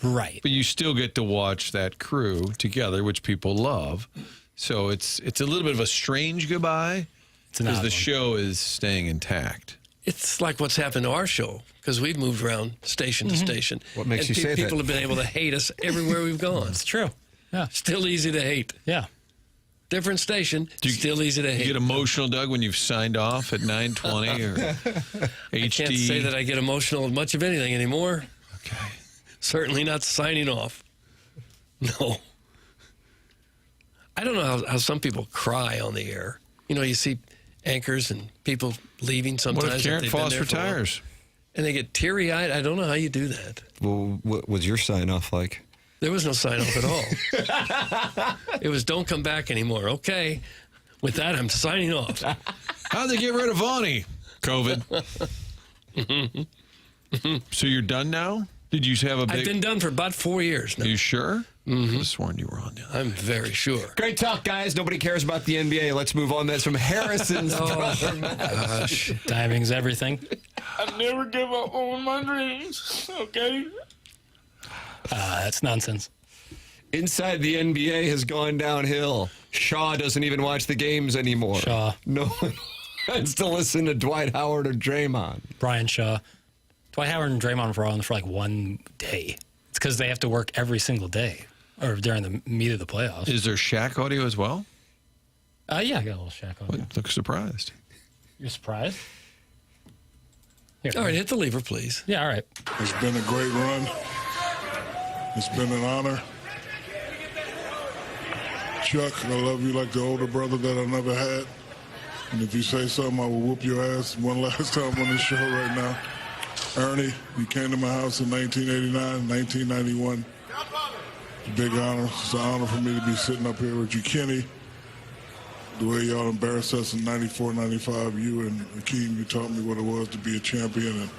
Right. But you still get to watch that crew together, which people love. So it's a little bit of a strange goodbye because the show is staying intact. It's like what's happened to our show because we've moved around station to station. What makes you say that? People have been able to hate us everywhere we've gone. It's true. Yeah. Still easy to hate. Yeah. Different station, still easy to hate. You get emotional, Doug, when you've signed off at 9:20 or HD? I can't say that I get emotional at much of anything anymore. Okay. Certainly not signing off. No. I don't know how some people cry on the air. You know, you see anchors and people leaving sometimes. What if Karen Foss retires? And they get teary-eyed. I don't know how you do that. Well, what was your sign-off like? There was no sign-off at all. It was don't come back anymore. Okay. With that, I'm signing off. How'd they get rid of Vaughn? COVID. So you're done now? Did you have a big... I've been done for about 4 years now. You sure? Mm-hmm. I was sworn you were on the other. I'm very sure. Great talk, guys. Nobody cares about the NBA. Let's move on. That's from Harrison's brother. Gosh. Timing's everything. I never give up on my dreams, okay? That's nonsense. Inside the NBA has gone downhill. Shaw doesn't even watch the games anymore. Shaw. No one wants to listen to Dwight Howard or Draymond. Brian Shaw. Dwight Howard and Draymond were on for like one day. It's because they have to work every single day or during the meat of the playoffs. Is there Shaq audio as well? Yeah, I got a little Shaq audio. Well, look surprised. You're surprised? Here. All right, hit the lever, please. Yeah, all right. It's been a great run. It's been an honor. Chuck, I love you like the older brother that I never had. And if you say something, I will whoop your ass one last time on this show right now. Ernie, you came to my house in 1989, 1991. It's a big honor. It's an honor for me to be sitting up here with you, Kenny. The way y'all embarrassed us in 94, 95, you and Akeem, you taught me what it was to be a champion, and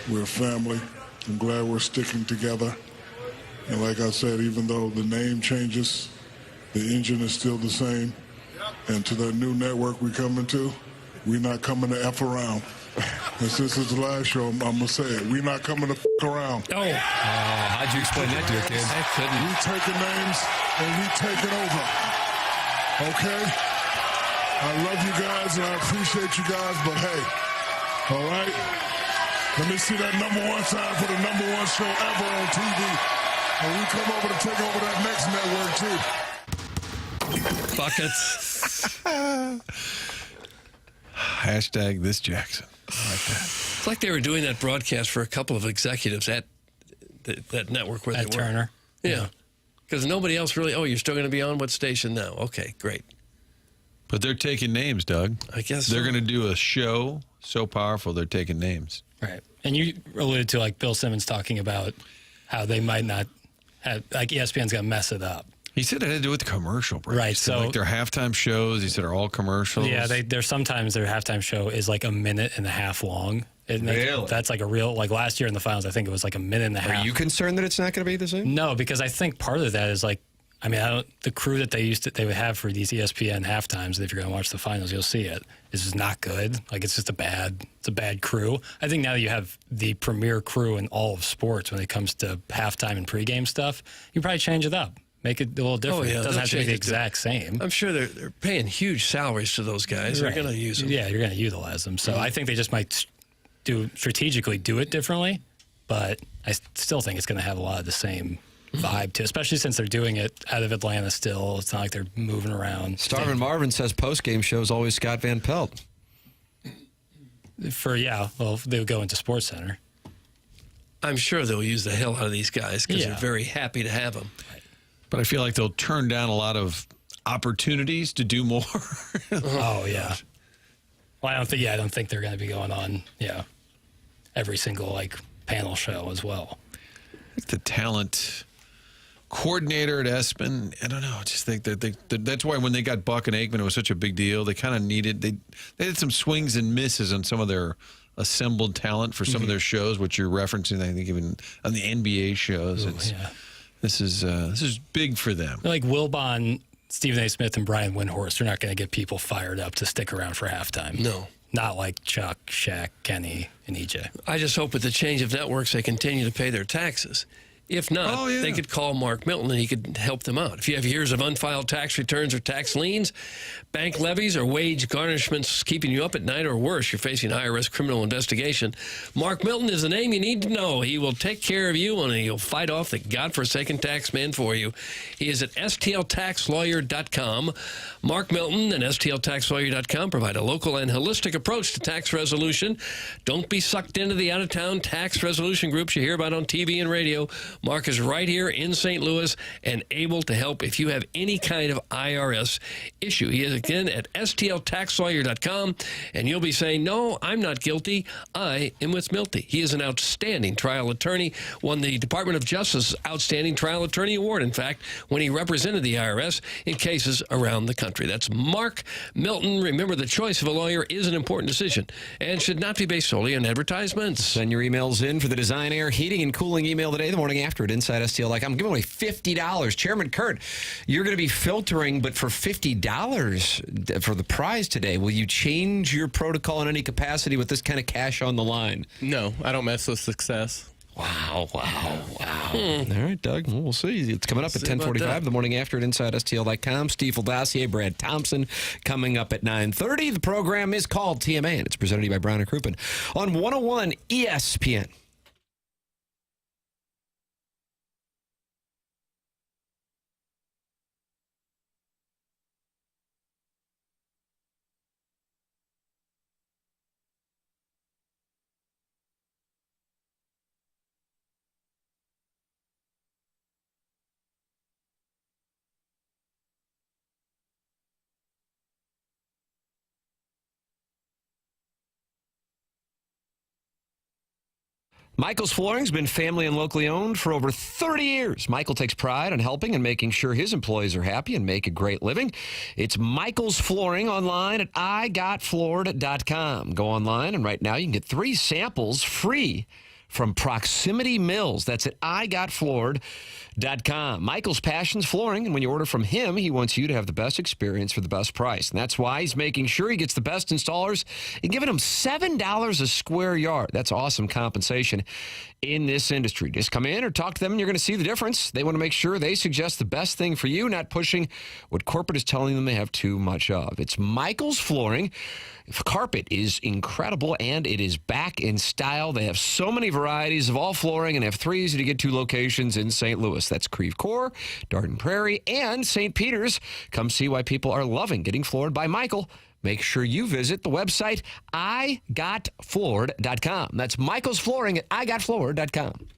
we're a family. I'm glad we're sticking together. And like I said, even though the name changes, the engine is still the same. And to that new network we're coming to, we're not coming to F around. And since it's the last show, I'm going to say it. We're not coming to F around. Oh. How'd you explain that to your kids? I couldn't. We taking names and we taking over. Okay? I love you guys and I appreciate you guys, but hey, all right? Let me see that #1 sign for the #1 show ever on TV. And we come over to take over that next network, too. Buckets. Hashtag this Jackson. I like that. It's like they were doing that broadcast for a couple of executives at that network where At they were. Turner. Yeah. Because nobody else really, you're still going to be on what station now? Okay, great. But they're taking names, Doug. I guess they're so. going to do a show so powerful they're taking names. Right. And you alluded to like Bill Simmons talking about how they might not have, like ESPN's going to mess it up. He said it had to do with the commercial breaks. Right, so- like their halftime shows, he said, are all commercials. Yeah, there's sometimes their halftime show is like a minute and a half long. Really? That's like a real, like last year in the finals, I think it was like a minute and a half. Are you concerned that it's not going to be the same? No, because I think part of that is like, I mean, the crew that they would have for these ESPN halftimes, if you're going to watch the finals, you'll see it. It's just not good. Like, it's just a bad crew. I think now that you have the premier crew in all of sports when it comes to halftime and pregame stuff, you probably change it up. Make it a little different. yeah, It doesn't they'll have to be change the it to- exact same. I'm sure they're paying huge salaries to those guys. Right. They're going to use them. Yeah, you're going to utilize them. So I think they just might strategically do it differently, but I still think it's going to have a lot of the same vibe too, especially since they're doing it out of Atlanta still. It's not like they're moving around. Starvin Marvin says post-game show is always Scott Van Pelt. Well, they would go into Sports Center. I'm sure they'll use the hell out of these guys because Yeah. they're very happy to have them. But I feel like they'll turn down a lot of opportunities to do more. Oh, yeah. Well, I don't think they're going to be going on, every single, like, panel show as well. The talent coordinator at ESPN, I don't know. I just think that that's why when they got Buck and Aikman, it was such a big deal. They kind of needed, they had some swings and misses on some of their assembled talent for some of their shows, which you're referencing, I think, even on the NBA shows. This is big for them. Like Wilbon, Stephen A. Smith, and Brian Windhorst are not going to get people fired up to stick around for halftime. No. Not like Chuck, Shaq, Kenny, and EJ. I just hope with the change of networks they continue to pay their taxes. If not, they could call Mark Milton and he could help them out. If you have years of unfiled tax returns or tax liens, bank levies, or wage garnishments keeping you up at night, or worse, you're facing IRS criminal investigation, Mark Milton is the name you need to know. He will take care of you and he'll fight off the godforsaken tax man for you. He is at stltaxlawyer.com. Mark Milton and stltaxlawyer.com provide a local and holistic approach to tax resolution. Don't be sucked into the out-of-town tax resolution groups you hear about on TV and radio. Mark is right here in St. Louis and able to help if you have any kind of IRS issue. He is, again, at stltaxlawyer.com, and you'll be saying, no, I'm not guilty. I am with Milty. He is an outstanding trial attorney, won the Department of Justice Outstanding Trial Attorney Award, in fact, when he represented the IRS in cases around the country. That's Mark Milton. Remember, the choice of a lawyer is an important decision and should not be based solely on advertisements. Send your emails in for the Design Air Heating and Cooling email today, the morning after at InsideSTL. Like, I'm giving away $50. Chairman Kurt, you're going to be filtering, but for $50 for the prize today, will you change your protocol in any capacity with this kind of cash on the line? No, I don't mess with success. Wow. All right, Doug, well, we'll see. It's coming up at 10:45, the morning after at InsideSTL.com. Steve Valdassier, Brad Thompson, coming up at 9:30. The program is called TMA, and it's presented to you by Brown and Crouppen on 101 ESPN. Michael's Flooring's been family and locally owned for over 30 years. Michael takes pride in helping and making sure his employees are happy and make a great living. It's Michael's Flooring online at igotfloored.com. Go online, and right now you can get 3 samples free from Proximity Mills. That's at igotfloored.com. Michael's passion's flooring, and when you order from him, he wants you to have the best experience for the best price. And that's why he's making sure he gets the best installers and giving them $7 a square yard. That's awesome compensation in this industry. Just come in or talk to them, and you're going to see the difference. They want to make sure they suggest the best thing for you, not pushing what corporate is telling them they have too much of. It's Michael's Flooring. The carpet is incredible, and it is back in style. They have so many varieties of all flooring and have 3 easy-to-get to locations in St. Louis. That's Creve Coeur, Darden Prairie, and St. Peter's. Come see why people are loving getting floored by Michael. Make sure you visit the website igotfloored.com. That's Michael's Flooring at igotfloored.com.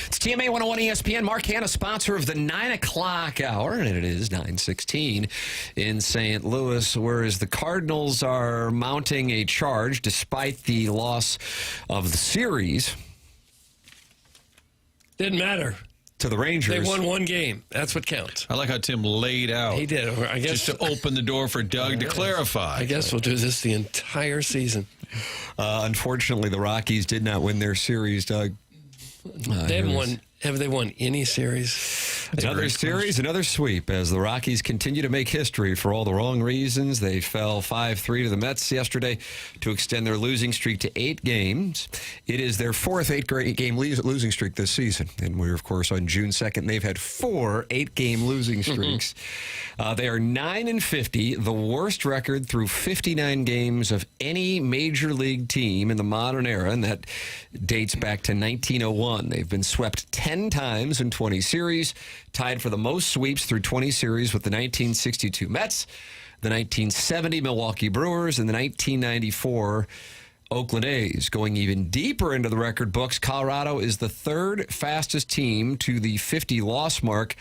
It's TMA 101 ESPN. Mark Hanna, sponsor of the 9 o'clock hour, and it is 9:16 in St. Louis, whereas the Cardinals are mounting a charge despite the loss of the series. Didn't matter. To the Rangers. They won one game. That's what counts. I like how Tim laid out. He did. I guess just to open the door for Doug to clarify. I guess we'll do this the entire season. Unfortunately, the Rockies did not win their series, Doug. They haven't won. Have they won any series? Another series, another sweep as the Rockies continue to make history for all the wrong reasons. They fell 5-3 to the Mets yesterday to extend their losing streak to 8 games. It is their 4th 8-game losing streak this season. And we're, of course, on June 2nd. They've had 4 8-game losing streaks. They are 9-50, the worst record through 59 games of any major league team in the modern era, and that dates back to 1901. They've been swept 10 times in 20 series, tied for the most sweeps through 20 series with the 1962 Mets, the 1970 Milwaukee Brewers, and the 1994 Oakland A's. Going even deeper into the record books, Colorado is the third fastest team to the 50-loss mark,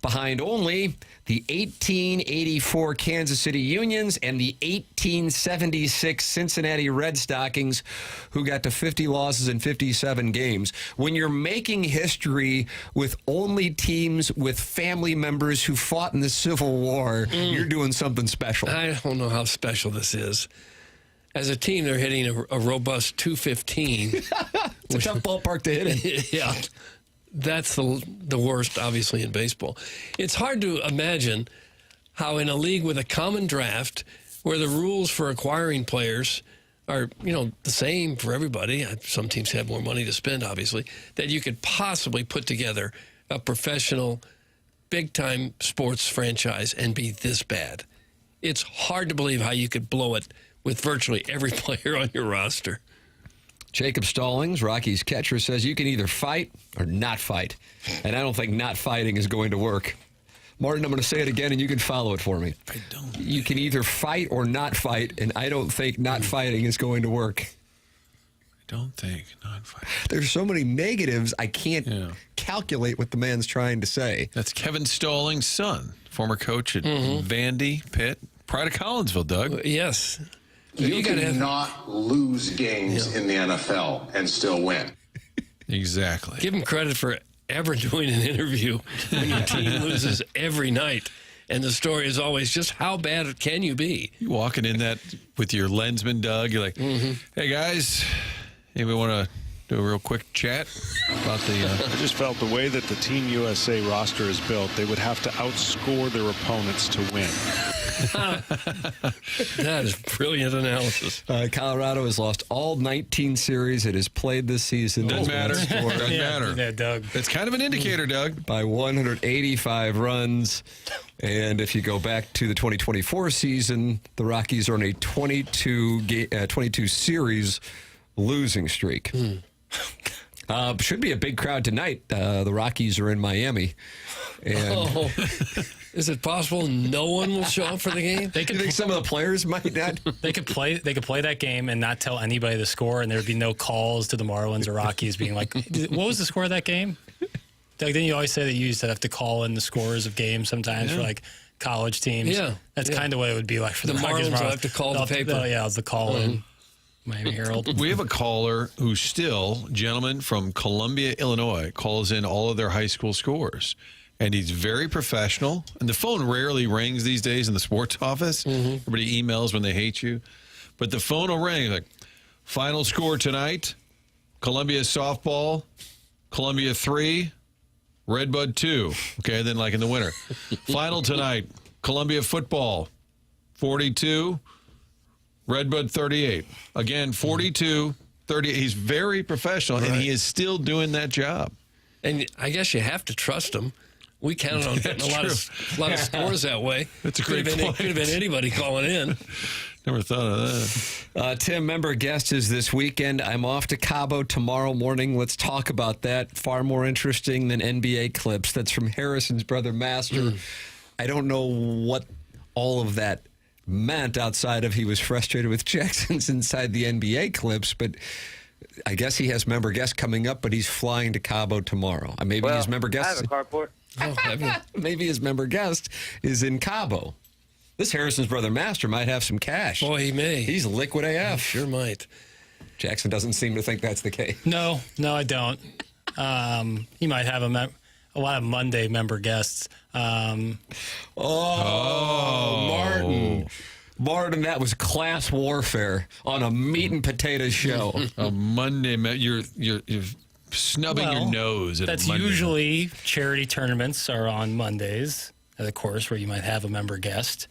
behind only the 1884 Kansas City Unions and the 1876 Cincinnati Red Stockings, who got to 50 losses in 57 games. When you're making history with only teams with family members who fought in the Civil War, you're doing something special. I don't know how special this is. As a team, they're hitting a robust 215. It's a tough ballpark to hit in. Yeah. That's the worst, obviously, in baseball. It's hard to imagine how in a league with a common draft, where the rules for acquiring players are, the same for everybody, some teams have more money to spend, obviously, that you could possibly put together a professional, big-time sports franchise and be this bad. It's hard to believe how you could blow it with virtually every player on your roster. Jacob Stallings, Rockies catcher, says you can either fight or not fight. And I don't think not fighting is going to work. Martin, I'm going to say it again, and you can follow it for me. I don't. You can either fight or not fight, and I don't think not fighting is going to work. I don't think not fighting. There's so many negatives, I can't calculate what the man's trying to say. That's Kevin Stallings' son, former coach at Vandy, Pitt, pride of Collinsville, Doug. Yes. You cannot lose games in the NFL and still win. Exactly. Give him credit for ever doing an interview when your team loses every night. And the story is always just how bad can you be? You walking in that with your lensman, Doug, you're like, hey, guys, anybody want to do a real quick chat about the... I just felt the way that the Team USA roster is built, they would have to outscore their opponents to win. That is brilliant analysis. Colorado has lost all 19 series it has played this season. Doesn't matter. Doesn't matter. Yeah, Doug. It's kind of an indicator, Doug. By 185 runs. And if you go back to the 2024 season, the Rockies are on a 22 series losing streak. Should be a big crowd tonight. The Rockies are in Miami. And is it possible no one will show up for the game? You think some of the players might not? They could play that game and not tell anybody the score, and there would be no calls to the Marlins or Rockies being like, what was the score of that game? Doug, didn't you always say that you used to have to call in the scores of games sometimes for like college teams? Yeah. That's kind of what it would be like for the Marlins. Rockies. Will have to call the paper. Yeah, it's the call in. Miami Herald. We have a caller who still, gentleman from Columbia, Illinois, calls in all of their high school scores. And he's very professional. And the phone rarely rings these days in the sports office. Everybody emails when they hate you. But the phone will ring. Like, final score tonight, Columbia softball, Columbia 3, Redbud 2. Okay, then like in the winter. Final tonight, Columbia football, 42, Redbud 38. Again, 42, 38. He's very professional, and he is still doing that job. And I guess you have to trust him. We counted on getting a lot of scores that way. That's a great point. Could have been anybody calling in. Never thought of that. Tim, member guest is this weekend. I'm off to Cabo tomorrow morning. Let's talk about that. Far more interesting than NBA clips. That's from Harrison's brother, Master. I don't know what all of that meant outside of he was frustrated with Jackson's inside the NBA clips, but I guess he has member guest coming up, but he's flying to Cabo tomorrow. Maybe his member guest. I have a carport. Maybe his member guest is in Cabo. This Harrison's brother Master might have some cash. Boy, he may. He's liquid AF. Sure might. Jackson doesn't seem to think that's the case. No, I don't. He might have a lot of Monday member guests. Martin, that was class warfare on a meat and potatoes show. A Monday, you're snubbing your nose at that's a Monday. Usually charity tournaments are on Mondays, of course, where you might have a member guest.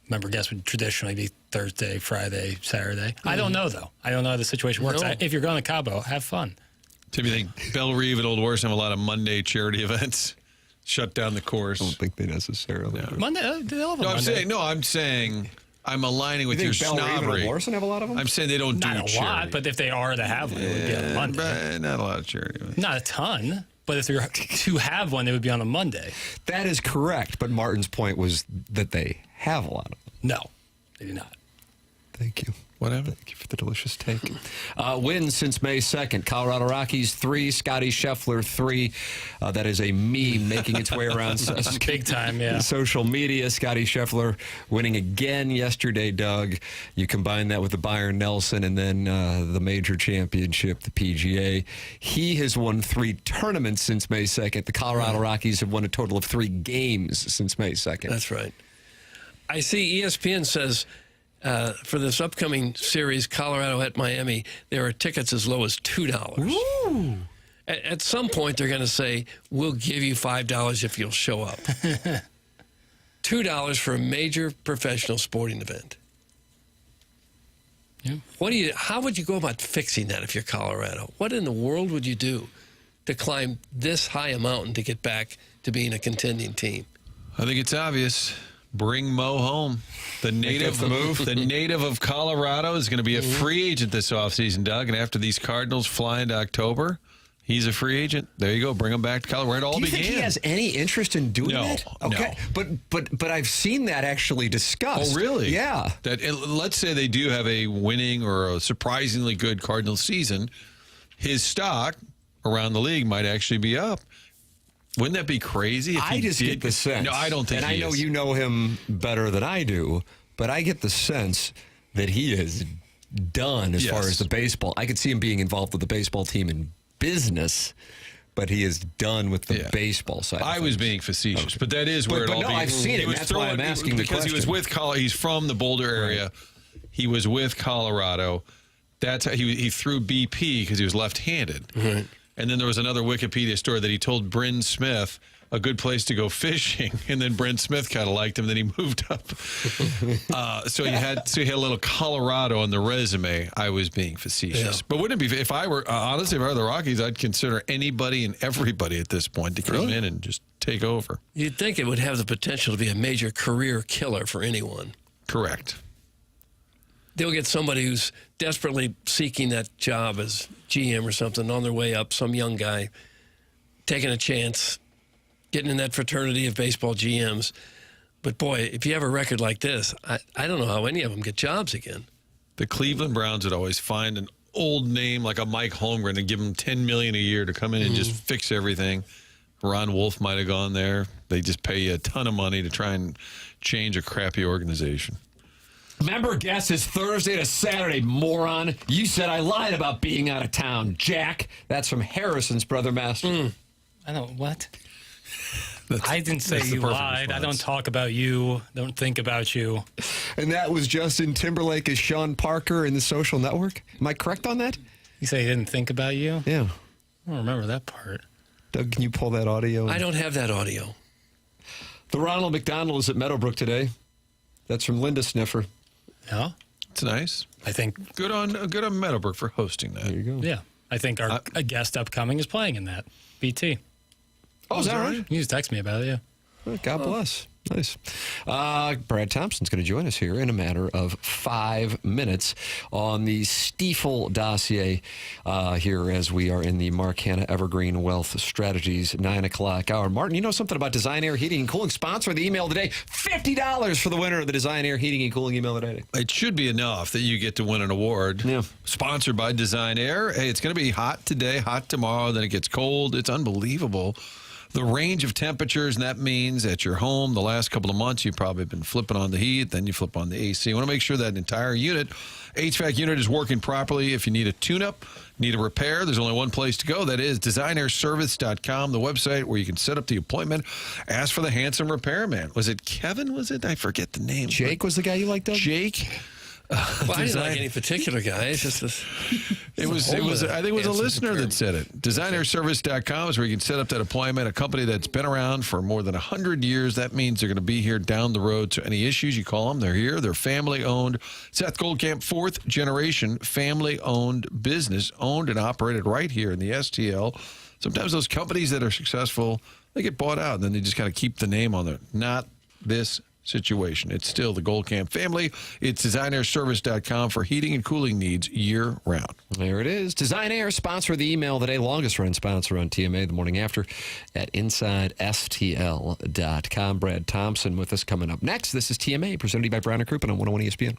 Member guest would traditionally be Thursday, Friday, Saturday. I don't know, though. I don't know how the situation works. If you're going to Cabo, have fun. Do you think Belle Reve and Old Warson have a lot of Monday charity events? Shut down the course. I don't think they necessarily do. Monday, they'll have a Monday. I'm saying I'm aligning with your snobbery. Belle Reve and have a lot of them? I'm saying they don't do Not a lot, but if they are to have one, it would be on a Monday. Not a lot of charity events. Not a ton, but if you're to have one, it would be on a Monday. That is correct, but Martin's point was that they have a lot of them. No, they do not. Thank you. Whatever. Thank you for the delicious take. Wins since May 2nd. Colorado Rockies 3, Scotty Scheffler 3. That is a meme making its way around big time, yeah. social media. Scotty Scheffler winning again yesterday, Doug. You combine that with the Byron Nelson and then the major championship, the PGA. He has won 3 tournaments since May 2nd. The Colorado Rockies have won a total of 3 games since May 2nd. That's right. I see ESPN says for this upcoming series, Colorado at Miami, there are tickets as low as $2. Ooh. At some point, they're going to say, we'll give you $5 if you'll show up. $2 for a major professional sporting event. Yeah. How would you go about fixing that if you're Colorado? What in the world would you do to climb this high a mountain to get back to being a contending team? I think it's obvious. Bring Mo home. The native of Colorado is going to be a free agent this offseason, Doug. And after these Cardinals fly into October, he's a free agent. There you go. Bring him back to Colorado. Where it all began. Do you think he has any interest in doing that? Okay. No. But I've seen that actually discussed. Oh, really? Yeah. Let's say they do have a winning or a surprisingly good Cardinals season. His stock around the league might actually be up. Wouldn't that be crazy? If I just get the sense. No, I don't think and I know you know him better than I do, but I get the sense that he is done as far as the baseball. I could see him being involved with the baseball team in business, but he is done with the baseball side. I was being facetious, but that is where it all began. I've seen it. That's why I'm asking the question. Because he was with Colorado. He's from the Boulder area. Right. He was with Colorado. That's how he threw BP because he was left-handed. Right. And then there was another Wikipedia story that he told Bryn Smith a good place to go fishing, and then Bryn Smith kind of liked him. Then he moved up. So he had a little Colorado on the resume. I was being facetious, but wouldn't it be if I were honestly if I were the Rockies, I'd consider anybody and everybody at this point to come in and just take over. You'd think it would have the potential to be a major career killer for anyone. Correct. They'll get somebody who's desperately seeking that job as GM or something on their way up, some young guy taking a chance, getting in that fraternity of baseball GMs. But, boy, if you have a record like this, I don't know how any of them get jobs again. The Cleveland Browns would always find an old name like a Mike Holmgren and give him $10 million a year to come in and just fix everything. Ron Wolf might have gone there. They just pay you a ton of money to try and change a crappy organization. Member guess is Thursday to Saturday, moron. You said I lied about being out of town, Jack. That's from Harrison's Brother Master. I don't, what? I didn't say you lied. I don't talk about you. Don't think about you. And that was Justin Timberlake as Sean Parker in The Social Network? Am I correct on that? You say he didn't think about you? Yeah. I don't remember that part. Doug, can you pull that audio? I don't have that audio. The Ronald McDonald is at Meadowbrook today. That's from Linda Sniffer. Yeah. It's nice. I think good on Meadowbrook for hosting that. There you go. Yeah. I think our a guest upcoming is playing in that. BT. Oh, is that right? You just text me about it, yeah. Oh, God bless. Nice. Brad Thompson's going to join us here in a matter of 5 minutes on the Stiefel dossier here as we are in the Mark Hanna Evergreen Wealth Strategies 9 o'clock hour. Martin, you know something about Design Air Heating and Cooling? Sponsor of the email today. $50 for the winner of the Design Air Heating and Cooling email today. It should be enough that you get to win an award. Yeah. Sponsored by Design Air. Hey, it's going to be hot today, hot tomorrow, then it gets cold. It's unbelievable. The range of temperatures, and that means at your home, the last couple of months, you've probably been flipping on the heat, then you flip on the AC. You want to make sure that entire unit, HVAC unit, is working properly. If you need a tune-up, need a repair, there's only one place to go. That is designairservice.com, the website where you can set up the appointment. Ask for the handsome repairman. Was it Kevin, was it? I forget the name. Jake was the guy you liked, Doug? Jake? Well, I didn't like any particular guy. It's just this. I think it was a listener that said it. Designairservice.com is where you can set up that appointment. A company that's been around for more than 100 years. That means they're going to be here down the road. So any issues, you call them. They're here. They're family-owned. Seth Goldcamp, 4th generation family-owned business, owned and operated right here in the STL. Sometimes those companies that are successful, they get bought out, and then they just kind of keep the name on it. Not this situation. It's still the Goldcamp family. It's designairservice.com for heating and cooling needs year-round. There it is. Design Air, sponsor of the email today, longest-run sponsor on TMA the morning after at InsideSTL.com. Brad Thompson with us coming up next. This is TMA, presented by Brown & Crouppen on 101 ESPN.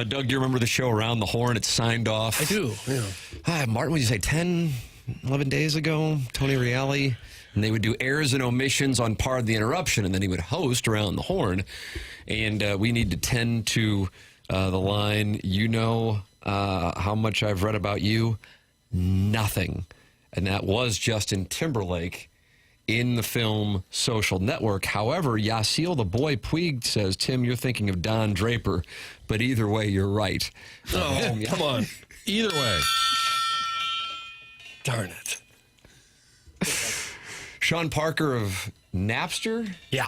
Doug, do you remember the show Around the Horn? It signed off. I do, yeah. Martin, what did you say, 10, 11 days ago? Tony Reale. And they would do errors and omissions on Pardon the Interruption, and then he would host Around the Horn. And we need to tend to the line, you know how much I've read about you? Nothing. And that was Justin Timberlake in the film Social Network. However, Yasiel the Boy Puig says, Tim, you're thinking of Don Draper, but either way, you're right. Oh, come on. Either way. Darn it. Sean Parker of Napster? Yeah.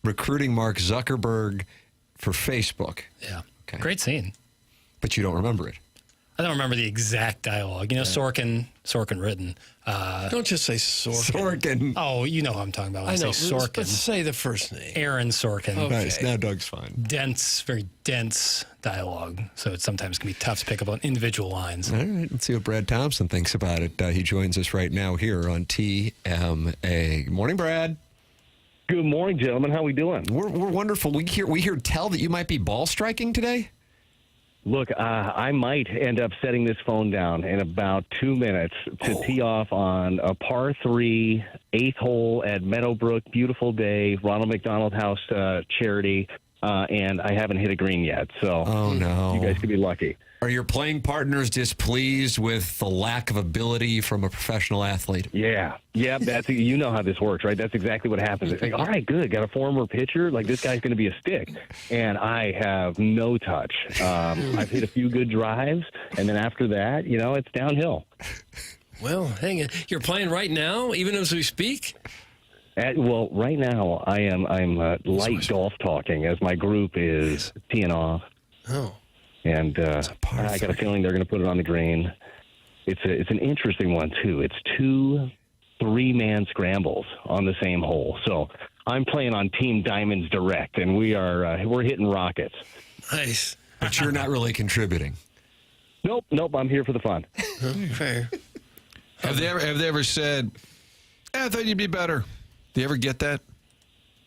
Recruiting Mark Zuckerberg for Facebook. Yeah. Okay. Great scene. But you don't remember it. I don't remember the exact dialogue. You know, Sorkin written. Don't just say Sorkin. Oh, you know who I'm talking about when I know. I say Sorkin. Let's say the first name. Aaron Sorkin. Okay. Nice. Now Doug's fine. Dense, very dense dialogue. So it sometimes can be tough to pick up on individual lines. All right. Let's see what Brad Thompson thinks about it. He joins us right now here on TMA. Good morning, Brad. Good morning, gentlemen. How we doing? We're wonderful. We hear tell that you might be ball striking today. Look, I might end up setting this phone down in about 2 minutes to tee off on a par 3, 8th hole at Meadowbrook. Beautiful day, Ronald McDonald House charity, and I haven't hit a green yet. So oh, no. You guys could be lucky. Are your playing partners displeased with the lack of ability from a professional athlete? Yeah. That's you know how this works, right? That's exactly what happens. It's like, all right, good, got a former pitcher. Like this guy's going to be a stick, and I have no touch. I've hit a few good drives, and then after that, it's downhill. Well, hang on. You're playing right now, even as we speak? Well, right now I'm light golf talking as my group is teeing off. Oh. And I got a feeling they're going to put it on the green. It's an interesting one, too. It's 2 3-man scrambles on the same hole. So I'm playing on Team Diamonds Direct, and we're hitting rockets. Nice. But you're not really contributing. Nope. I'm here for the fun. Fair. Have they ever said, I thought you'd be better? Do you ever get that?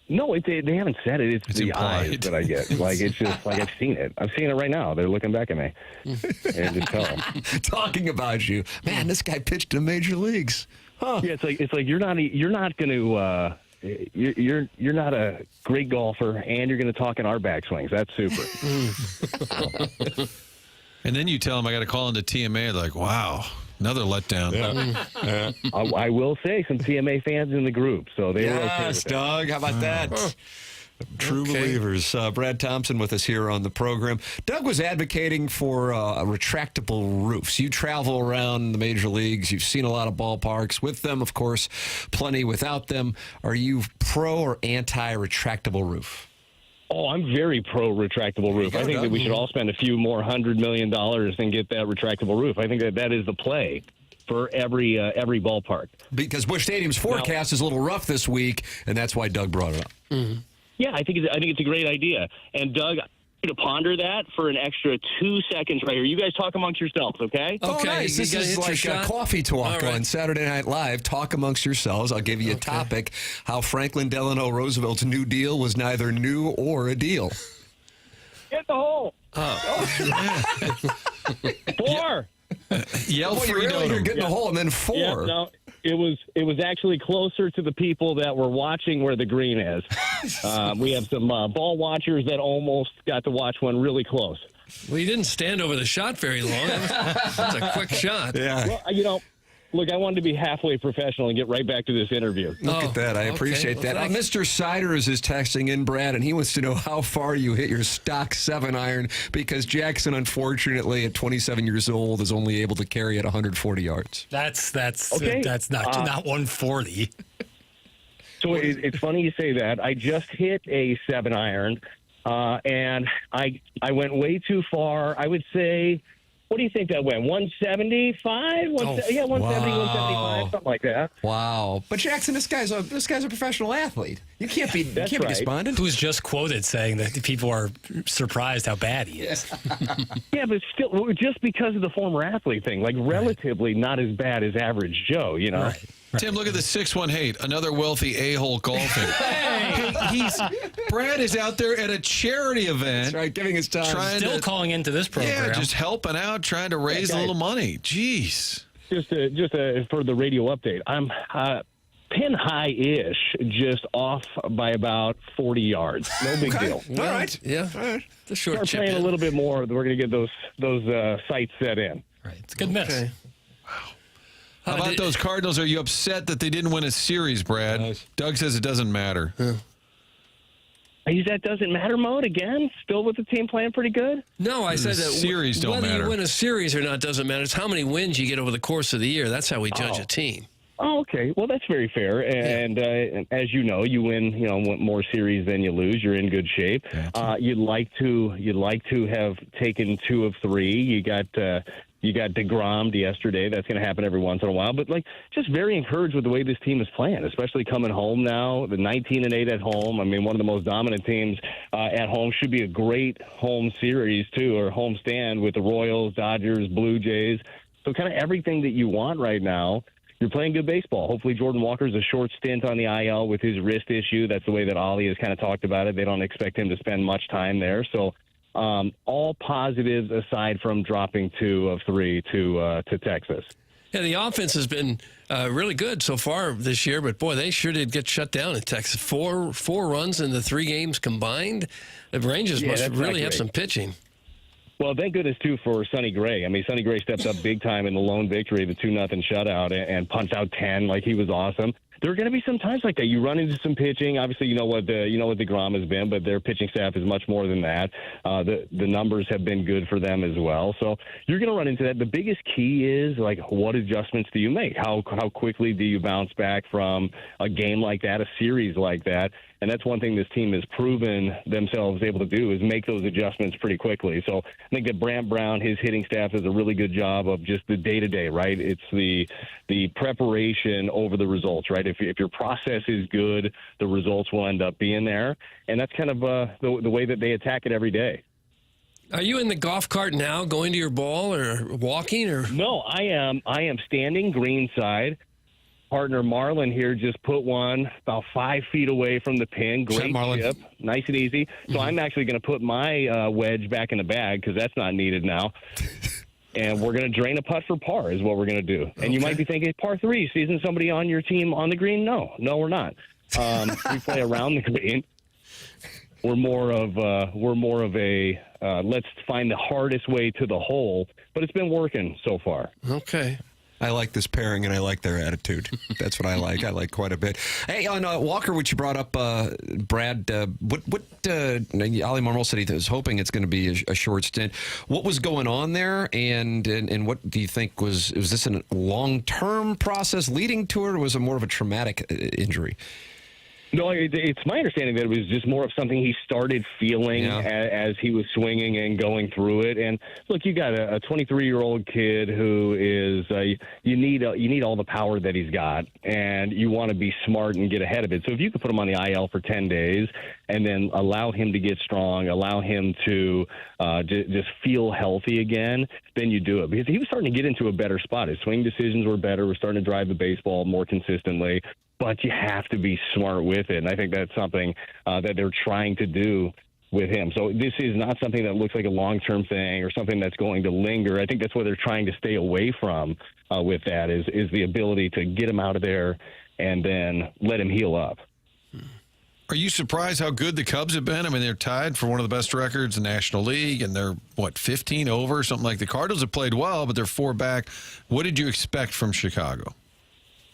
No, they haven't said it. It's the implied. eyes that I get. Like, it's just like I've seen it. I'm seeing it right now. They're looking back at me. And just tell them. Talking about you. Man, this guy pitched in major leagues. Huh. Yeah, it's like you're not going to you're not a great golfer, and you're going to talk in our backswings. That's super. And then you tell them I got to call into TMA. They're like, wow. Another letdown. Yeah. I will say some TMA fans in the group, so they were okay with Doug. How about that? True believers. Brad Thompson with us here on the program. Doug was advocating for retractable roofs. You travel around the major leagues. You've seen a lot of ballparks with them, of course, plenty without them. Are you pro or anti-retractable roof? Oh, I'm very pro retractable roof. I think that we should all spend a few more $100 million and get that retractable roof. I think that is the play for every ballpark. Because Busch Stadium's forecast is a little rough this week, and that's why Doug brought it up. Mm-hmm. Yeah, I think it's a great idea. And Doug, to ponder that for an extra 2 seconds right here. You guys talk amongst yourselves, okay? Oh, nice. This is like a coffee talk on Saturday Night Live. Talk amongst yourselves. I'll give you a topic. How Franklin Delano Roosevelt's New Deal was neither new or a deal. Get the hole. Oh. 4. Yell freedom. You're getting the hole, and then 4. Yeah, no, it was actually closer to the people that were watching where the green is. We have some ball watchers that almost got to watch one really close. Well, you didn't stand over the shot very long. That's a quick shot. Yeah. Well, look, I wanted to be halfway professional and get right back to this interview. Look at that. I appreciate that. Mr. Siders is texting in, Brad, and he wants to know how far you hit your stock 7-iron because Jackson, unfortunately, at 27 years old, is only able to carry at 140 yards. That's not 140. So it's funny you say that. I just hit a 7-iron, and I went way too far. I would say, what do you think that went? 175? 170, 175, something like that. Wow! But Jackson, this guy's a professional athlete. You can't be despondent. Who's just quoted saying that people are surprised how bad he is. Yeah, but still, just because of the former athlete thing, like relatively not as bad as average Joe, you know. Tim, look at the 618, another wealthy a-hole golfing. Brad is out there at a charity event. That's right, giving his time. Still calling into this program. Yeah, just helping out, trying to raise a little money. Jeez. Just for the radio update, I'm pin high-ish, just off by about 40 yards. No big deal. All right. Yeah. All right. The short Start chip playing in. a little bit more. We're going to get those sights set in. Right. It's a good miss. Okay. How about those Cardinals? Are you upset that they didn't win a series, Brad? Nice. Doug says it doesn't matter. Is that doesn't matter mode again? Still with the team playing pretty good? No, I said that series don't whether matter. you win a series or not doesn't matter. It's how many wins you get over the course of the year. That's how we judge a team. Oh, okay. Well, that's very fair. And as you know, you win more series than you lose. You're in good shape. You'd like to have taken 2 of 3. You got DeGrom yesterday. That's going to happen every once in a while. But just very encouraged with the way this team is playing, especially coming home now. The 19-8 at home. I mean, one of the most dominant teams at home. Should be a great home series too, or home stand with the Royals, Dodgers, Blue Jays. So kind of everything that you want right now. You're playing good baseball. Hopefully Jordan Walker's a short stint on the IL with his wrist issue. That's the way that Ollie has kind of talked about it. They don't expect him to spend much time there. So all positives aside from dropping 2 of 3 to Texas. Yeah, the offense has been really good so far this year, but boy, they sure did get shut down in Texas. Four runs in the 3 games combined. The Rangers must really have some pitching. Well, thank goodness, too, for Sonny Gray. I mean, Sonny Gray stepped up big time in the lone victory, the 2-0 shutout, and punched out 10 like he was awesome. There are going to be some times like that. You run into some pitching. Obviously, you know what DeGrom has been, but their pitching staff is much more than that. The numbers have been good for them as well. So you're going to run into that. The biggest key is, what adjustments do you make? How quickly do you bounce back from a game like that, a series like that? And that's one thing this team has proven themselves able to do is make those adjustments pretty quickly. So I think that Brant Brown, his hitting staff, does a really good job of just the day-to-day, right? It's the preparation over the results, right? If your process is good, the results will end up being there. And that's kind of the way that they attack it every day. Are you in the golf cart now, going to your ball or walking? Or No, I am standing greenside. Partner Marlon here just put one about 5 feet away from the pin. Great chip, nice and easy. So I'm actually going to put my wedge back in the bag because that's not needed now. And we're going to drain a putt for par is what we're going to do. And you might be thinking, par 3, isn't somebody on your team on the green? No, we're not. We play around the green. We're more of a let's find the hardest way to the hole, but it's been working so far. Okay. I like this pairing, and I like their attitude. That's what I like. I like quite a bit. Hey, on Walker, which you brought up, Brad, Ali Marmol said he was hoping it's going to be a short stint. What was going on there, and what do you think was this a long-term process leading to it, or was it more of a traumatic injury? No, it's my understanding that it was just more of something he started feeling as he was swinging and going through it. And look, you got a 23-year-old kid who is you need all the power that he's got, and you want to be smart and get ahead of it. So if you could put him on the IL for 10 days and then allow him to get strong, allow him to just feel healthy again, then you do it. Because he was starting to get into a better spot. His swing decisions were better. We're starting to drive the baseball more consistently. But you have to be smart with it. And I think that's something that they're trying to do with him. So this is not something that looks like a long-term thing or something that's going to linger. I think that's what they're trying to stay away from with that is the ability to get him out of there and then let him heal up. Are you surprised how good the Cubs have been? I mean, they're tied for one of the best records in the National League, and they're, 15 over, something like the Cardinals have played well, but they're 4 back. What did you expect from Chicago?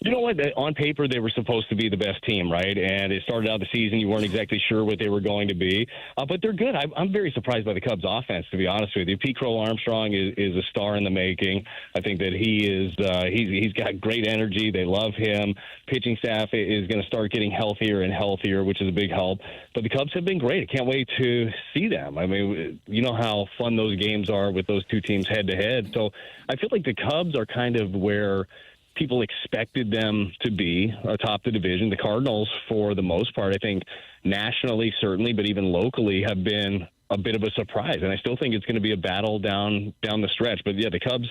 You know what? On paper, they were supposed to be the best team, right? And it started out the season, you weren't exactly sure what they were going to be. But they're good. I'm very surprised by the Cubs' offense, to be honest with you. Pete Crow-Armstrong is a star in the making. I think that he's got great energy. They love him. Pitching staff is going to start getting healthier and healthier, which is a big help. But the Cubs have been great. I can't wait to see them. I mean, you know how fun those games are with those two teams head-to-head. So I feel like the Cubs are kind of where people expected them to be atop the division. The Cardinals, for the most part, I think nationally certainly, but even locally, have been a bit of a surprise. And I still think it's going to be a battle down the stretch. But, yeah, the Cubs,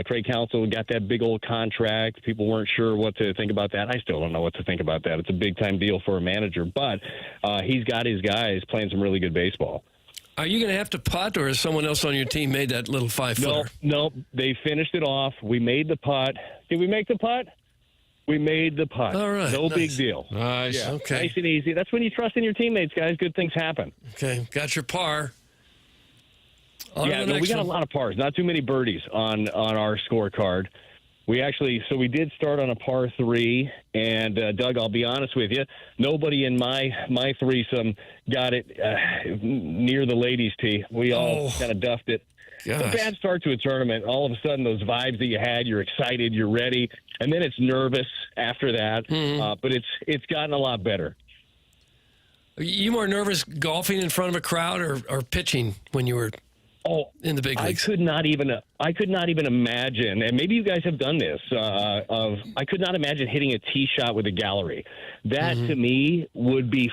Craig Counsell got that big old contract. People weren't sure what to think about that. I still don't know what to think about that. It's a big-time deal for a manager. But he's got his guys playing some really good baseball. Are you going to have to putt, or has someone else on your team made that little 5-footer? No, they finished it off. We made the putt. Did we make the putt? We made the putt. All right. No big deal. Nice. Yeah, Okay. nice and easy. That's when you trust in your teammates, guys. Good things happen. Okay. Got your par. We got a lot of pars. Not too many birdies on our scorecard. We did start on a par 3, and Doug, I'll be honest with you, nobody in my threesome got it near the ladies' tee. We all kind of duffed it. It's a bad start to a tournament. All of a sudden, those vibes that you had, you're excited, you're ready, and then it's nervous after that. But it's gotten a lot better. Are you more nervous golfing in front of a crowd or pitching when you were in the big leagues? I could not even imagine, and maybe you guys have done this, I could not imagine hitting a tee shot with a gallery. That, to me, would be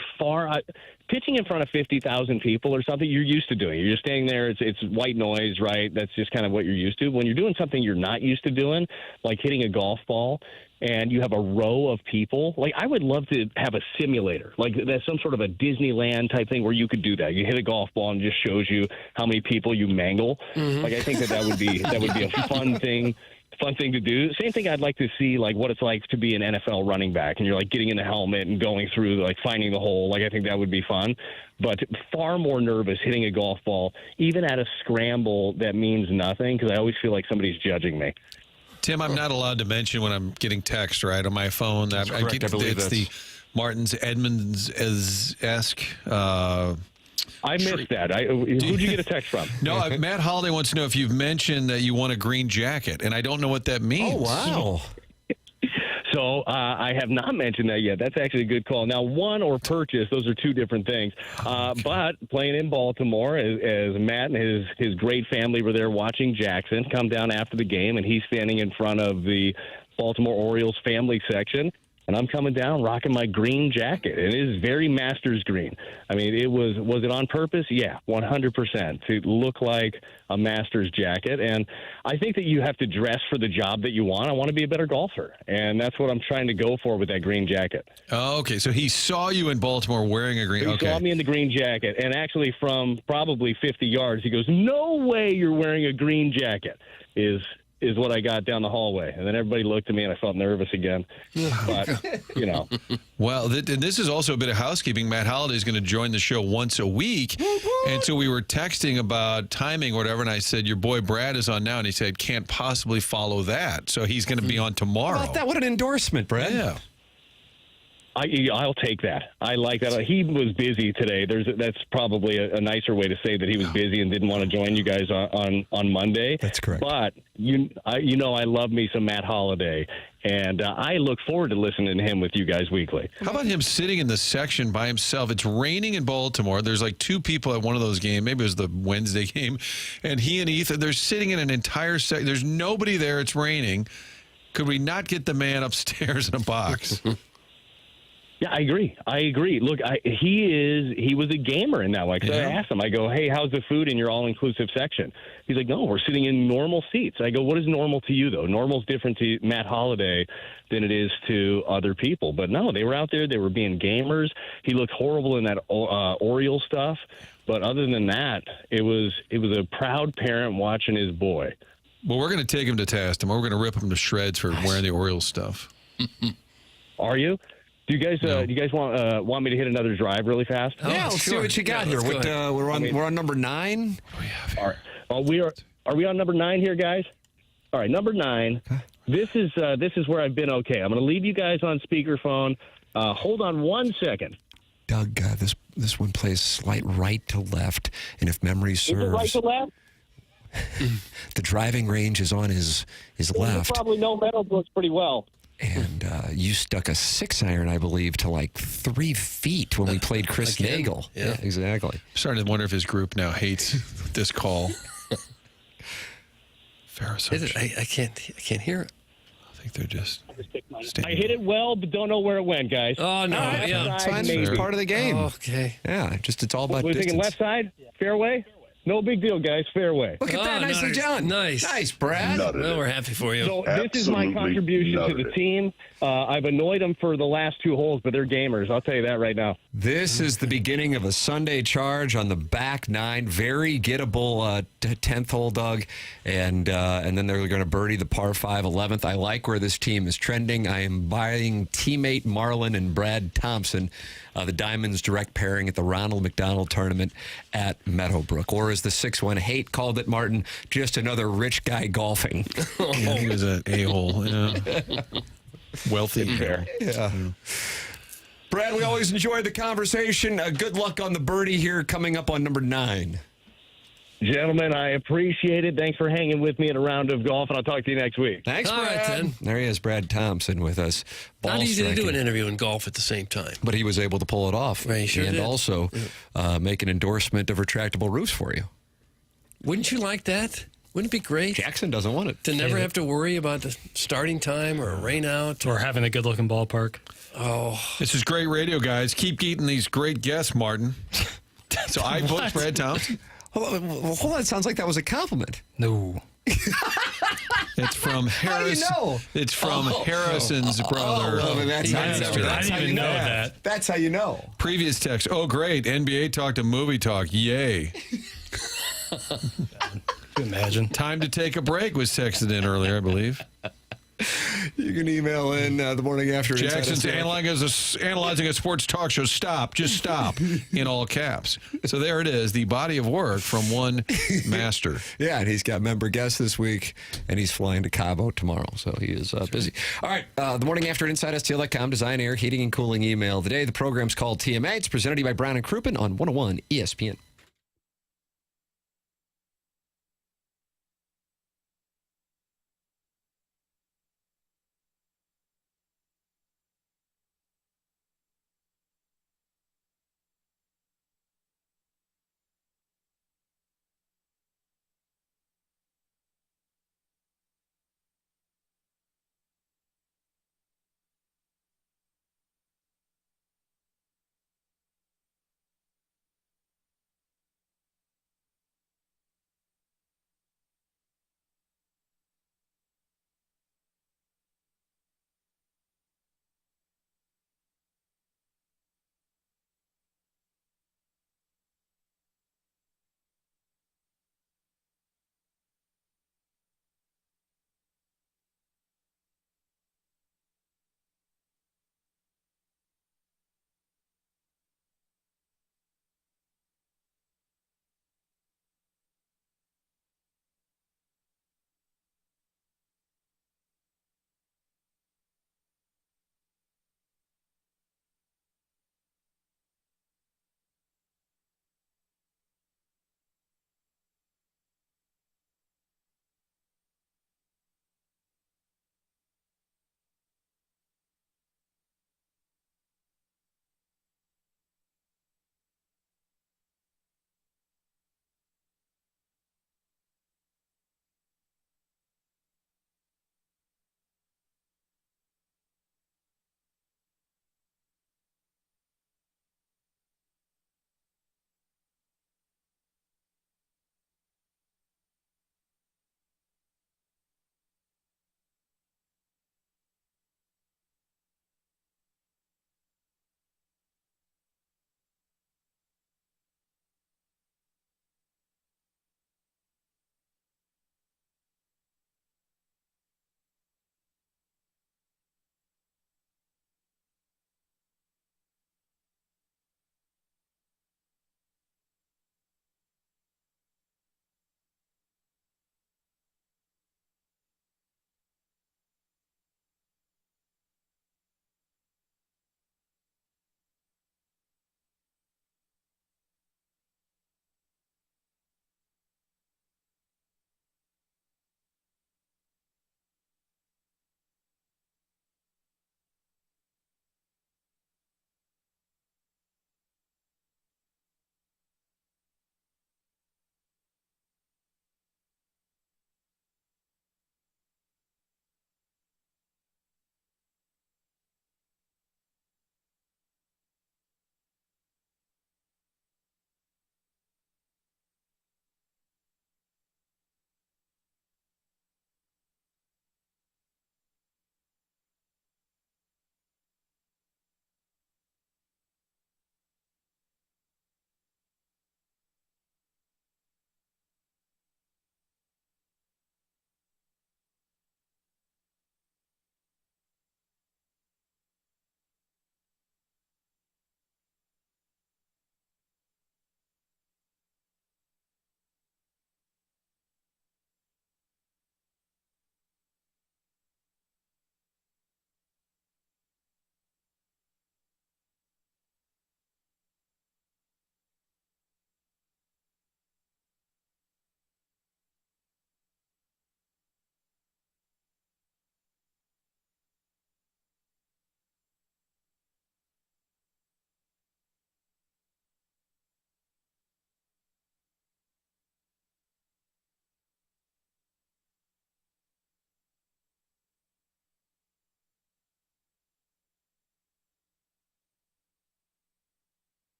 pitching in front of 50,000 people or something you're used to doing. You're just standing there. It's white noise, right? That's just kind of what you're used to. When you're doing something you're not used to doing, like hitting a golf ball, and you have a row of people, like I would love to have a simulator, like that's some sort of a Disneyland type thing where you could do that. You hit a golf ball and it just shows you how many people you mangle. Like I think that would be a fun thing to do. Same thing I'd like to see, like what it's like to be an NFL running back, and you're like getting in the helmet and going through, like finding the hole. Like I think that would be fun, but far more nervous hitting a golf ball, even at a scramble that means nothing, because I always feel like somebody's judging me. Tim, I'm not allowed to mention when I'm getting text, right, on my phone. That's correct. I believe it's the Martins Edmonds-esque. I missed that. Who'd you get a text from? No, Matt Holliday wants to know if you've mentioned that you want a green jacket, and I don't know what that means. Oh, wow. So I have not mentioned that yet. That's actually a good call. Now, won or purchase, those are two different things. But playing in Baltimore, as Matt and his great family were there watching Jackson come down after the game, and he's standing in front of the Baltimore Orioles family section. And I'm coming down rocking my green jacket. It is very Masters green. I mean, was it on purpose? Yeah, 100%, to look like a Masters jacket. And I think that you have to dress for the job that you want. I want to be a better golfer, and that's what I'm trying to go for with that green jacket. Oh, okay. So he saw you in Baltimore wearing a green. He saw me in the green jacket, and actually from probably 50 yards, he goes, "No way you're wearing a green jacket," is what I got down the hallway. And then everybody looked at me, and I felt nervous again. But, you know. Well, and this is also a bit of housekeeping. Matt Holliday is going to join the show once a week. And so we were texting about timing or whatever, and I said, your boy Brad is on now. And he said, can't possibly follow that. So he's going to be on tomorrow. How about that? What an endorsement, Brad. Yeah. I'll take that. I like that. He was busy today. That's probably a nicer way to say that he was busy and didn't want to join you guys on Monday. That's correct. But I love me some Matt Holliday, and I look forward to listening to him with you guys weekly. How about him sitting in the section by himself? It's raining in Baltimore. There's like two people at one of those games. Maybe it was the Wednesday game. And he and Ethan, they're sitting in an entire section. There's nobody there. It's raining. Could we not get the man upstairs in a box? Yeah, I agree. Look, he was a gamer in that way. Because I asked him, I go, hey, how's the food in your all-inclusive section? He's like, no, we're sitting in normal seats. I go, what is normal to you, though? Normal's different to Matt Holliday than it is to other people. But no, they were out there. They were being gamers. He looked horrible in that Oriole stuff. But other than that, it was a proud parent watching his boy. Well, we're going to take him to task. We're going to rip him to shreds for wearing the Orioles stuff. Are you? Do you guys want me to hit another drive really fast? Yeah, let's see what you got here. We're on number 9. All right. Are we on number 9 here, guys? All right, number 9. Okay. This is where I've been okay. I'm going to leave you guys on speakerphone. Hold on 1 second. Doug, this one plays slight right to left, and if memory serves, is it right to left? The driving range is on his left. You probably know Meadowbrook pretty well. And you stuck a 6-iron, I believe, to like 3 feet when we played Chris Nagel. Yeah, exactly. I'm starting to wonder if his group now hates this call. Fair assumption. I can't hear it. think they're just. I hit it well, but don't know where it went, guys. Oh, no. Yeah. It's part of the game. Okay. Yeah, it's all about We're thinking distance. left side, fairway. No big deal, guys. Fairway. Look at that. Nicely done. Nice, Brad. Well, we're happy for you. So this is my contribution to the team. I've annoyed them for the last 2 holes, but they're gamers. I'll tell you that right now. This is the beginning of a Sunday charge on the back 9. Very gettable 10th hole, Doug. And then they're going to birdie the par 5 11th. I like where this team is trending. I am buying teammate Marlon and Brad Thompson, the Diamonds direct pairing at the Ronald McDonald Tournament at Meadowbrook. Or as the 6-1 hate called it, Martin, just another rich guy golfing. Yeah, he was an a-hole. Yeah. Wealthy. Fair. Yeah. Brad, we always enjoyed the conversation. Good luck on the birdie here coming up on number 9. Gentlemen, I appreciate it. Thanks for hanging with me in a round of golf, and I'll talk to you next week. Thanks, All Brad. right, then. There he is, Brad Thompson with us. Not easy to do striking. an interview and golf at the same time. But he was able to pull it off. Right, he sure and did. also make an endorsement of retractable roofs for you. Wouldn't you like that? Wouldn't it be great? Jackson doesn't want it. To never have to worry about the starting time or a rain out. Or having a good-looking ballpark. Oh. This is great radio, guys. Keep getting these great guests, Martin. So I booked Brad Thompson. Hold on, it sounds like that was a compliment. No. It's from Harris. How do you know? It's from Harrison's brother. That's how you know that. That's how you know. Previous text. Oh, great. NBA talk to movie talk. Yay. Imagine. Time to take a break was texted in earlier, I believe. You can email in the morning after. Jackson's analyzing a sports talk show. Stop. Just stop. In all caps. So there it is. The body of work from one master. Yeah, and he's got member guests this week, and he's flying to Cabo tomorrow, so he is busy. All right, the morning after at InsideSTL.com, Design, Air, Heating, and Cooling email. Today, the program's called TMA. It's presented to you by Brown & Crouppen on 101 ESPN.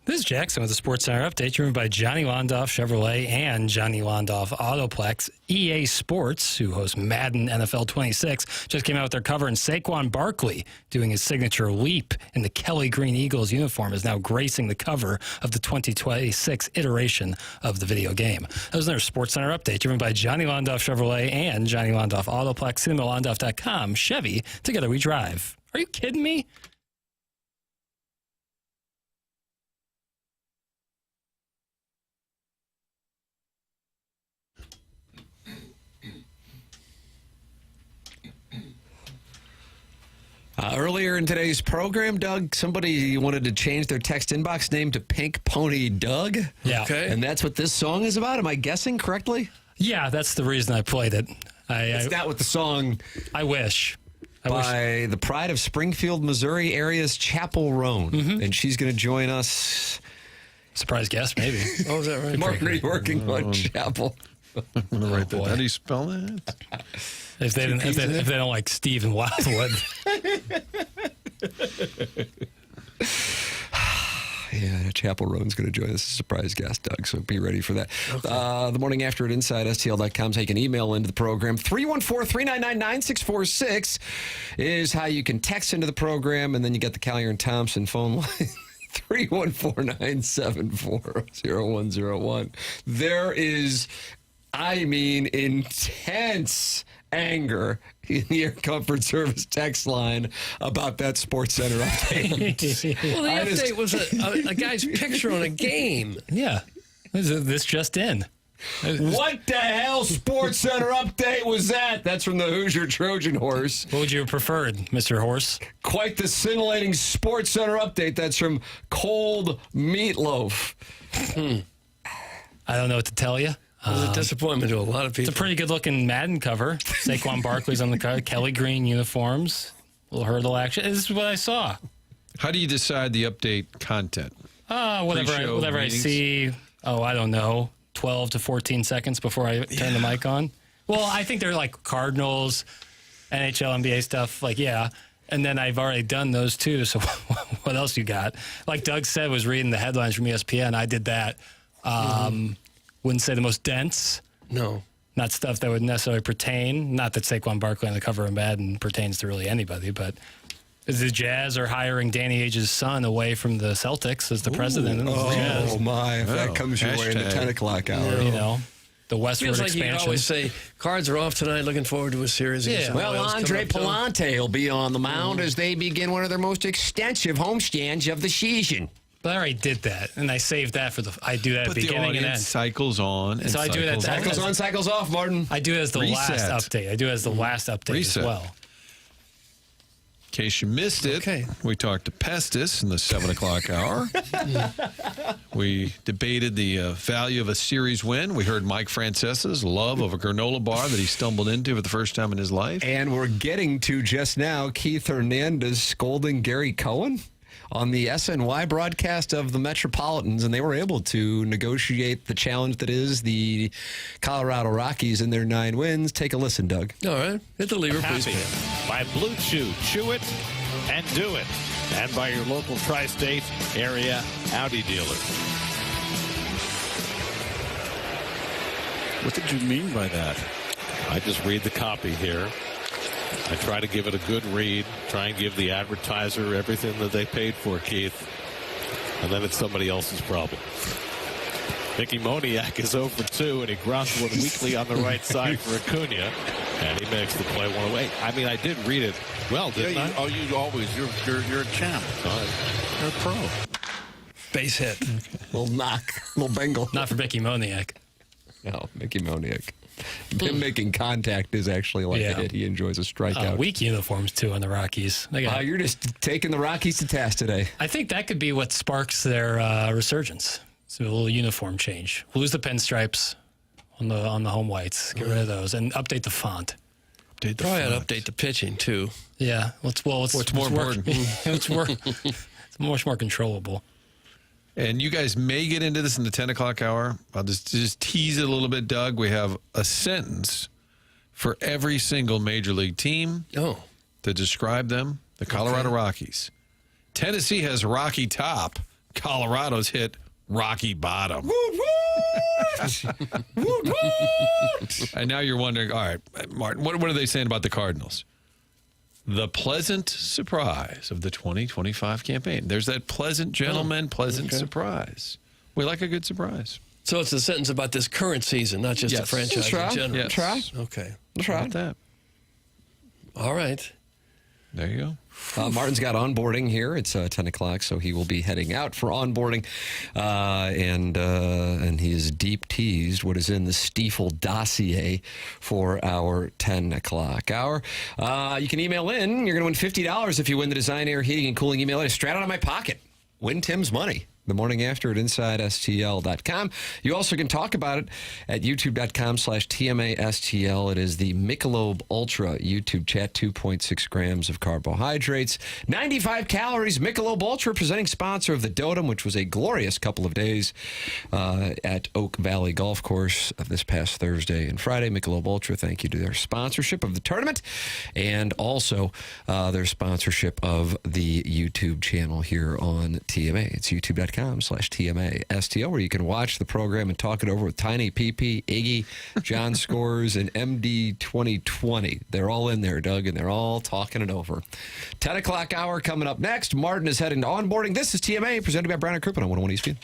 This is Jackson with the Sports Center update, driven by Johnny Londoff Chevrolet and Johnny Londoff Autoplex. EA Sports, who hosts Madden NFL 26, just came out with their cover, and Saquon Barkley, doing his signature leap in the Kelly Green Eagles uniform, is now gracing the cover of the 2026 iteration of the video game. That was another Sports Center update, driven by Johnny Londoff Chevrolet and Johnny Londoff Autoplex. See them at Londoff.com. Chevy, together we drive. Are you kidding me? Earlier in today's program, Doug, somebody wanted to change their text inbox name to Pink Pony Doug. Yeah. Okay. And that's what this song is about? Am I guessing correctly? Yeah, that's the reason I played it. It's not what the song... I wish. By the pride of Springfield, Missouri area's Chapel Roan. Mm-hmm. And she's going to join us. Surprise guest, maybe. Oh, is that right? I'm already working on Chapel. I'm going to write that. How do you spell that? If they don't like Steve and Wildwood. Yeah, Chapel Roan's going to join us as a surprise guest, Doug, so be ready for that. Okay. The morning after at InsideSTL.com, so you can email into the program. 314-399-9646 is how you can text into the program, and then you get the Callier and Thompson phone line. 314-974-0101. There is, I mean, intense anger in the Air Comfort Service text line about that Sports Center update. Well, the update was a guy's picture on a game. Yeah. This just in. What the hell Sports Center update was that? That's from the Hoosier Trojan Horse. What would you have preferred, Mr. Horse? Quite the scintillating Sports Center update. That's from Cold Meatloaf. I don't know what to tell you. It was a disappointment to a lot of people. It's a pretty good-looking Madden cover. Saquon Barkley's on the cover. Kelly Green uniforms. A little hurdle action. This is what I saw. How do you decide the update content? Whatever I see, I don't know, 12 to 14 seconds before I turn the mic on. Well, I think they're like Cardinals, NHL, NBA stuff. Like, yeah. And then I've already done those too. So what else you got? Like Doug said, was reading the headlines from ESPN. I did that. Wouldn't say the most dense. No. Not stuff that would necessarily pertain. Not that Saquon Barkley on the cover of Madden pertains to really anybody, but the Jazz are hiring Danny Ainge's son away from the Celtics as the president of the Jazz. Oh, my. If that comes your way in the 10 o'clock hour. You know, the westward Feels like expansion. you can always say, Cards are off tonight, looking forward to a series. Well, Andre Palante will be on the mound as they begin one of their most extensive homestands of the season. But I already did that, and I saved that for I do that at But the beginning the and audience end. cycles on and So I do it at cycles on, cycles off, Martin. I do it as the last Reset. update. I do it as the last update Reset. as well. In case you missed it, we talked to Pestis in the 7 o'clock hour. We debated the value of a series win. We heard Mike Francesa's love of a granola bar that he stumbled into for the first time in his life. And we're getting to just now Keith Hernandez scolding Gary Cohen on the SNY broadcast of the Metropolitans, and they were able to negotiate the challenge that is the Colorado Rockies in their 9 wins. Take a listen, Doug. All right. Hit the lever, please. By Blue Chew. Chew it and do it. And by your local tri-state area Audi dealer. What did you mean by that? I just read the copy here. I try to give it a good read, try and give the advertiser everything that they paid for, Keith. And then it's somebody else's problem. Mickey Moniak is 0 for 2, and he grounds one weakly on the right side for Acuna. And he makes the play 1-away. I mean, I did read it well, didn't I? Oh, you always, you're a champ. You're a pro. Base hit. Little knock, little Bengal. Not for Mickey Moniak. No, Mickey Moniak. Him making contact is actually like a hit. He enjoys a strikeout. Weak uniforms, too, on the Rockies. You're just taking the Rockies to task today. I think that could be what sparks their resurgence. So a little uniform change. Lose the pinstripes on the home whites. Get rid of those and update the font. Probably ought to update the pitching, too. Yeah. What's more important? It's much more controllable. And you guys may get into this in the 10 o'clock hour. I'll just tease it a little bit, Doug. We have a sentence for every single major league team to describe them. The Colorado Rockies. Tennessee has Rocky Top. Colorado's hit Rocky Bottom. And now you're wondering, all right, Martin, what are they saying about the Cardinals? The pleasant surprise of the 2025 campaign. There's that pleasant gentleman, pleasant surprise. We like a good surprise. So it's a sentence about this current season, not just the franchise in general. Yes. Try. Okay. Try. About that. All right. There you go. Martin's got onboarding here. It's 10 o'clock, so he will be heading out for onboarding. And he has deep teased what is in the Stiefel dossier for our 10 o'clock hour. You can email in. You're going to win $50 if you win the Design Air Heating and Cooling email. Straight out of my pocket. Win Tim's money. The morning after at InsideSTL.com. You also can talk about it at YouTube.com/TMASTL. It is the Michelob Ultra YouTube chat, 2.6 grams of carbohydrates, 95 calories. Michelob Ultra, presenting sponsor of the Dotem, which was a glorious couple of days at Oak Valley Golf Course this past Thursday and Friday. Michelob Ultra, thank you to their sponsorship of the tournament and also their sponsorship of the YouTube channel here on TMA. It's youtube.com/TMASTL, where you can watch the program and talk it over with Tiny PP, Iggy, John Scores, and MD 2020. They're all in there, Doug, and they're all talking it over. 10 o'clock hour coming up next. Martin is heading to onboarding. This is TMA, presented by Brown and Crouppen on 101 ESPN.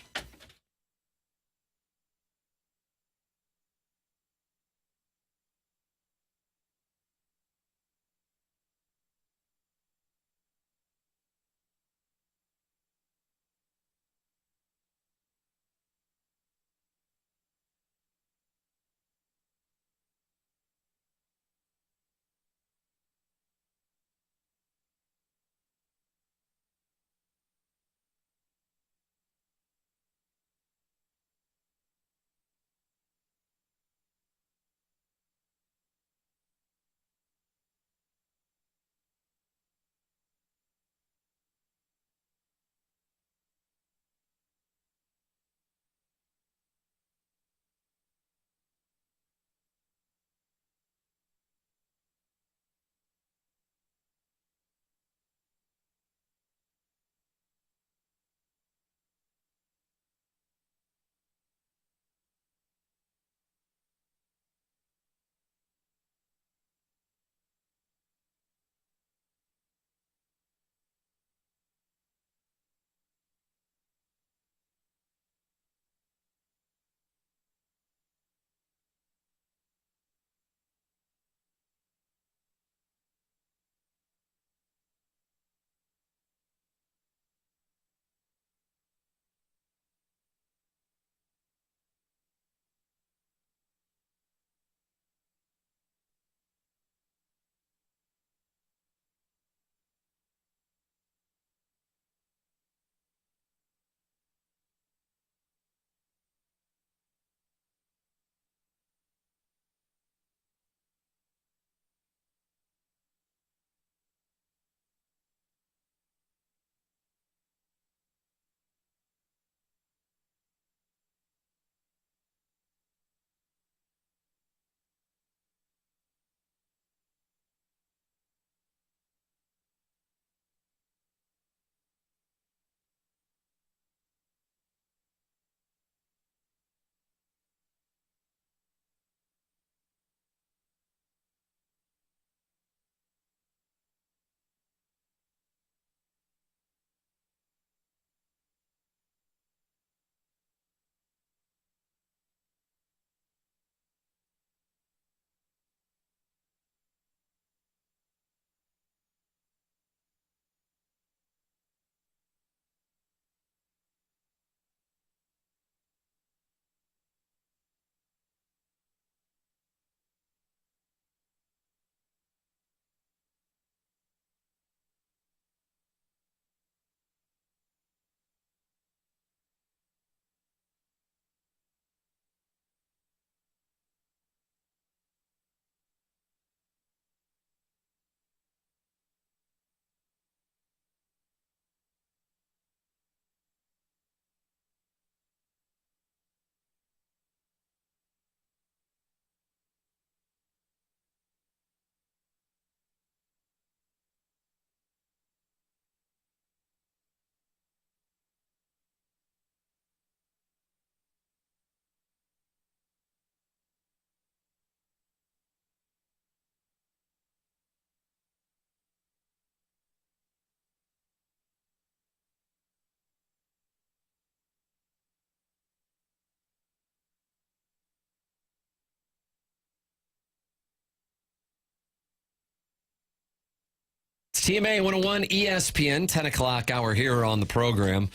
It's TMA 101 ESPN, 10 o'clock hour here on the program.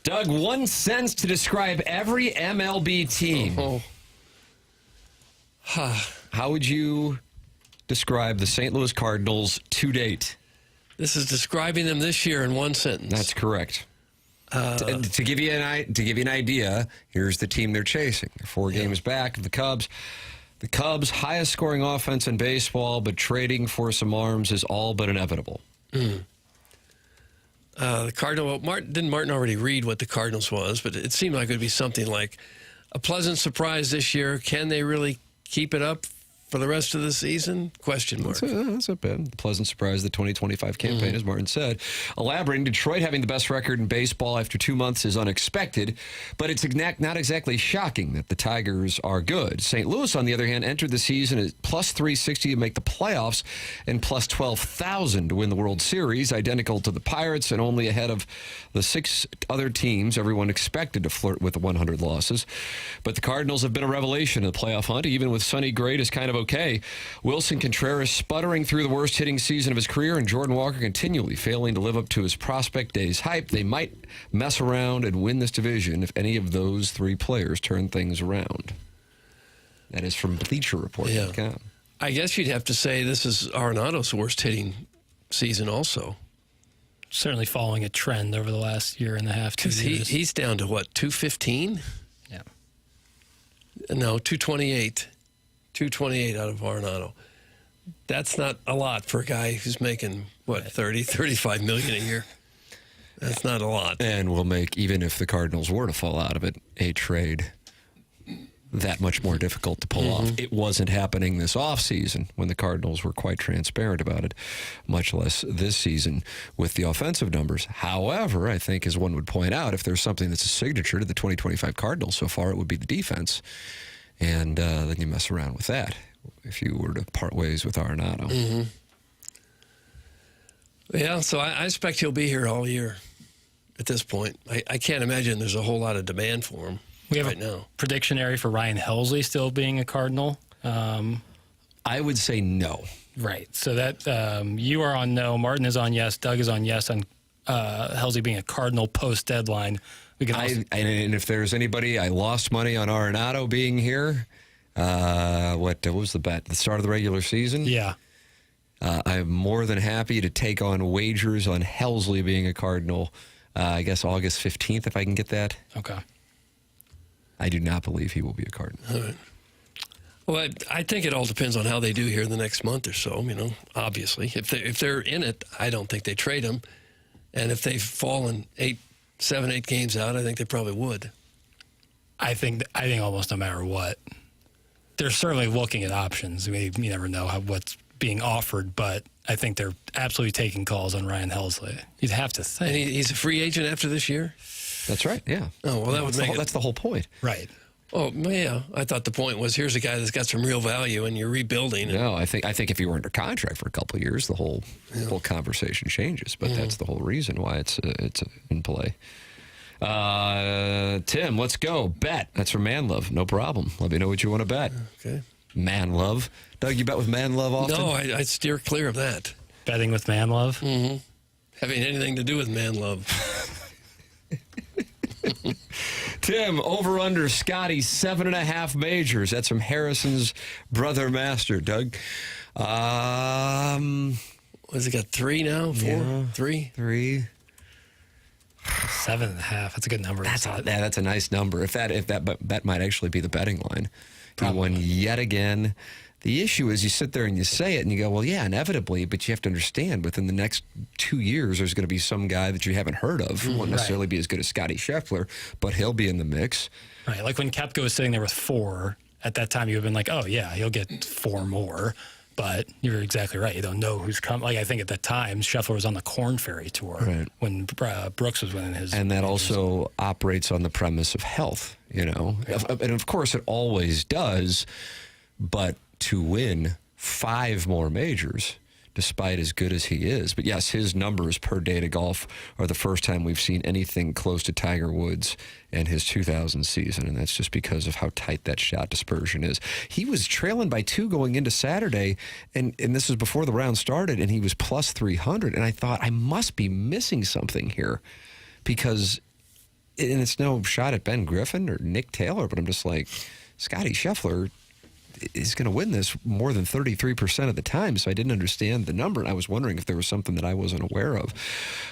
Doug, one sentence to describe every MLB team. How would you describe the St. Louis Cardinals to date? This is describing them this year in one sentence. That's correct. To give you an idea, here's the team they're chasing. They're 4 games back of the Cubs. The Cubs' highest scoring offense in baseball, but trading for some arms is all but inevitable. The Cardinal, didn't Martin already read what the Cardinals was? But it seemed like it would be something like a pleasant surprise this year. Can they really keep it up for the rest of the season? Question mark. That's a bit pleasant surprise. The 2025 campaign, as Martin said. Elaborating, Detroit having the best record in baseball after 2 months is unexpected, but it's not exactly shocking that the Tigers are good. St. Louis, on the other hand, entered the season at plus 360 to make the playoffs and plus 12,000 to win the World Series, identical to the Pirates and only ahead of the 6 other teams everyone expected to flirt with the 100 losses. But the Cardinals have been a revelation in the playoff hunt, even with Sonny Gray is kind of okay. Wilson Contreras sputtering through the worst hitting season of his career, and Jordan Walker continually failing to live up to his prospect days hype. They might mess around and win this division if any of those 3 players turn things around. That is from Bleacher Report. Yeah. I guess you'd have to say this is Arenado's worst hitting season also. Certainly following a trend over the last year and a half, 2 years. He's down to what, 215? Yeah. No, 228. 228 out of Arenado. That's not a lot for a guy who's making, what, 30, 35 million a year. That's not a lot. And will make, even if the Cardinals were to fall out of it, a trade that much more difficult to pull off. It wasn't happening this offseason when the Cardinals were quite transparent about it, much less this season with the offensive numbers. However, I think, as one would point out, if there's something that's a signature to the 2025 Cardinals so far, it would be the defense. And then you mess around with that if you were to part ways with Arenado. Yeah, so I expect he'll be here all year at this point. I can't imagine there's a whole lot of demand for him right now. Prediction area for Ryan Helsley still being a Cardinal. I would say no. Right. So that you are on no. Martin is on yes. Doug is on yes on Helsley being a Cardinal post-deadline. And if there's anybody, I lost money on Arenado being here. What was the bet? The start of the regular season? Yeah. I'm more than happy to take on wagers on Helsley being a Cardinal, I guess August 15th, if I can get that. Okay. I do not believe he will be a Cardinal. All right. Well, I think it all depends on how they do here in the next month or so, obviously. If they're in it, I don't think they trade him. And if they've fallen 7, 8 games out, I think they probably would. I think almost no matter what. They're certainly looking at options. I mean, you never know what's being offered, but I think they're absolutely taking calls on Ryan Helsley. You'd have to think. And he's a free agent after this year? That's right, yeah. Oh, well, that's the whole point. Right. Oh, yeah. I thought the point was here's a guy that's got some real value and you're rebuilding. No, I think if you were under contract for a couple of years, the whole conversation changes. But that's the whole reason why it's in play. Tim, let's go. Bet. That's from Manlove. No problem. Let me know what you want to bet. Okay. Manlove. Doug, you bet with Manlove often? No, I steer clear of that. Betting with Manlove? Mm-hmm. Having anything to do with Manlove. Tim, over under Scotty 7.5 majors. That's from Harrison's brother master. Doug, has it got 3 now? 4? Yeah, 3? 3. 7.5. That's a good number. That's a nice number. If that might actually be the betting line. He won yet again. The issue is you sit there and you say it and you go, well, yeah, inevitably, but you have to understand within the next 2 years, there's going to be some guy that you haven't heard of who won't necessarily be as good as Scotty Scheffler, but he'll be in the mix. Right. Like when Koepka was sitting there with 4, at that time you would have been like, oh, yeah, he'll get 4 more. But you're exactly right. You don't know who's coming. Like I think at that time, Scheffler was on the Corn Ferry Tour when Brooks was winning his. And that also operates on the premise of health, And of course it always does, but to win 5 more majors despite as good as he is. But yes, his numbers per day to golf are the first time we've seen anything close to Tiger Woods and his 2000 season, and that's just because of how tight that shot dispersion is. He was trailing by 2 going into Saturday, and this was before the round started, and he was plus 300, and I thought, I must be missing something here, because, and it's no shot at Ben Griffin or Nick Taylor, but I'm just like, Scottie Scheffler is going to win this more than 33% of the time, so I didn't understand the number, and I was wondering if there was something that I wasn't aware of.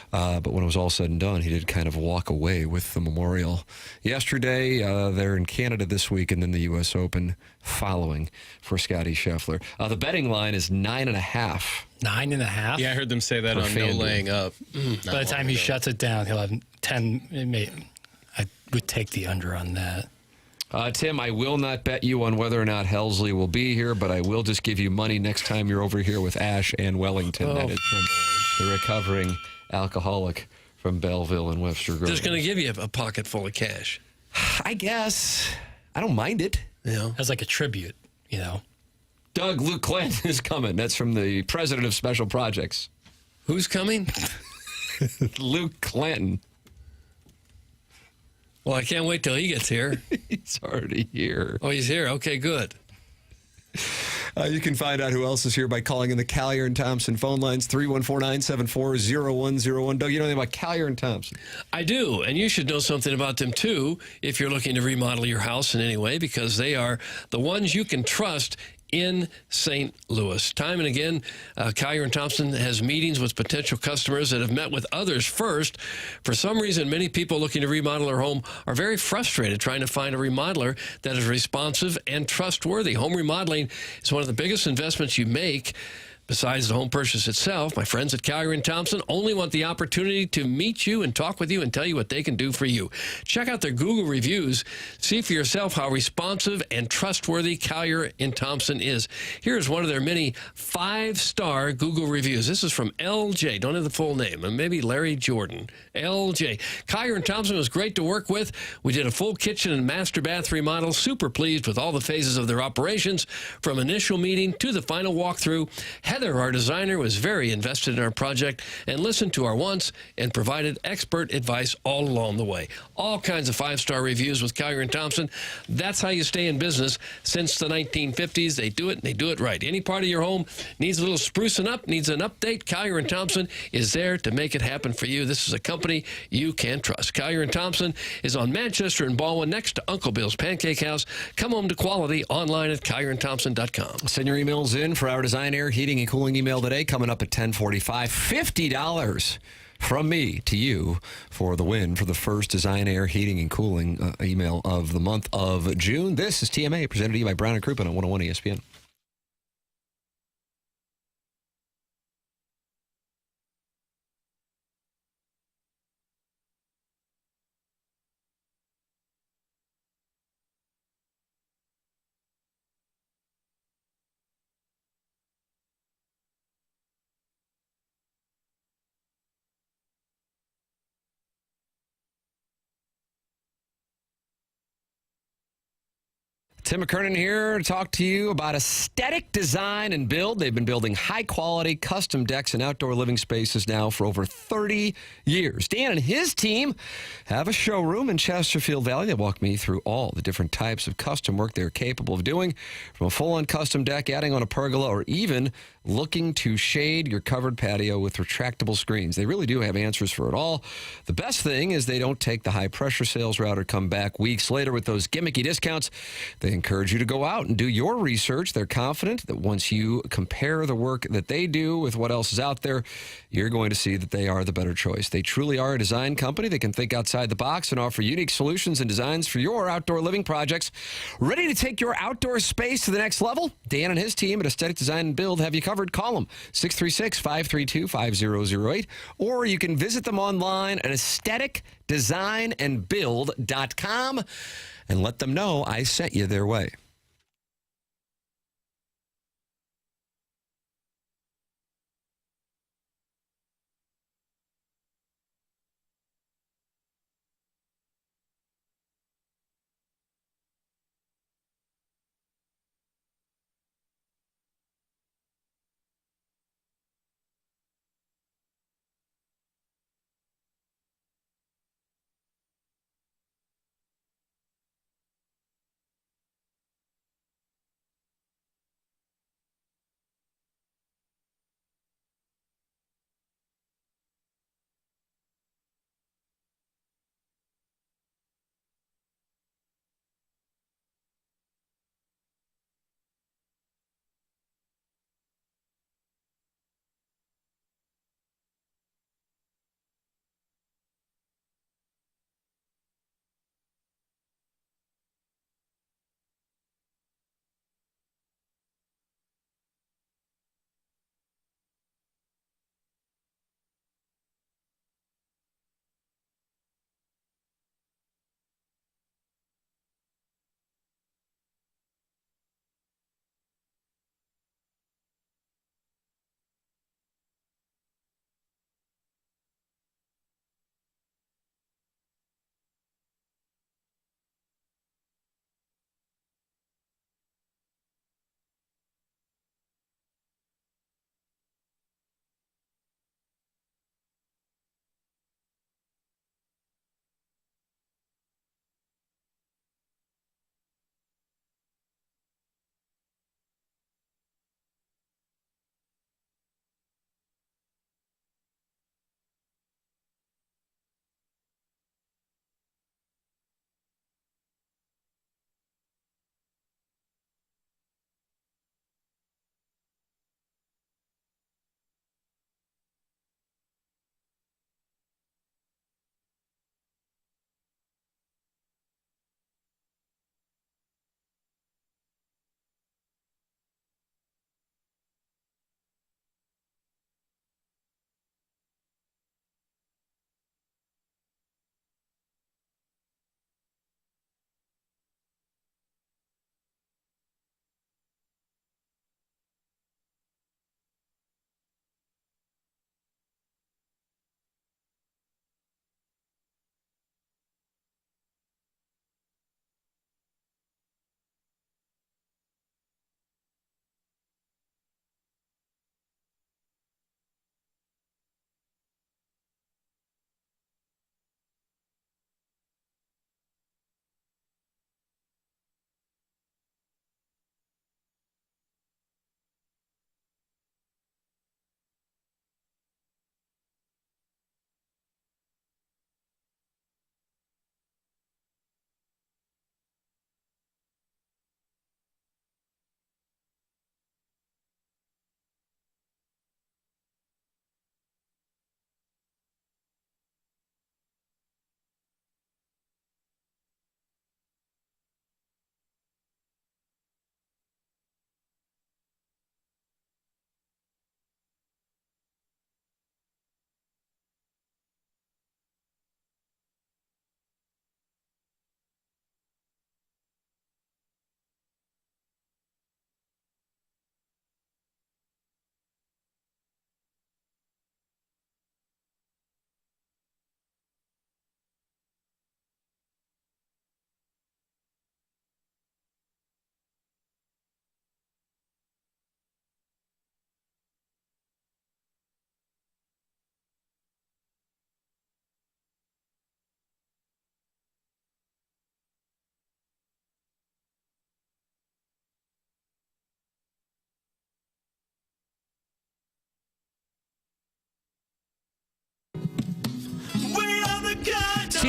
But when it was all said and done, he did kind of walk away with the Memorial yesterday. They're in Canada this week, and then the U.S. Open following for Scottie Scheffler. The betting line is 9.5. 9.5? Yeah, I heard them say that on No Laying Up. By the time he shuts it down, he'll have 10. I would take the under on that. Tim, I will not bet you on whether or not Helsley will be here, but I will just give you money next time you're over here with Ash and Wellington. That is from the recovering alcoholic from Belleville and Webster Groves. Just going to give you a pocket full of cash. I guess. I don't mind it. As like a tribute, Doug, Luke Clanton is coming. That's from the president of Special Projects. Who's coming? Luke Clanton. Well, I can't wait till he gets here. He's already here. Oh, he's here. Okay, good. You can find out who else is here by calling in the Collier and Thompson phone lines, 314-974-0101. Doug, you know anything about Collier and Thompson? I do, and you should know something about them, too, if you're looking to remodel your house in any way, because they are the ones you can trust in St. Louis. Time and again, Collier and Thompson has meetings with potential customers that have met with others first. For some reason, many people looking to remodel their home are very frustrated trying to find a remodeler that is responsive and trustworthy. Home remodeling is one of the biggest investments you make. Besides the home purchase itself, my friends at Collier & Thompson only want the opportunity to meet you and talk with you and tell you what they can do for you. Check out their Google reviews. See for yourself how responsive and trustworthy Collier & Thompson is. Here's one of their many 5-star Google reviews. This is from LJ. Don't have the full name. Maybe Larry Jordan. LJ. Collier & Thompson was great to work with. We did a full kitchen and master bath remodel. Super pleased with all the phases of their operations, from initial meeting to the final walkthrough. Heather, our designer, was very invested in our project and listened to our wants and provided expert advice all along the way. All kinds of 5-star reviews with Collier & Thompson. That's how you stay in business since the 1950s. They do it, and they do it right. Any part of your home needs a little sprucing up, needs an update, Collier & Thompson is there to make it happen for you. This is a company you can trust. Collier & Thompson is on Manchester and Baldwin, next to Uncle Bill's Pancake House. Come home to quality online at collierandthompson.com. Send your emails in for our design, air, heating, and cooling email today, coming up at 10:45. $50 from me to you for the win for the first design, air, heating, and cooling email of the month of June. This is TMA, presented to you by Brown and Crouppen on 101 ESPN. Tim McKernan here to talk to you about aesthetic design and build. They've been building high-quality custom decks and outdoor living spaces now for over 30 years. Dan and his team have a showroom in Chesterfield Valley. They walk me through all the different types of custom work they're capable of doing, from a full-on custom deck, adding on a pergola, or even looking to shade your covered patio with retractable screens. They really do have answers for it all. The best thing is they don't take the high-pressure sales route or come back weeks later with those gimmicky discounts. They encourage you to go out and do your research. They're confident that once you compare the work that they do with what else is out there, you're going to see that they are the better choice. They truly are a design company. They can think outside the box and offer unique solutions and designs for your outdoor living projects. Ready to take your outdoor space to the next level? Dan and his team at Aesthetic Design and Build have you covered. Call them 636-532-5008, or you can visit them online at aestheticdesignandbuild.com and let them know I sent you their way.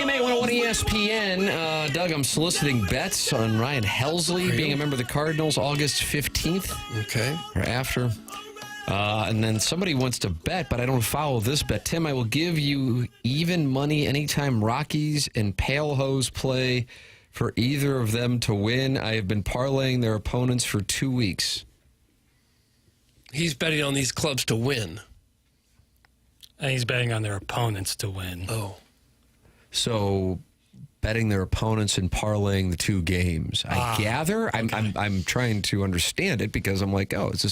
TMA 101 ESPN. Doug, I'm soliciting bets on Ryan Helsley being a member of the Cardinals August 15th. Okay. Or after. And then somebody wants to bet, but I don't follow this bet. Tim, I will give you even money anytime Rockies and Pale Hose play for either of them to win. I have been parlaying their opponents for 2 weeks. He's betting on these clubs to win. And he's betting on their opponents to win. Oh. So betting their opponents and parlaying the 2 games. I gather. I'm trying to understand it because I'm like, oh, is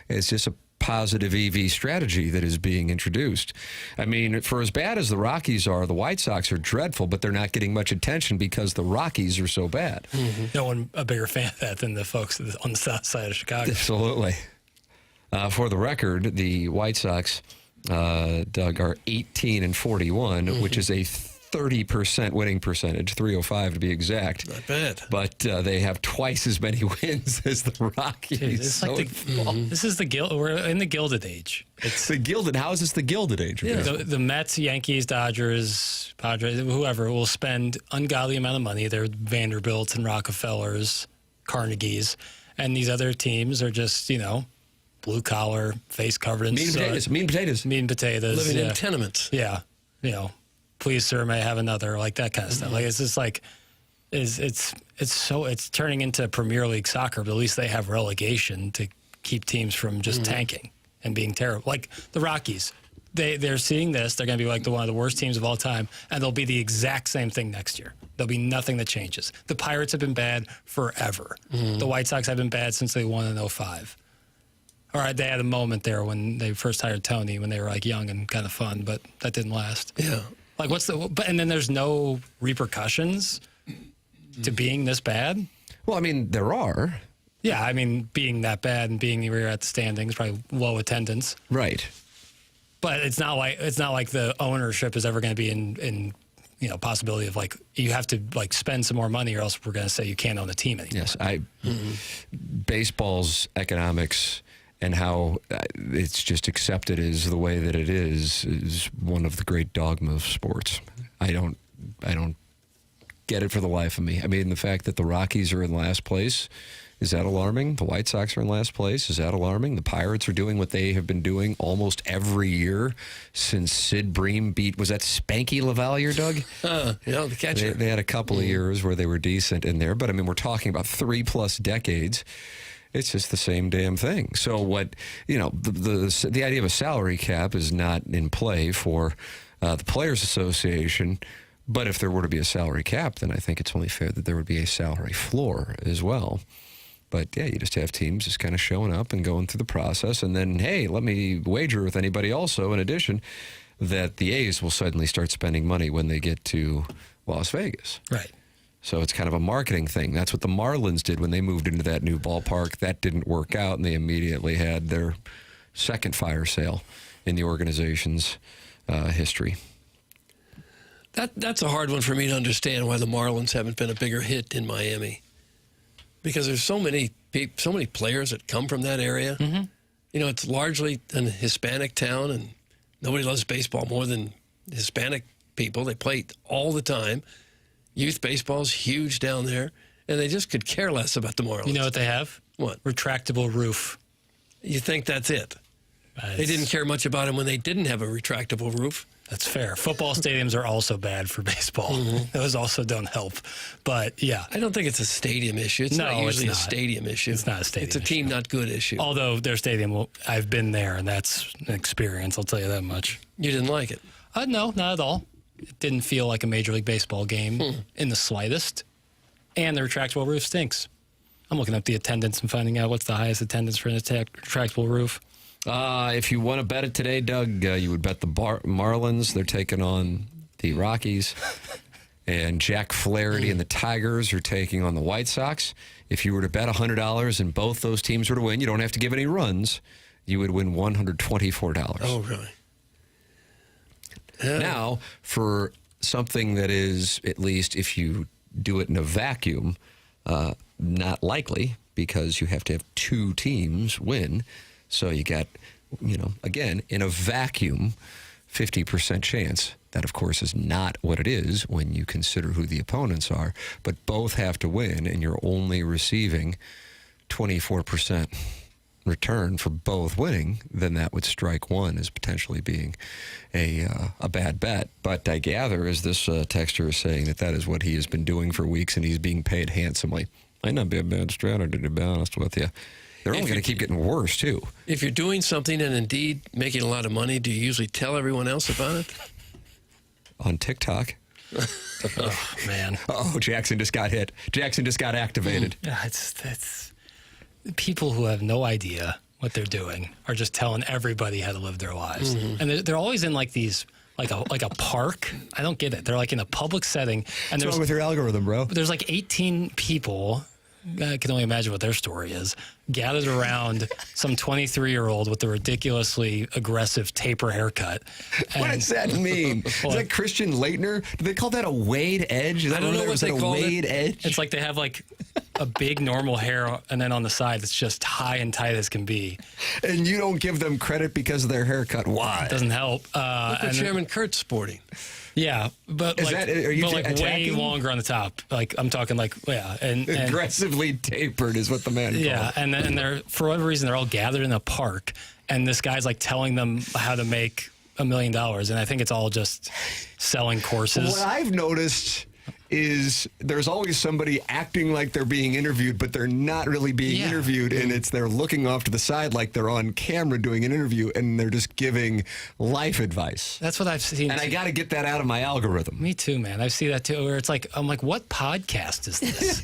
this a positive EV strategy that is being introduced? I mean, for as bad as the Rockies are, the White Sox are dreadful, but they're not getting much attention because the Rockies are so bad. Mm-hmm. No one a bigger fan of that than the folks on the south side of Chicago. Absolutely. For the record, the White Sox, Doug, are 18-41, which is a 30% winning percentage, 305 to be exact. Not bad. But they have twice as many wins as the Rockies. Dude, this is the we're in the Gilded Age. It's the Gilded. How is this the Gilded Age? Yeah. The Mets, Yankees, Dodgers, Padres, whoever will spend ungodly amount of money. They're Vanderbilts and Rockefellers, Carnegies, and these other teams are just, blue collar, face covered in mean potatoes. Living in tenements. Yeah. Please, sir, may I have another? Like that kind of stuff. Like it's just like, it's turning into Premier League soccer, but at least they have relegation to keep teams from just tanking and being terrible. Like the Rockies, they're seeing this. They're going to be like one of the worst teams of all time, and they'll be the exact same thing next year. There'll be nothing that changes. The Pirates have been bad forever. The White Sox have been bad since they won in 2005. All right, they had a moment there when they first hired Tony when they were like young and kind of fun, but that didn't last. Yeah. Like and then there's no repercussions to being this bad? Well, I mean, there are. Yeah, I mean, being that bad and being where you're at the standings, probably low attendance. Right. But it's not like the ownership is ever going to be in possibility of like you have to like spend some more money or else we're going to say you can't own the team anymore. Yes, baseball's economics and how it's just accepted as the way that it is one of the great dogma of sports. I don't get it for the life of me. I mean, the fact that the Rockies are in last place, is that alarming? The White Sox are in last place. Is that alarming? The Pirates are doing what they have been doing almost every year since Sid Bream was that Spanky LaValliere, Doug? The catcher. They had a couple of years where they were decent in there, but I mean, we're talking about 3+ decades. It's just the same damn thing. So what, the idea of a salary cap is not in play for the Players Association. But if there were to be a salary cap, then I think it's only fair that there would be a salary floor as well. But yeah, you just have teams just kind of showing up and going through the process. And then, hey, let me wager with anybody also, in addition, that the A's will suddenly start spending money when they get to Las Vegas. Right. So it's kind of a marketing thing. That's what the Marlins did when they moved into that new ballpark. That didn't work out, and they immediately had their second fire sale in the organization's history. That's a hard one for me to understand, why the Marlins haven't been a bigger hit in Miami. Because there's so many players that come from that area. Mm-hmm. It's largely a Hispanic town, and nobody loves baseball more than Hispanic people. They play all the time. Youth baseball's huge down there, and they just could care less about the Marlins. You know what they have? What? Retractable roof. You think that's it? They didn't care much about him when they didn't have a retractable roof. That's fair. Football stadiums are also bad for baseball. Mm-hmm. Those also don't help. But, yeah. I don't think it's a stadium issue. It's not usually a stadium issue. It's not a stadium issue. It's a team not good issue. Although their stadium, I've been there, and that's an experience, I'll tell you that much. You didn't like it? No, not at all. It didn't feel like a Major League Baseball game in the slightest. And the retractable roof stinks. I'm looking up the attendance and finding out what's the highest attendance for an retractable roof. If you want to bet it today, Doug, you would bet the Marlins. They're taking on the Rockies. And Jack Flaherty and the Tigers are taking on the White Sox. If you were to bet $100 and both those teams were to win, you don't have to give any runs, you would win $124. Oh, really? Yeah. Now, for something that is, at least if you do it in a vacuum, not likely, because you have to have 2 teams win. So you got, again, in a vacuum, 50% chance. That, of course, is not what it is when you consider who the opponents are. But both have to win, and you're only receiving 24% return for both winning. Then that would strike one as potentially being a bad bet. But I gather, as this texter is saying, that is what he has been doing for weeks, and he's being paid handsomely. Might not be a bad strategy, to be honest with you. They're only going to keep getting worse, too. If you're doing something and indeed making a lot of money, do you usually tell everyone else about it? On TikTok. Oh, man. Oh, Jackson just got hit. Jackson just got activated. Yeah, it's people who have no idea what they're doing are just telling everybody how to live their lives. And they're always in like these, like a park. I don't get it. They're like in a public setting. And What's wrong with your algorithm, bro? There's like 18 people. I can only imagine what their story is. Gathered around some 23-year-old with a ridiculously aggressive taper haircut. What does that mean? Is that Christian Leitner? Do they call that a Wade edge? Is that I don't know what they call Wade edge? It's like they have like a big normal hair, and then on the side it's just high and tight as can be. And you don't give them credit because of their haircut. Why? It doesn't help. Look what Chairman Kurt's sporting. Yeah, but Is like, that- are you but like way attacking? longer on the top. Like I'm talking like and Aggressively tapered is what the man yeah, called. and they're for whatever reason they're all gathered in a park, and this guy's like telling them how to make $1 million, and I think it's all just selling courses. What I've noticed is there's always somebody acting like they're being interviewed, but they're not really being interviewed, and they're looking off to the side like they're on camera doing an interview, and they're just giving life advice. That's what I've seen. And I got to get that out of my algorithm. Me too, man. I see that too. Where it's like, I'm like, what podcast is this?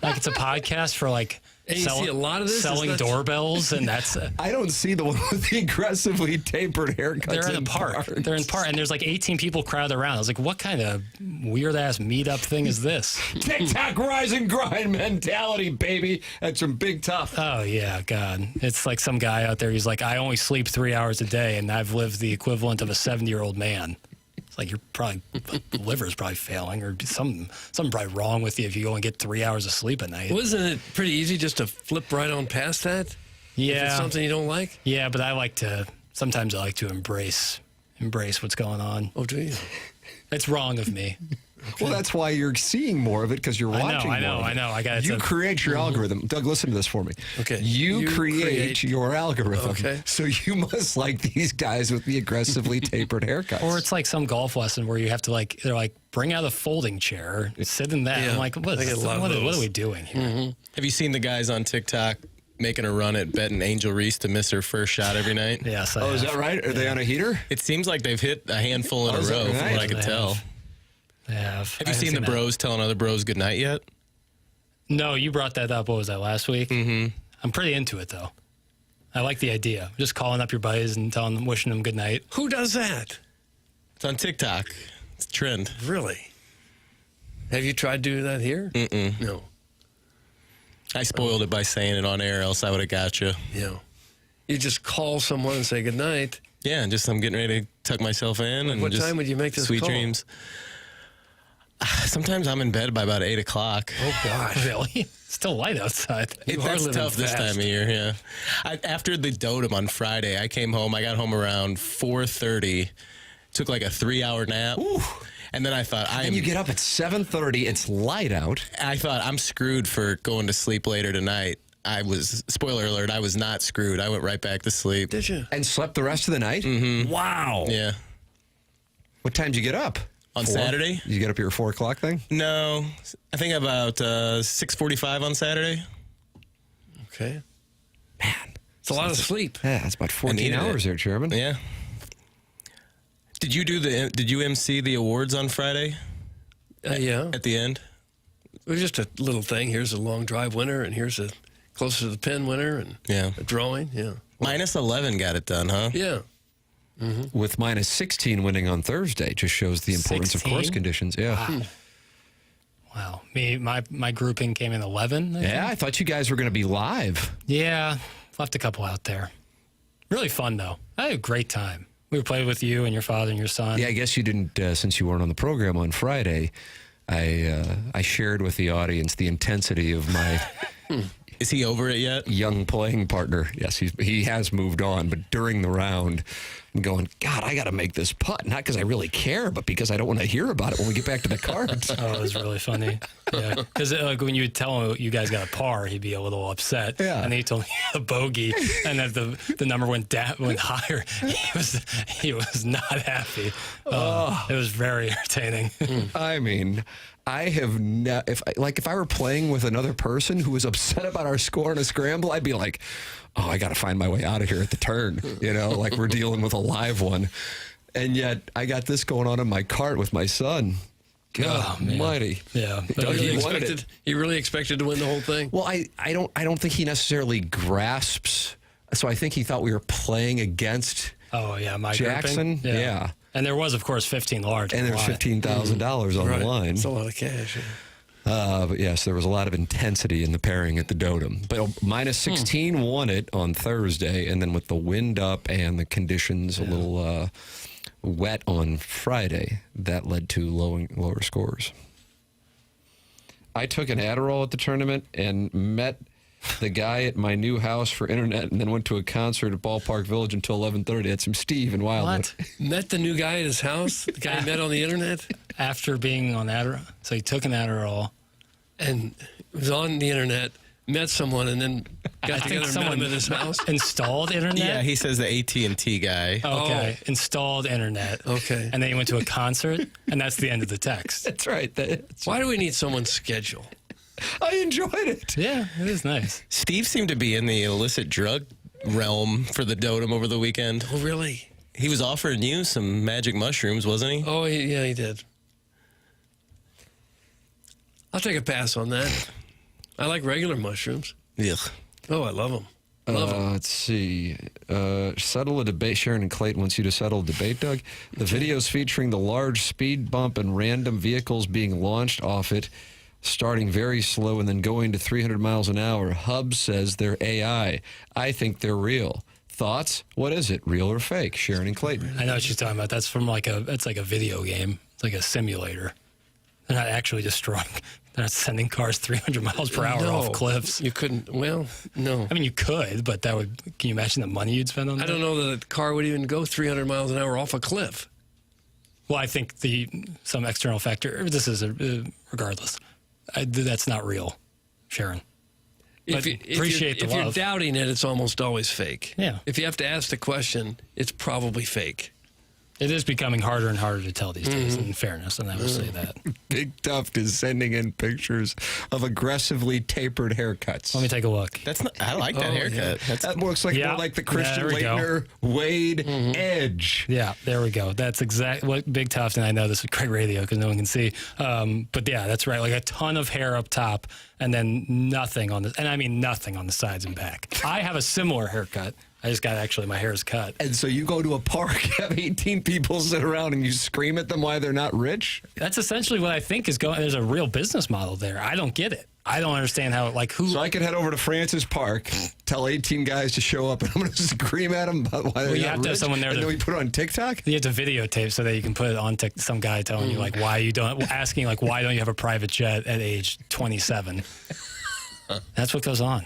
Like, it's a podcast for like And you see a lot of this? selling Isn't that- doorbells, and that's. I don't see the one with the aggressively tapered haircuts. They're in a park. parks. They're in park, and there's like 18 people crowded around. I was like, what kind of weird ass meetup thing is this? TikTok rise and grind mentality, baby. That's some big tough. Oh yeah, God. It's like some guy out there. He's like, I only sleep 3 hours a day, and I've lived the equivalent of a 70-year-old man. It's like you're probably liver's probably failing, or something probably wrong with you if you go and get 3 hours of sleep a night. Wasn't it pretty easy just to flip right on past that? Yeah. If it's something you don't like? Yeah, but sometimes I like to embrace what's going on. Oh, do you? It's wrong of me. Well, that's why you're seeing more of it, because you're watching more of it. I got it. You create your algorithm. Doug, listen to this for me. Okay. You create your algorithm. Okay. So you must like these guys with the aggressively tapered haircuts. Or it's like some golf lesson where you have to they're like, bring out a folding chair, sit in that. Yeah. I'm like, what are we doing here? Have you seen the guys on TikTok making a run at betting Angel Reese to miss her first shot every night? Yes. Is that right? Are they on a heater? It seems like they've hit a handful in a is that row, from right? what I could They tell. have. They have. Have you seen the bros telling other bros good night yet? No, you brought that up. What was that, last week? Mm-hmm. I'm pretty into it, though. I like the idea. Just calling up your buddies and telling them, wishing them good night. Who does that? It's on TikTok. It's a trend. Really? Have you tried to do that here? Mm-mm. No. I spoiled it by saying it on air, else I would have got you. Yeah. You just call someone and say good night. Yeah, and just I'm getting ready to tuck myself in. And What just time would you make this sweet call? dreams. Sometimes I'm in bed by about 8 o'clock. Oh, gosh. Really? It's still light outside. That's tough this time of year, yeah. After the dotem on Friday, I came home. I got home around 4:30. Took like a 3-hour nap. Ooh. And then I thought, And you get up at 7:30. It's light out. I thought, I'm screwed for going to sleep later tonight. Spoiler alert, I was not screwed. I went right back to sleep. Did you? And slept the rest of the night? Mm-hmm. Wow. Yeah. What time did you get up? On 4? Saturday? Did you get up your 4 o'clock thing? No. I think about 6:45 on Saturday. Okay. Man. It's a lot of sleep. Yeah, it's about 14 hours there, Chairman. Yeah. Did you MC the awards on Friday? Yeah. At the end? It was just a little thing. Here's a long drive winner, and here's a closer to the pin winner, and a drawing. Yeah. Minus 11 got it done, huh? Yeah. Mm-hmm. With minus 16 winning on Thursday, just shows the importance 16? of course conditions. Yeah. Wow. My grouping came in 11. I thought you guys were going to be live. Yeah. Left a couple out there. Really fun, though. I had a great time. We played with you and your father and your son. Yeah, I guess you didn't, since you weren't on the program on Friday, I shared with the audience the intensity of my... Is he over it yet? Young playing partner. Yes, he has moved on, but during the round, I'm going, God, I got to make this putt. Not because I really care, but because I don't want to hear about it when we get back to the cards. Oh, it was really funny. Yeah, because like when you tell him you guys got a par, he'd be a little upset. Yeah. And then he told me a bogey, and that the number went higher. He was not happy. It was very entertaining. I mean, I have if I were playing with another person who was upset about our score in a scramble, I'd be like, oh, I got to find my way out of here at the turn. Like we're dealing with a live one. And yet I got this going on in my cart with my son. God almighty. Yeah. He really expected to win the whole thing? Well, I don't think he necessarily grasps. So I think he thought we were playing against my Jackson. Grouping. Yeah. And there was, of course, 15 large. And there's $15,000 on the line. That's a lot of cash. But yes, there was a lot of intensity in the pairing at the Dotem. But minus 16 won it on Thursday, and then with the wind up and the conditions a little wet on Friday, that led to lower scores. I took an Adderall at the tournament and met the guy at my new house for internet, and then went to a concert at Ballpark Village until 11:30. Had some Steve in Wildwood. What? Met the new guy at his house? The guy he met on the internet? After being on Adderall. So he took an Adderall. And was on the internet, met someone, and then got together and met him at his house? Installed internet? Yeah, he says the AT&T guy. Okay. Installed internet. Okay. And then he went to a concert, and that's the end of the text. That's right. Why do we need someone's schedule? I enjoyed it. Yeah, it is nice. Steve seemed to be in the illicit drug realm for the Dotem over the weekend. Oh, really? He was offering you some magic mushrooms, wasn't he? Oh, yeah, he did. I'll take a pass on that. I like regular mushrooms. Yeah. Oh, I love them. Let's see. Settle a debate. Sharon and Clayton wants you to settle a debate, Doug. The videos featuring the large speed bump and random vehicles being launched off it, starting very slow and then going to 300 miles an hour. Hub says they're AI. I think they're real. Thoughts? What is it, real or fake? Sharon and Clayton. I know what she's talking about. That's from it's like a video game. It's like a simulator. They're not actually destroying. They're not sending cars 300 miles per hour off cliffs. You couldn't. Well, no. I mean, you could, but that would. Can you imagine the money you'd spend on that? I don't know that a car would even go 300 miles an hour off a cliff. Well, I think some external factor. This is regardless. That's not real, Sharon. If you're doubting it, it's almost always fake. Yeah. If you have to ask the question, it's probably fake. It is becoming harder and harder to tell these days, in fairness, and I will say that. Big Tuft is sending in pictures of aggressively tapered haircuts. Let me take a look. I like that haircut. Yeah. That looks like more like the Christian Laettner, Wade edge. Yeah, there we go. That's exactly what Big Tuft, and I know this is great radio because no one can see. But yeah, that's right. Like a ton of hair up top and then nothing on and I mean nothing on the sides and back. I have a similar haircut. I just got my hair is cut. And so you go to a park, have 18 people sit around, and you scream at them why they're not rich? That's essentially what I think is going. There's a real business model there. I don't get it. I don't understand how, who. So I could head over to Francis Park, tell 18 guys to show up, and I'm going to scream at them about why they're not you have rich, to have someone there and then we put it on TikTok? You have to videotape so that you can put it on some guy telling you, why you don't, asking, why don't you have a private jet at age 27? That's what goes on.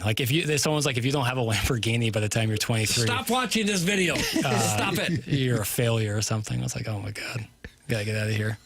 Someone's like, if you don't have a Lamborghini by the time you're 23. Stop watching this video. Stop it. You're a failure or something. I was like, oh my God. Gotta get out of here.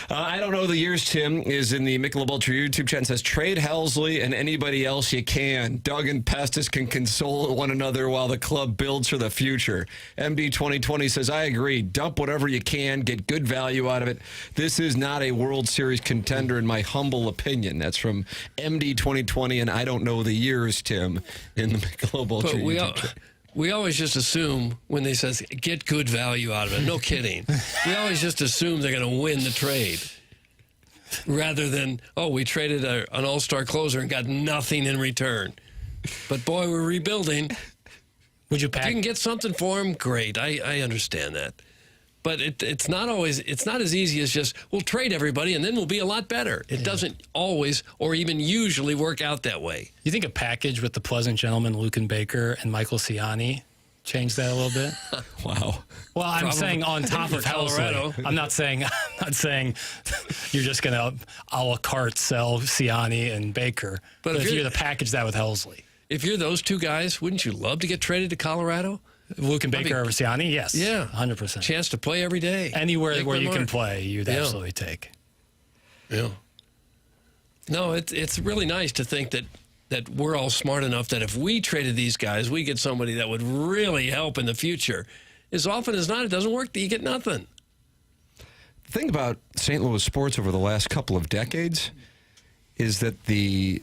I don't know the years, Tim, is in the Michelob Ultra YouTube chat and says, trade Helsley and anybody else you can. Doug and Pestis can console one another while the club builds for the future. MD 2020 says, I agree. Dump whatever you can. Get good value out of it. This is not a World Series contender in my humble opinion. That's from MD 2020, and I don't know the years, Tim, in the Michelob Ultra YouTube chat. We always just assume when they says get good value out of it. No kidding. We always just assume they're going to win the trade, rather than we traded an all-star closer and got nothing in return. But boy, we're rebuilding. Would you If you can get something for him, great. I understand that. But it's not as easy as just, we'll trade everybody and then we'll be a lot better. It doesn't always or even usually work out that way. You think a package with the Pleasant Gentlemen, Lucan Baker, and Michael Ciani changed that a little bit? Wow. Well, I'm saying on top of Colorado. I'm not saying you're just going to a la carte sell Ciani and Baker. But if you're to package that with Helsley. If you're those two guys, wouldn't you love to get traded to Colorado? Luke and Baker over Siani, yes. Yeah. 100%. Chance to play every day. Anywhere where you can play, you'd absolutely take. Yeah. No, it's really nice to think that we're all smart enough that if we traded these guys, we get somebody that would really help in the future. As often as not, it doesn't work. You get nothing. The thing about St. Louis sports over the last couple of decades is that the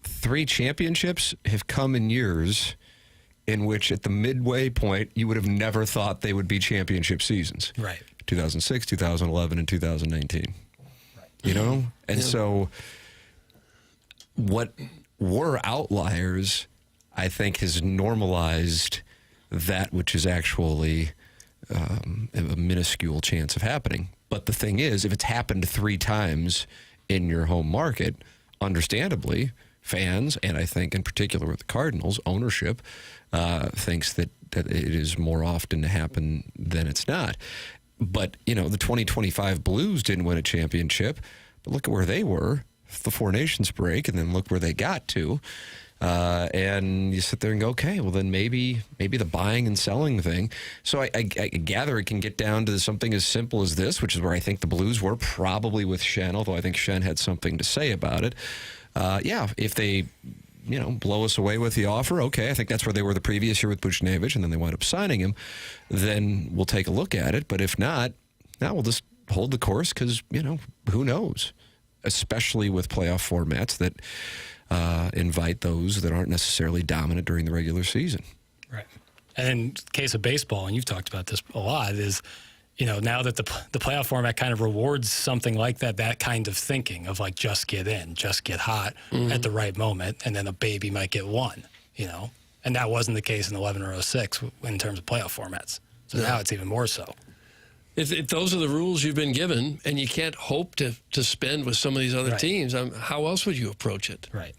3 championships have come in years in which at the midway point, you would have never thought they would be championship seasons. Right. 2006, 2011, and 2019. You know? And so what were outliers, I think, has normalized that which is actually a minuscule chance of happening. But the thing is, if it's happened 3 times in your home market, understandably, fans, and I think in particular with the Cardinals, ownership thinks that it is more often to happen than it's not. But, you know, the 2025 Blues didn't win a championship, but look at where they were, the Four Nations break, and then look where they got to. And you sit there and go, okay, well then maybe the buying and selling thing. So I gather it can get down to something as simple as this, which is where I think the Blues were probably with Shen, although I think Shen had something to say about it. If they, blow us away with the offer, okay, I think that's where they were the previous year with Buchnevich, and then they wound up signing him, then we'll take a look at it. But if not, now we'll just hold the course because, who knows? Especially with playoff formats that invite those that aren't necessarily dominant during the regular season. Right. And in case of baseball, and you've talked about this a lot, is, now that the playoff format kind of rewards something like that kind of thinking of like just get in, just get hot at the right moment, and then a baby might get one, And that wasn't the case in 11 or 06 in terms of playoff formats. So now it's even more so. If those are the rules you've been given, and you can't hope to spend with some of these other teams, how else would you approach it? Right.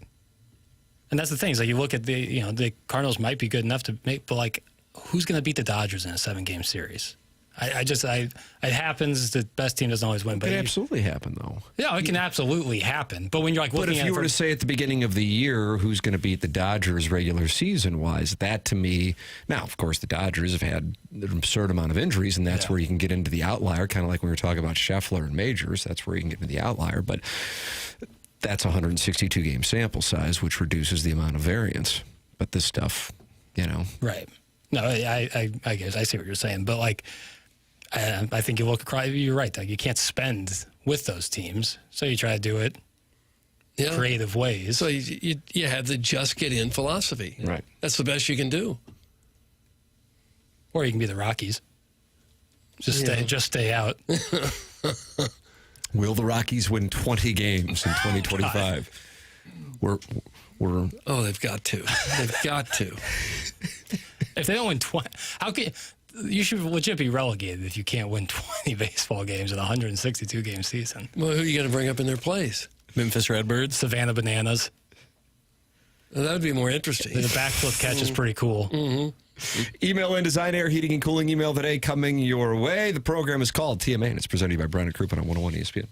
And that's the thing. Is like you look at the Cardinals might be good enough to make, but like, who's going to beat the Dodgers in a 7-game series? It happens. The best team doesn't always win. It can absolutely happen, though. Yeah, it can absolutely happen. But when you're like, but if you were to say at the beginning of the year who's going to beat the Dodgers regular season wise, that to me, now of course the Dodgers have had an absurd amount of injuries, and that's where you can get into the outlier, kind of like when we were talking about Scheffler and Majors. That's where you can get into the outlier, but that's a 162 game sample size, which reduces the amount of variance. But this stuff, right? No, I guess I see what you're saying, but like. I think you look across, you're right. Like you can't spend with those teams, so you try to do it creative ways. So you have the just get in philosophy. Right. That's the best you can do. Or you can be the Rockies. Just stay out. Will the Rockies win 20 games in 2025? We're they've got to. They've got to. If they don't win 20, how can you should legit be relegated if you can't win 20 baseball games in a 162-game season. Well, who are you going to bring up in their place? Memphis Redbirds, Savannah Bananas. Well, that would be more interesting. The backflip catch is pretty cool. Mm-hmm. Email in Design Air Heating and Cooling email today coming your way. The program is called TMA, and it's presented by Brown and Crouppen on 101 ESPN.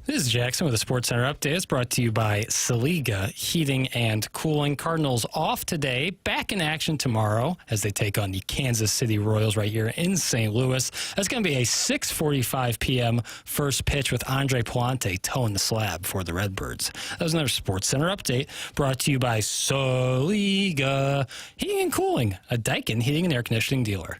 This is Jackson with a Sports Center update. It's brought to you by Saliga Heating and Cooling. Cardinals off today, back in action tomorrow as they take on the Kansas City Royals right here in St. Louis. That's going to be a 6:45 p.m. first pitch with Andre Palante toeing the slab for the Redbirds. That was another Sports Center update brought to you by Saliga Heating and Cooling, a Daikin heating and air conditioning dealer.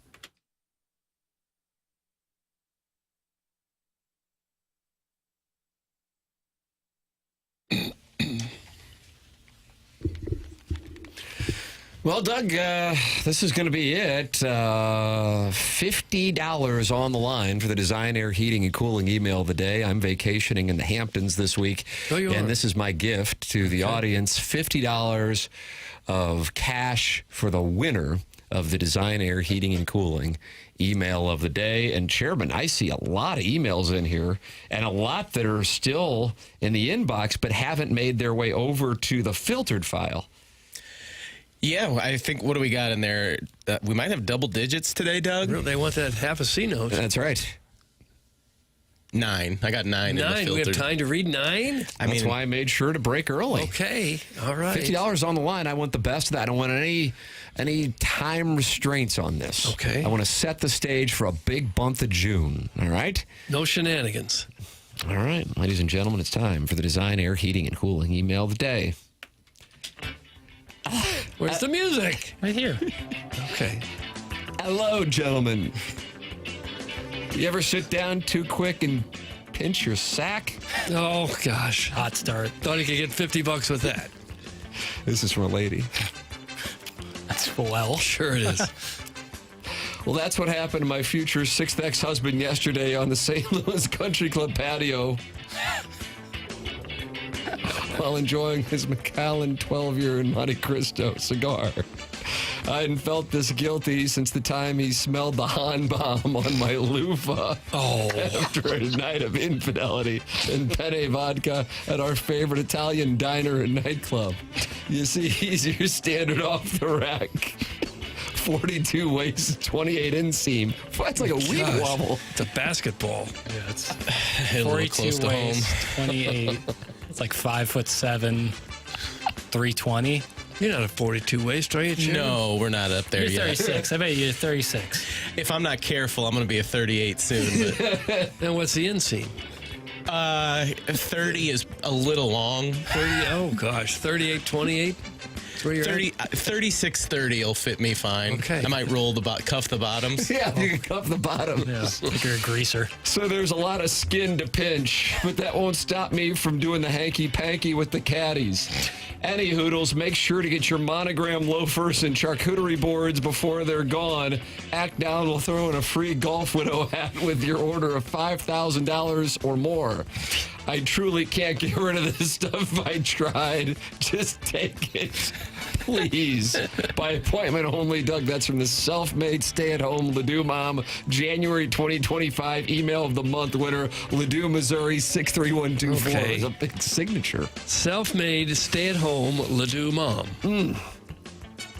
Well, Doug, this is going to be it. $50 on the line for the Design Air Heating and Cooling email of the day. I'm vacationing in the Hamptons this week, and this is my gift to the audience, $50 of cash for the winner of the Design Air Heating and Cooling email of the day. And Chairman, I see a lot of emails in here and a lot that are still in the inbox but haven't made their way over to the filtered file. Yeah, I think, what do we got in there? We might have double digits today, Doug. They want that half a C note. That's right. 9. I got 9 in the filtered. We have time to read 9? That's why I made sure to break early. Okay, all right. $50 on the line. I want the best of that. I don't want any time restraints on this. Okay. I want to set the stage for a big month of June. All right? No shenanigans. All right, ladies and gentlemen, it's time for the Design Air Heating and Cooling email of the day. Where's the music? Right here. Okay. Hello, gentlemen. You ever sit down too quick and pinch your sack? Oh, gosh. Hot start. Thought he could get $50 with that. This is from a lady. That's well. Sure it is. Well, that's what happened to my future sixth ex-husband yesterday on the St. Louis Country Club patio while enjoying his McKernan 12-year in Monte Cristo cigar. I hadn't felt this guilty since the time he smelled the Han bomb on my loofah after a night of infidelity and penne vodka at our favorite Italian diner and nightclub. You see, he's your standard off the rack 42 waist, 28 inseam. That's like a weed wobble. It's a basketball. Yeah, it's 42 42 waist, 28. It's like 5'7", 320. You're not a 42 waist, are you, Jim? No, we're not up there You're yet. 36. I bet you're 36. If I'm not careful, I'm going to be a 38 soon. But And what's the inseam? 30 is a little long. 30. Oh gosh, 38, 28. That's where you're 36, 30 will fit me fine. Okay. I might roll cuff the bottoms. Yeah, you can cuff the bottom. Yeah, like you're a greaser. So there's a lot of skin to pinch, but that won't stop me from doing the hanky-panky with the caddies. Any Hoodles, make sure to get your monogram loafers and charcuterie boards before they're gone. Act Down will throw in a free Golf Widow hat with your order of $5,000 or more. I truly can't get rid of this stuff if I tried. Just take it, please. By appointment only, Doug. That's from the self-made stay-at-home Ladue mom. January 2025 email of the month winner, Ladue, Missouri 63124. Okay. It's a big signature. Self-made, stay-at-home Ladue mom.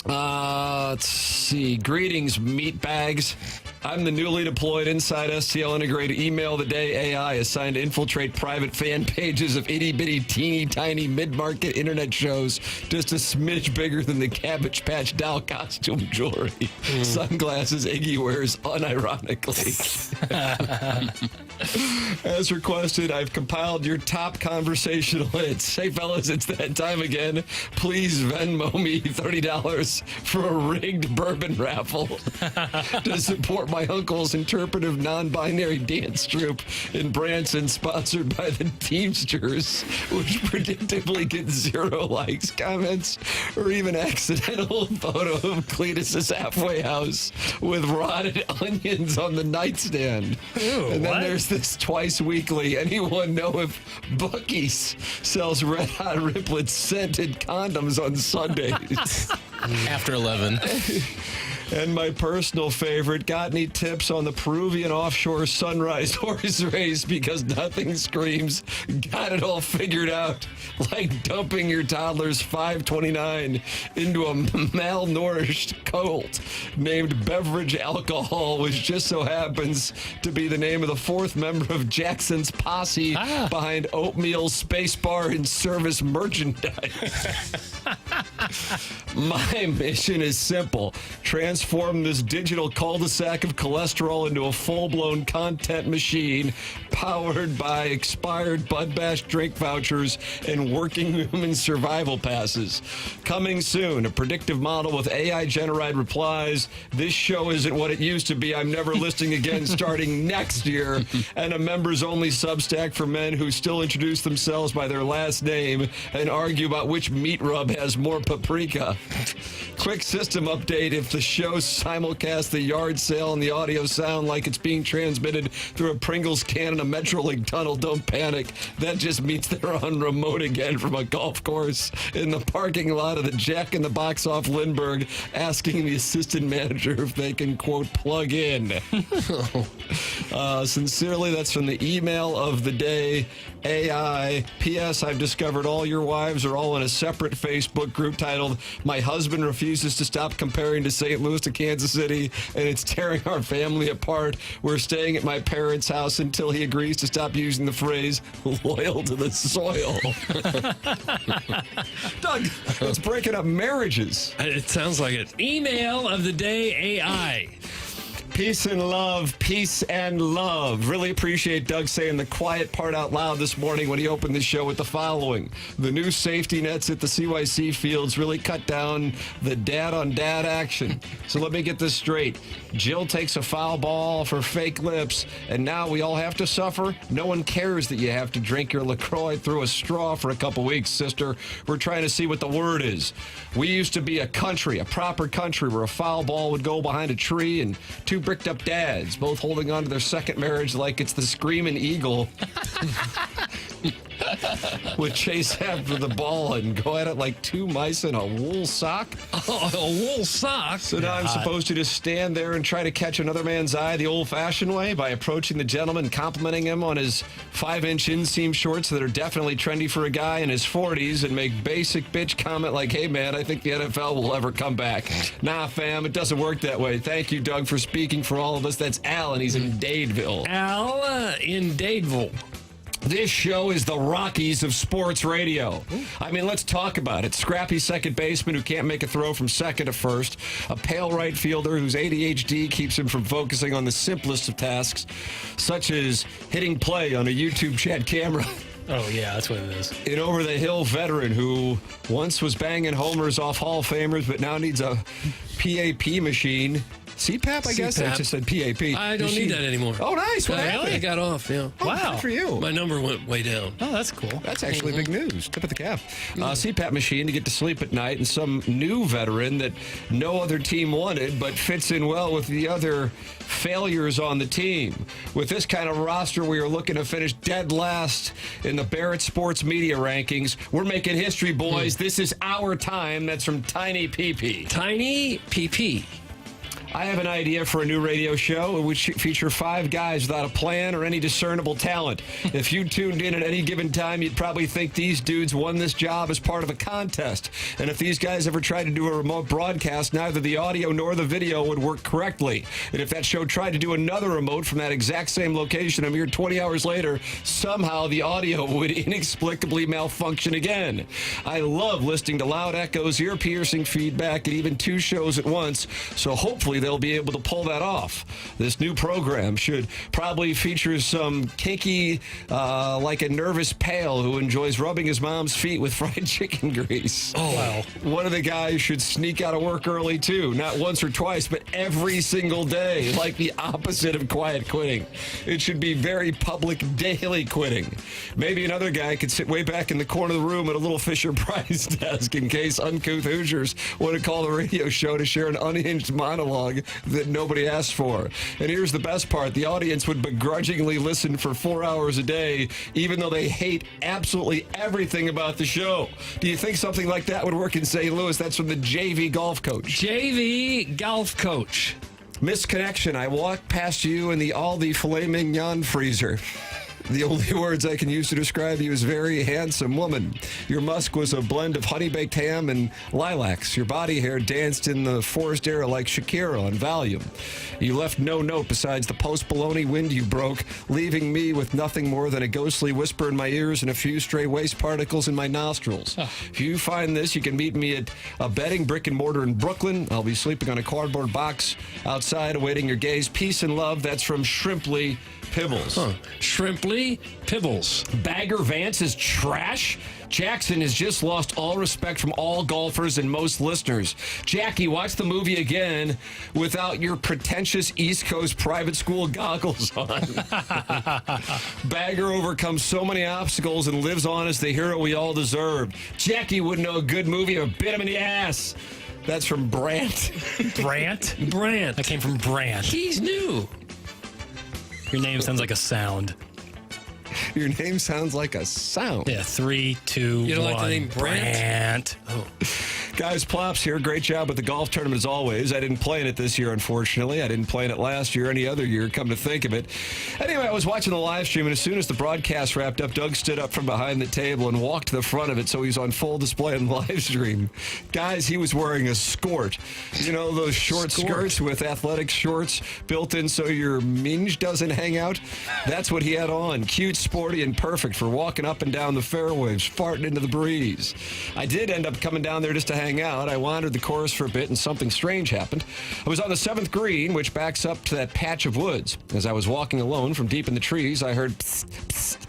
Let's see. Greetings, meat bags. I'm the newly deployed Inside STL Integrated Email of the Day AI assigned to infiltrate private fan pages of itty-bitty, teeny-tiny mid-market internet shows just a smidge bigger than the Cabbage Patch doll costume jewelry. Sunglasses Iggy wears unironically. As requested, I've compiled your top conversational hits. Hey, fellas, it's that time again. Please Venmo me $30 for a rigged bourbon raffle to support my uncle's interpretive non-binary dance troupe in Branson, sponsored by the Teamsters, which predictably gets 0 likes, comments, or even accidental photo of Cletus's halfway house with rotted onions on the nightstand. Ew, and then what? there's this twice weekly. Anyone know if Buc-ee's sells Red Hot Riplets scented condoms on Sundays? After 11. And my personal favorite, got any tips on the Peruvian offshore sunrise horse race? Because nothing screams, got it all figured out, like dumping your toddler's 529 into a malnourished colt named Beverage Alcohol, which just so happens to be the name of the fourth member of Jackson's posse behind Oatmeal Space Bar and Service Merchandise. My mission is simple. Transform this digital cul-de-sac of cholesterol into a full-blown content machine powered by expired Bud Bash drink vouchers and working human survival passes. Coming soon, a predictive model with AI-generated replies. This show isn't what it used to be. I'm never listening again starting next year. And a members-only Substack for men who still introduce themselves by their last name and argue about which meat rub has more paprika. Quick system update. If the show simulcast the yard sale and the audio sound like it's being transmitted through a Pringles can in a Metrolink tunnel, don't panic. That just means they're on remote again from a golf course in the parking lot of the Jack in the Box off Lindbergh, asking the assistant manager if they can, quote, plug in. Sincerely, that's from the email of the day, AI. P.S. I've discovered all your wives are all in a separate Facebook group titled My Husband Refuses to Stop Comparing to St. Louis to Kansas City, and it's tearing our family apart. We're staying at my parents' house until he agrees to stop using the phrase loyal to the soil. Doug, it's breaking up marriages. It sounds like it. Email of the day, AI. Peace and love, peace and love. Really appreciate Doug saying the quiet part out loud this morning when he opened the show with the following. The new safety nets at the CYC fields really cut down the dad-on-dad action. So let me get this straight. Jill takes a foul ball for fake lips, and now we all have to suffer? No one cares that you have to drink your LaCroix through a straw for a couple weeks, sister. We're trying to see what the word is. We used to be a country, a proper country, where a foul ball would go behind a tree and two bricked up dads, both holding on to their second marriage like it's the Screaming Eagle, would chase after the ball and go at it like two mice in a wool sock. Oh, a wool sock? So now I'm supposed to just stand there and try to catch another man's eye the old-fashioned way by approaching the gentleman, complimenting him on his 5-inch inseam shorts that are definitely trendy for a guy in his 40s, and make basic bitch comment like, hey, man, I think the NFL will ever come back. Nah, fam, it doesn't work that way. Thank you, Doug, for speaking for all of us. That's Al, and he's in Dadeville. Al in Dadeville. This show is the Rockies of sports radio. I mean, let's talk about it. Scrappy second baseman who can't make a throw from second to first. A pale right fielder whose ADHD keeps him from focusing on the simplest of tasks, such as hitting play on a YouTube chat camera. Oh, yeah, that's what it is. An over-the-hill veteran who once was banging homers off Hall of Famers, but now needs a PAP machine. CPAP, I guess? I just said PAP. I don't need that anymore. Oh, nice. What happened? I got off, yeah. Oh, wow. Good for you. My number went way down. Oh, that's cool. That's actually big news. Tip of the cap. CPAP machine to get to sleep at night, and some new veteran that no other team wanted, but fits in well with the other failures on the team. With this kind of roster, we are looking to finish dead last in the Barrett Sports Media rankings. We're making history, boys. This is our time. That's from Tiny PP. Tiny PP. I have an idea for a new radio show which feature 5 guys without a plan or any discernible talent. If you tuned in at any given time, you'd probably think these dudes won this job as part of a contest. And if these guys ever tried to do a remote broadcast, neither the audio nor the video would work correctly. And if that show tried to do another remote from that exact same location a mere 20 hours later, somehow the audio would inexplicably malfunction again. I love listening to loud echoes, ear-piercing feedback, and even 2 shows at once, so hopefully they'll be able to pull that off. This new program should probably feature some kinky, like a nervous pale who enjoys rubbing his mom's feet with fried chicken grease. Oh, wow. One of the guys should sneak out of work early, too. Not once or twice, but every single day, like the opposite of quiet quitting. It should be very public daily quitting. Maybe another guy could sit way back in the corner of the room at a little Fisher-Price desk in case uncouth Hoosiers want to call the radio show to share an unhinged monologue song that nobody asked for. And here's the best part. The audience would begrudgingly listen for 4 hours a day, even though they hate absolutely everything about the show. Do you think something like that would work in St. Louis? That's from the JV golf coach. JV golf coach. Misconnection. I walked past you in the Aldi filet mignon freezer. The only words I can use to describe you is very handsome woman. Your musk was a blend of honey-baked ham and lilacs. Your body hair danced in the forest air like Shakira on Valium. You left no note besides the post-baloney wind you broke, leaving me with nothing more than a ghostly whisper in my ears and a few stray waste particles in my nostrils. If you find this, you can meet me at a bedding brick and mortar in Brooklyn. I'll be sleeping on a cardboard box outside awaiting your gaze. Peace and love. That's from Shrimply Pibbles. Shrimply Pibbles. Bagger Vance is trash. Jackson has just lost all respect from all golfers and most listeners. Jackie, watch the movie again without your pretentious East Coast private school goggles on. Bagger overcomes so many obstacles and lives on as the hero we all deserve. Jackie wouldn't know a good movie if I bit him in the ass. That's from Brant. Brant? Brant. That came from Brant. He's new. Your name sounds like a sound. Your name sounds like a sound. Yeah, 3, 2, You don't 1. like the name Brant? Oh. Guys, Plops here. Great job with the golf tournament as always. I didn't play in it this year, unfortunately. I didn't play in it last year, any other year, come to think of it. Anyway, I was watching the live stream, and as soon as the broadcast wrapped up, Doug stood up from behind the table and walked to the front of it so he's on full display on the live stream. Guys, he was wearing a skort. You know, those short skirts with athletic shorts built in so your minge doesn't hang out? That's what he had on. Cute, sporty, and perfect for walking up and down the fairways, farting into the breeze. I did end up coming down there just to hang out. I wandered the course for a bit and something strange happened. I was on the 7th green, which backs up to that patch of woods. As I was walking alone from deep in the trees, I heard psst, psst.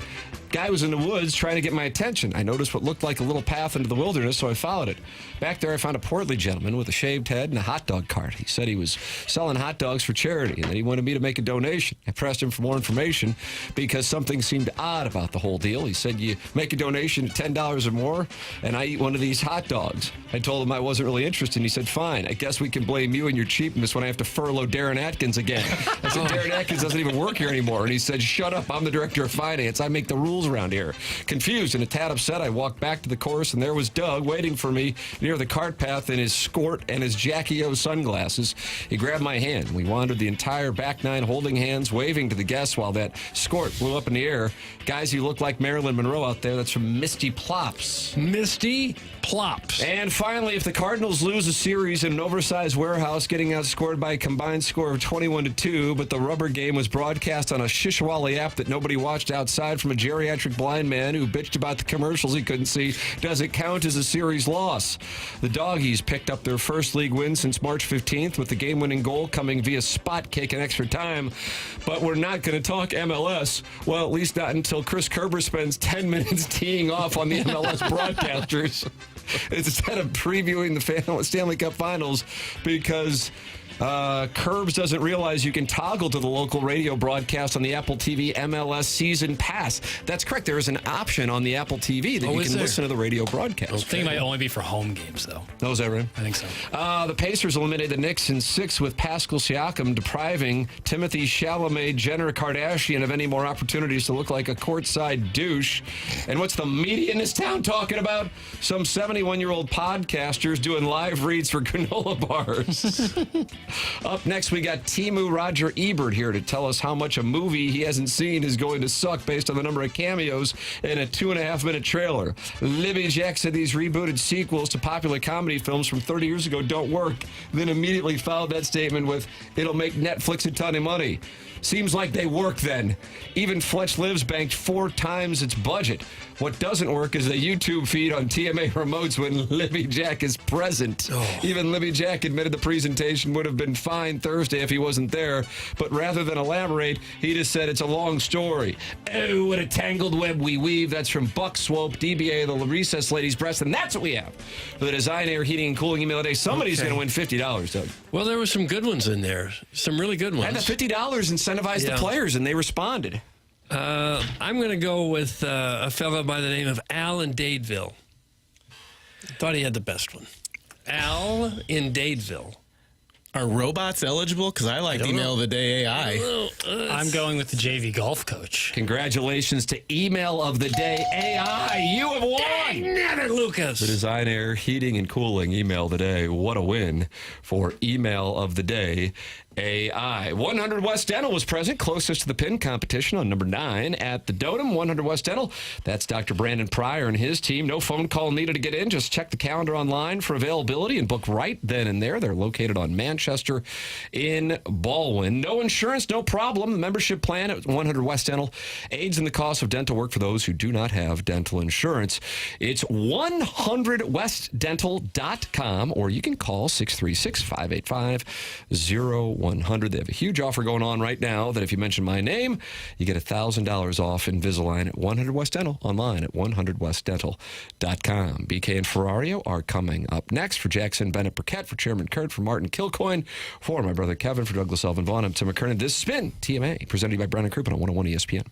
Guy was in the woods trying to get my attention. I noticed what looked like a little path into the wilderness, so I followed it. Back there, I found a portly gentleman with a shaved head and a hot dog cart. He said he was selling hot dogs for charity and that he wanted me to make a donation. I pressed him for more information because something seemed odd about the whole deal. He said, you make a donation at $10 or more, and I eat one of these hot dogs. I told him I wasn't really interested, and he said, fine, I guess we can blame you and your cheapness when I have to furlough Darren Atkins again. I said, Darren Atkins doesn't even work here anymore. And he said, shut up, I'm the director of finance. I make the rules around here. Confused and a tad upset, I walked back to the course, and there was Doug waiting for me near the cart path in his skort and his Jackie O sunglasses. He grabbed my hand. We wandered the entire back nine holding hands, waving to the guests while that skort flew up in the air. Guys, you look like Marilyn Monroe out there. That's from Misty Plops. Misty Plops. And finally, if the Cardinals lose a series in an oversized warehouse, getting outscored by a combined score of 21-2, but the rubber game was broadcast on a Shishwali app that nobody watched outside from a geriatric blind man who bitched about the commercials he couldn't see, does it count as a series loss? The Doggies picked up their first league win since March 15th with the game-winning goal coming via spot kick in extra time. But we're not going to talk MLS. Well, at least not until Chris Kerber spends 10 minutes teeing off on the MLS broadcasters instead of previewing the Stanley Cup Finals because Curbs doesn't realize you can toggle to the local radio broadcast on the Apple TV MLS Season Pass. That's correct. There is an option on the Apple TV that you can listen to the radio broadcast. I think it might only be for home games, though. Oh, is that right? I think so. The Pacers eliminated the Knicks in 6 with Pascal Siakam depriving Timothy Chalamet, Jenner Kardashian of any more opportunities to look like a courtside douche. And what's the media in this town talking about? Some 71-year-old podcasters doing live reads for granola bars. Up next, we got Timu Roger Ebert here to tell us how much a movie he hasn't seen is going to suck based on the number of cameos in a 2.5-minute trailer. Libby Jack said these rebooted sequels to popular comedy films from 30 years ago don't work, then immediately followed that statement with, it'll make Netflix a ton of money. Seems like they work then. Even Fletch Lives banked 4 times its budget. What doesn't work is the YouTube feed on TMA remotes when Libby Jack is present. Even Libby Jack admitted the presentation would have been fine Thursday if he wasn't there, but rather than elaborate, he just said it's a long story. Oh, what a tangled web we weave. That's from Buck Swope, DBA, the Recess Lady's Breast, and that's what we have for the Design Air Heating and Cooling email today. Somebody's going to win $50, Doug. Well, there were some good ones in there. Some really good ones. And the $50 incentivized the players, and they responded. I'm going to go with a fellow by the name of Al in Dadeville. Thought he had the best one. Al in Dadeville. Are robots eligible? Because I like Email of the Day AI. I'm going with the JV golf coach. Congratulations to Email of the Day AI. You have won. Damn it, Lucas. The Design Air Heating and Cooling Email of the Day. What a win for Email of the Day AI. 100 West Dental was present, closest to the pin competition on number 9 at the Dotem. 100 West Dental. That's Dr. Brandon Pryor and his team. No phone call needed to get in. Just check the calendar online for availability and book right then and there. They're located on Manchester in Baldwin. No insurance, no problem. The membership plan at 100 West Dental aids in the cost of dental work for those who do not have dental insurance. It's 100westdental.com, or you can call 636-585-0100. They have a huge offer going on right now that if you mention my name, you get $1,000 off Invisalign at 100 West Dental, online at 100westdental.com. BK and Ferrario are coming up next. For Jackson Burkett, for Chairman Kurt, for Martin Kilcoyne, for my brother Kevin, for Douglas Elvin Vaughn, I'm Tim McKernan. This has been TMA, presented by Brown and Crouppen on 101 ESPN.